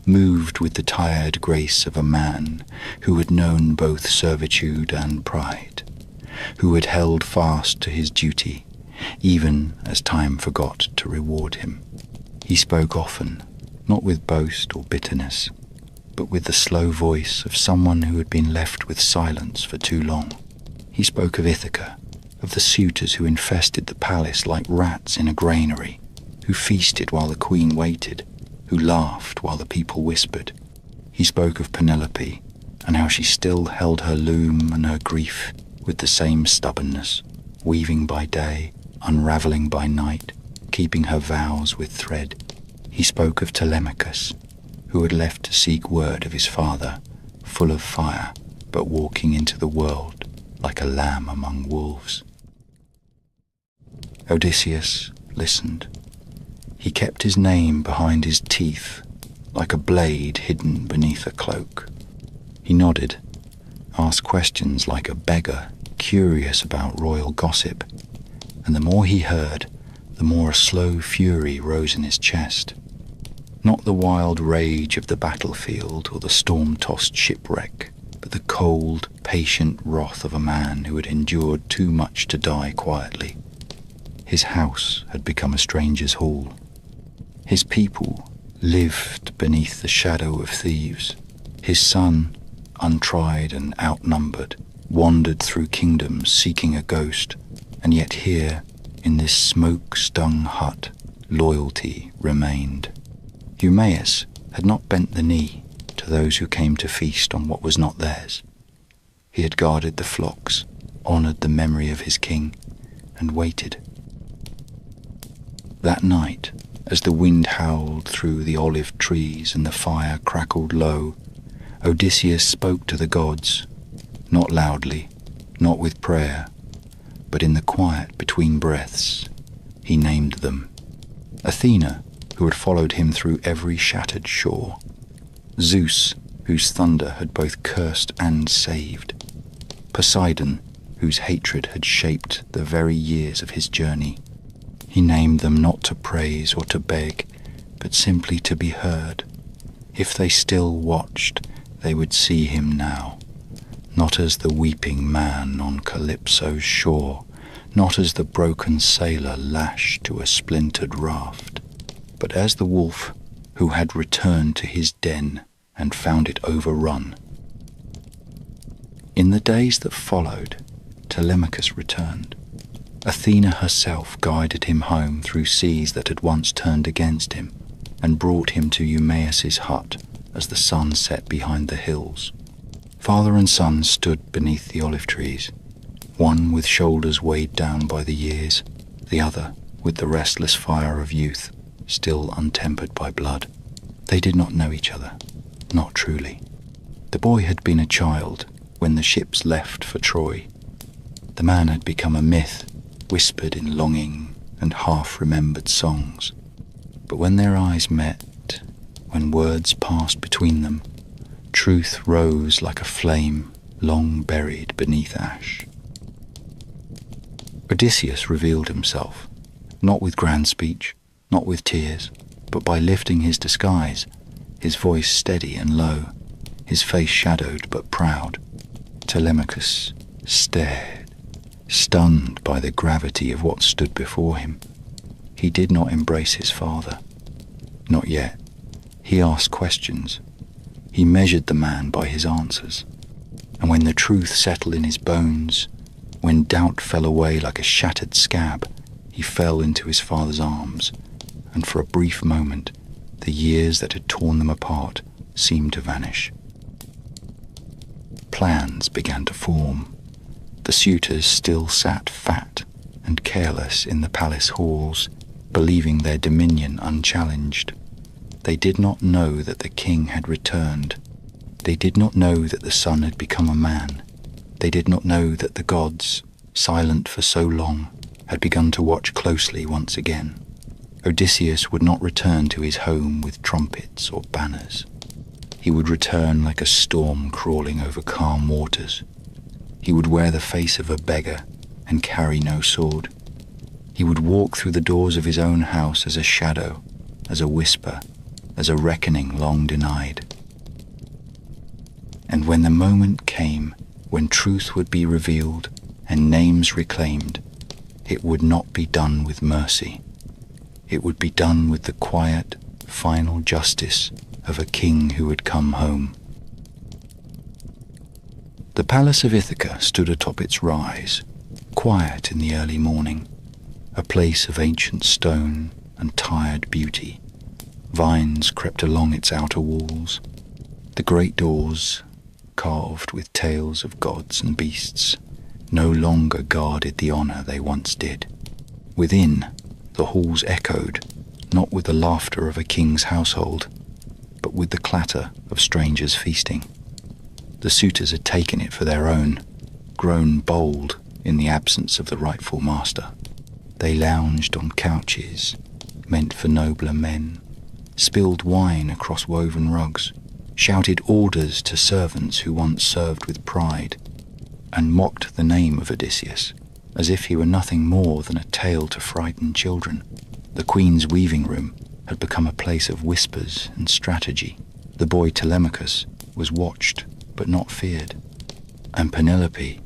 moved with the tired grace of a man who had known both servitude and pride, who had held fast to his duty, even as time forgot to reward him. He spoke often, not with boast or bitterness, but with the slow voice of someone who had been left with silence for too long. He spoke of Ithaca, of the suitors who infested the palace like rats in a granary, who feasted while the queen waited, who laughed while the people whispered. He spoke of Penelope, and how she still held her loom and her grief with the same stubbornness, weaving by day, unravelling by night, keeping her vows with thread. He spoke of Telemachus, who had left to seek word of his father, full of fire, but walking into the world like a lamb among wolves. Odysseus listened. He kept his name behind his teeth, like a blade hidden beneath a cloak. He nodded, asked questions like a beggar curious about royal gossip, and the more he heard, the more a slow fury rose in his chest. Not the wild rage of the battlefield or the storm-tossed shipwreck, but the cold, patient wrath of a man who had endured too much to die quietly. His house had become a stranger's hall. His people lived beneath the shadow of thieves. His son, untried and outnumbered, wandered through kingdoms seeking a ghost, and yet here, in this smoke-stung hut, loyalty remained. Eumaeus had not bent the knee to those who came to feast on what was not theirs. He had guarded the flocks, honoured the memory of his king, and waited. That night, as the wind howled through the olive trees and the fire crackled low, Odysseus spoke to the gods, not loudly, not with prayer, but in the quiet between breaths. He named them. Athena, who had followed him through every shattered shore. Zeus, whose thunder had both cursed and saved, Poseidon, whose hatred had shaped the very years of his journey. He named them not to praise or to beg, but simply to be heard. If they still watched, they would see him now, not as the weeping man on Calypso's shore, not as the broken sailor lashed to a splintered raft, but as the wolf who had returned to his den and found it overrun. In the days that followed, Telemachus returned. Athena herself guided him home through seas that had once turned against him, and brought him to Eumaeus's hut as the sun set behind the hills. Father and son stood beneath the olive trees, one with shoulders weighed down by the years, the other with the restless fire of youth, still untempered by blood. They did not know each other, not truly. The boy had been a child when the ships left for Troy. The man had become a myth, whispered in longing and half-remembered songs. But when their eyes met, when words passed between them, truth rose like a flame long buried beneath ash. Odysseus revealed himself, not with grand speech, not with tears, but by lifting his disguise, his voice steady and low, his face shadowed but proud. Telemachus stared, stunned by the gravity of what stood before him. He did not embrace his father. Not yet. He asked questions. He measured the man by his answers. And when the truth settled in his bones, when doubt fell away like a shattered scab, he fell into his father's arms, and for a brief moment, the years that had torn them apart seemed to vanish. Plans began to form. The suitors still sat fat and careless in the palace halls, believing their dominion unchallenged. They did not know that the king had returned. They did not know that the sun had become a man. They did not know that the gods, silent for so long, had begun to watch closely once again. Odysseus would not return to his home with trumpets or banners. He would return like a storm crawling over calm waters. He would wear the face of a beggar and carry no sword. He would walk through the doors of his own house as a shadow, as a whisper, as a reckoning long denied. And when the moment came, when truth would be revealed and names reclaimed, it would not be done with mercy. It would be done with the quiet, final justice of a king who had come home. The palace of Ithaca stood atop its rise, quiet in the early morning, a place of ancient stone and tired beauty. Vines crept along its outer walls. The great doors, carved with tales of gods and beasts, no longer guarded the honor they once did. Within, the halls echoed, not with the laughter of a king's household, but with the clatter of strangers feasting. The suitors had taken it for their own, grown bold in the absence of the rightful master. They lounged on couches meant for nobler men, spilled wine across woven rugs, shouted orders to servants who once served with pride, and mocked the name of Odysseus, as if he were nothing more than a tale to frighten children. The queen's weaving room had become a place of whispers and strategy. The boy Telemachus was watched but not feared. And Penelope,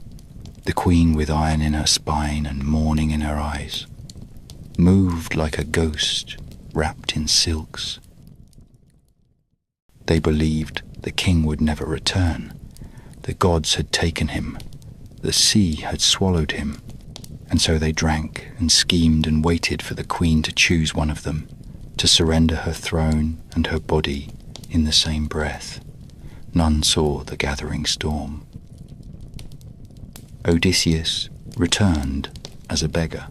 the queen with iron in her spine and mourning in her eyes, moved like a ghost wrapped in silks. They believed the king would never return. The gods had taken him. The sea had swallowed him. And so they drank and schemed and waited for the queen to choose one of them, to surrender her throne and her body in the same breath. None saw the gathering storm. Odysseus returned as a beggar.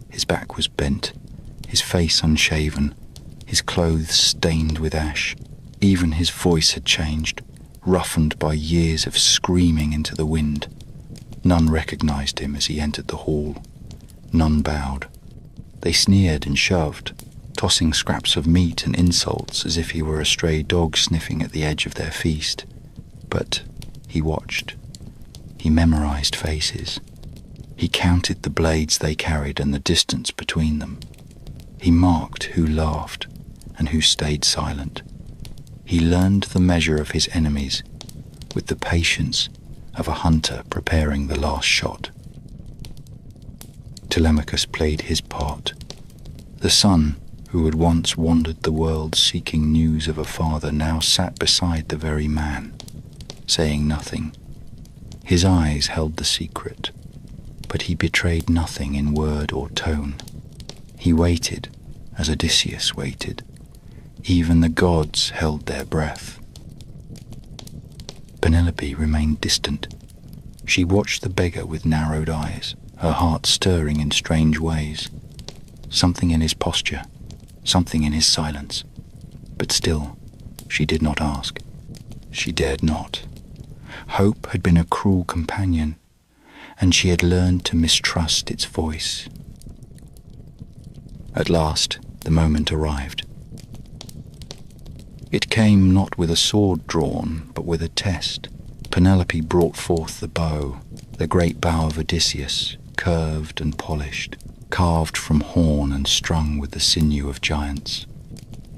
His back was bent, his face unshaven, his clothes stained with ash. Even his voice had changed, roughened by years of screaming into the wind. None recognized him as he entered the hall. None bowed. They sneered and shoved, tossing scraps of meat and insults as if he were a stray dog sniffing at the edge of their feast. But he watched. He memorized faces. He counted the blades they carried and the distance between them. He marked who laughed and who stayed silent. He learned the measure of his enemies with the patience of a hunter preparing the last shot. Telemachus played his part. The son, who had once wandered the world seeking news of a father, now sat beside the very man, saying nothing. His eyes held the secret, but he betrayed nothing in word or tone. He waited as Odysseus waited. Even the gods held their breath. Penelope remained distant. She watched the beggar with narrowed eyes, her heart stirring in strange ways. Something in his posture, something in his silence. But still, she did not ask. She dared not. Hope had been a cruel companion, and she had learned to mistrust its voice. At last, the moment arrived. It came not with a sword drawn, but with a test. Penelope brought forth the bow, the great bow of Odysseus, curved and polished, carved from horn and strung with the sinew of giants.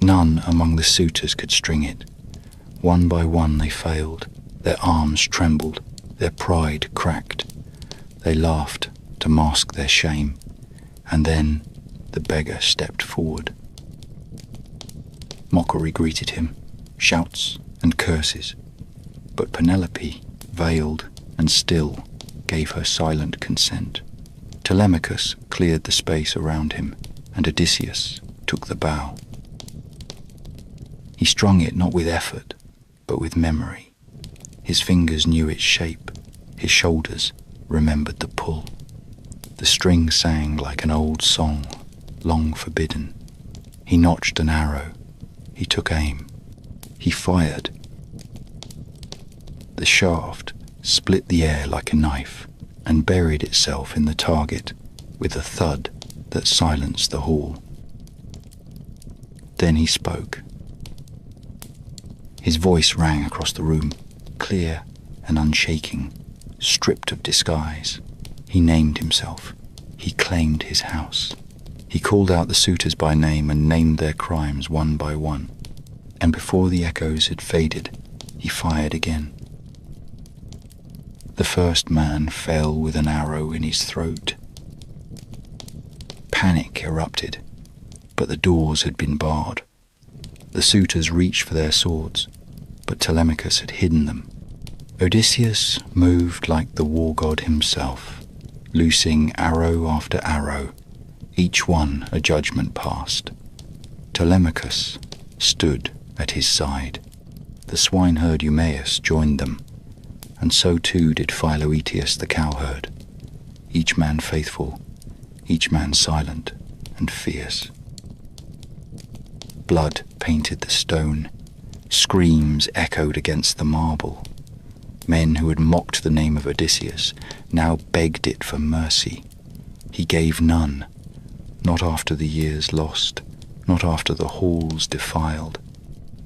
None among the suitors could string it. One by one they failed. Their arms trembled, their pride cracked. They laughed to mask their shame, and then the beggar stepped forward. Mockery greeted him, shouts and curses, but Penelope, veiled and still, gave her silent consent. Telemachus cleared the space around him, and Odysseus took the bow. He strung it not with effort, but with memory. His fingers knew its shape, his shoulders remembered the pull. The string sang like an old song, long forbidden. He notched an arrow. He took aim. He fired. The shaft split the air like a knife and buried itself in the target with a thud that silenced the hall. Then he spoke. His voice rang across the room, clear and unshaking, stripped of disguise. He named himself. He claimed his house. He called out the suitors by name and named their crimes one by one. And before the echoes had faded, he fired again. The first man fell with an arrow in his throat. Panic erupted, but the doors had been barred. The suitors reached for their swords, but Telemachus had hidden them. Odysseus moved like the war god himself, loosing arrow after arrow, each one a judgment passed. Telemachus stood at his side. The swineherd Eumaeus joined them, and so too did Philoetius the cowherd, each man faithful, each man silent and fierce. Blood painted the stone, screams echoed against the marble. Men who had mocked the name of Odysseus now begged it for mercy. He gave none, not after the years lost, not after the halls defiled,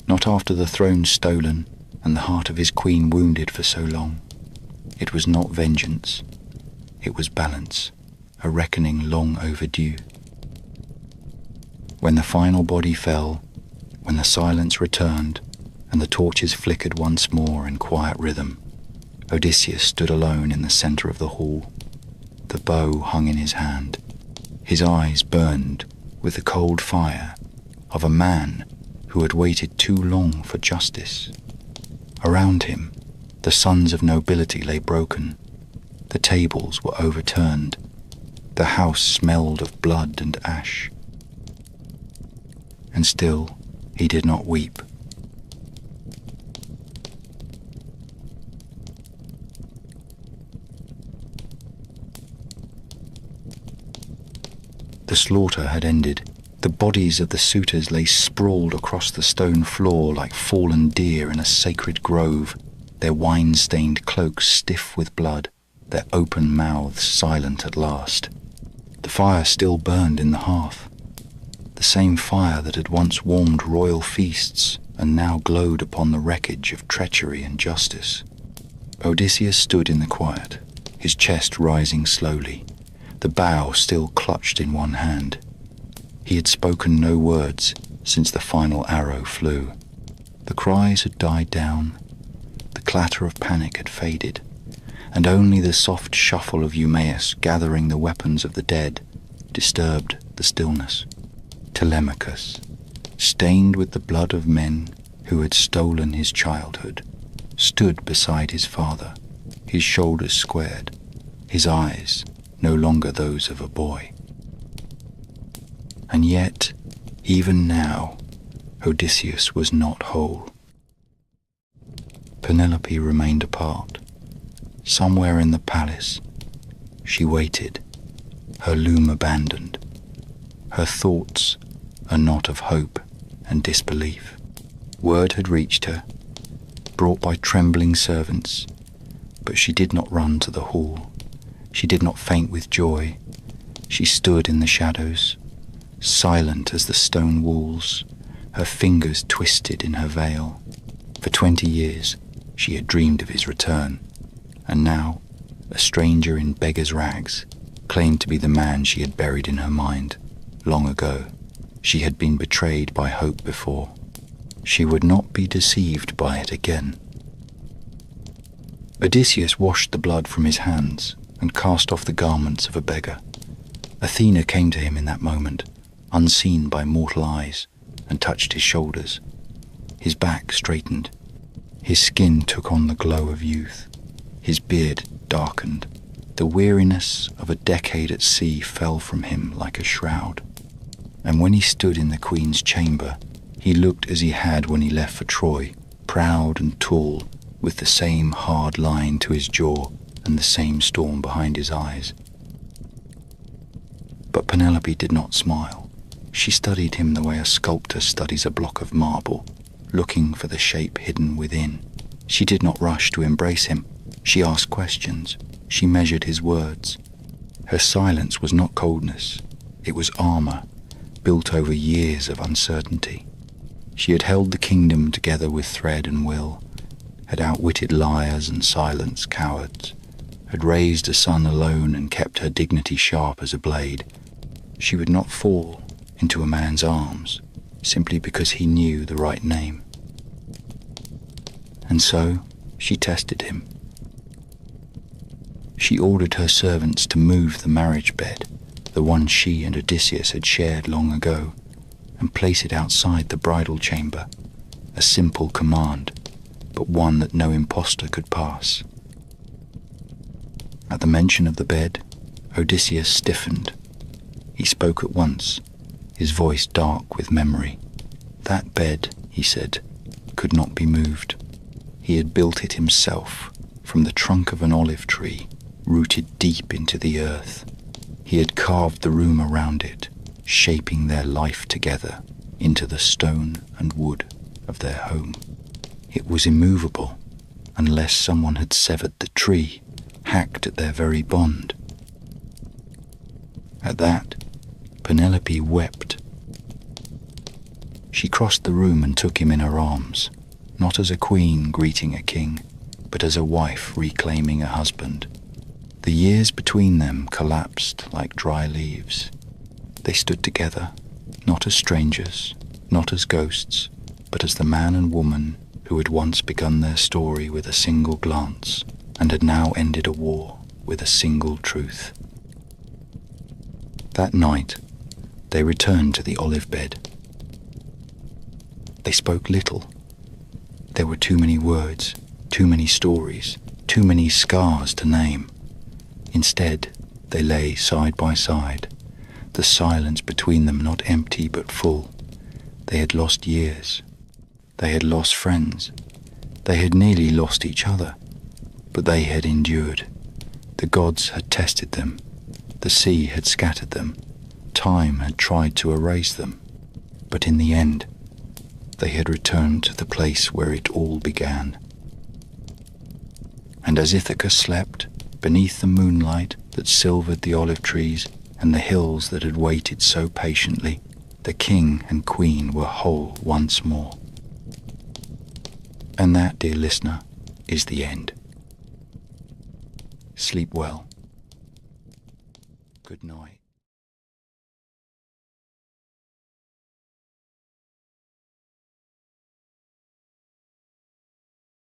not after the throne stolen and the heart of his queen wounded for so long. It was not vengeance, it was balance, a reckoning long overdue. When the final body fell, when the silence returned and the torches flickered once more in quiet rhythm, Odysseus stood alone in the center of the hall. The bow hung in his hand. His eyes burned with the cold fire of a man who had waited too long for justice. Around him, the sons of nobility lay broken. The tables were overturned. The house smelled of blood and ash. And still he did not weep. The slaughter had ended. The bodies of the suitors lay sprawled across the stone floor like fallen deer in a sacred grove, their wine-stained cloaks stiff with blood, their open mouths silent at last. The fire still burned in the hearth. the same fire that had once warmed royal feasts and now glowed upon the wreckage of treachery and justice. Odysseus stood in the quiet, his chest rising slowly, the bow still clutched in one hand. He had spoken no words since the final arrow flew. The cries had died down, the clatter of panic had faded, and only the soft shuffle of Eumaeus gathering the weapons of the dead disturbed the stillness. Telemachus, stained with the blood of men who had stolen his childhood, stood beside his father, his shoulders squared, his eyes no longer those of a boy. And yet, even now, Odysseus was not whole. Penelope remained apart. Somewhere in the palace, she waited, her loom abandoned, her thoughts a knot of hope and disbelief. Word had reached her, brought by trembling servants, but she did not run to the hall. She did not faint with joy. She stood in the shadows, silent as the stone walls, her fingers twisted in her veil. For 20 years she had dreamed of his return, and now, a stranger in beggar's rags, claimed to be the man she had buried in her mind long ago. She had been betrayed by hope before. She would not be deceived by it again. Odysseus washed the blood from his hands and cast off the garments of a beggar. Athena came to him in that moment, unseen by mortal eyes, and touched his shoulders. His back straightened. His skin took on the glow of youth. His beard darkened. The weariness of a decade at sea fell from him like a shroud. And when he stood in the queen's chamber, he looked as he had when he left for Troy, proud and tall, with the same hard line to his jaw and the same storm behind his eyes. But Penelope did not smile. She studied him the way a sculptor studies a block of marble, looking for the shape hidden within. She did not rush to embrace him. She asked questions. She measured his words. Her silence was not coldness. It was armor, built over years of uncertainty. She had held the kingdom together with thread and will, had outwitted liars and silenced cowards, had raised a son alone and kept her dignity sharp as a blade. She would not fall into a man's arms simply because he knew the right name. And so she tested him. She ordered her servants to move the marriage bed, the one she and Odysseus had shared long ago, and place it outside the bridal chamber, a simple command, but one that no impostor could pass. At the mention of the bed, Odysseus stiffened. He spoke at once, his voice dark with memory. That bed, he said, could not be moved. He had built it himself from the trunk of an olive tree, rooted deep into the earth. He had carved the room around it, shaping their life together into the stone and wood of their home. It was immovable, unless someone had severed the tree, hacked at their very bond. At that, Penelope wept. She crossed the room and took him in her arms, not as a queen greeting a king, but as a wife reclaiming a husband. The years between them collapsed like dry leaves. They stood together, not as strangers, not as ghosts, but as the man and woman who had once begun their story with a single glance and had now ended a war with a single truth. That night, they returned to the olive bed. They spoke little. There were too many words, too many stories, too many scars to name. Instead, they lay side by side, the silence between them not empty but full. They had lost years. They had lost friends. They had nearly lost each other, but they had endured. The gods had tested them. The sea had scattered them. Time had tried to erase them. But in the end, they had returned to the place where it all began. And as Ithaca slept, beneath the moonlight that silvered the olive trees and the hills that had waited so patiently, the king and queen were whole once more. And that, dear listener, is the end. Sleep well. Good night.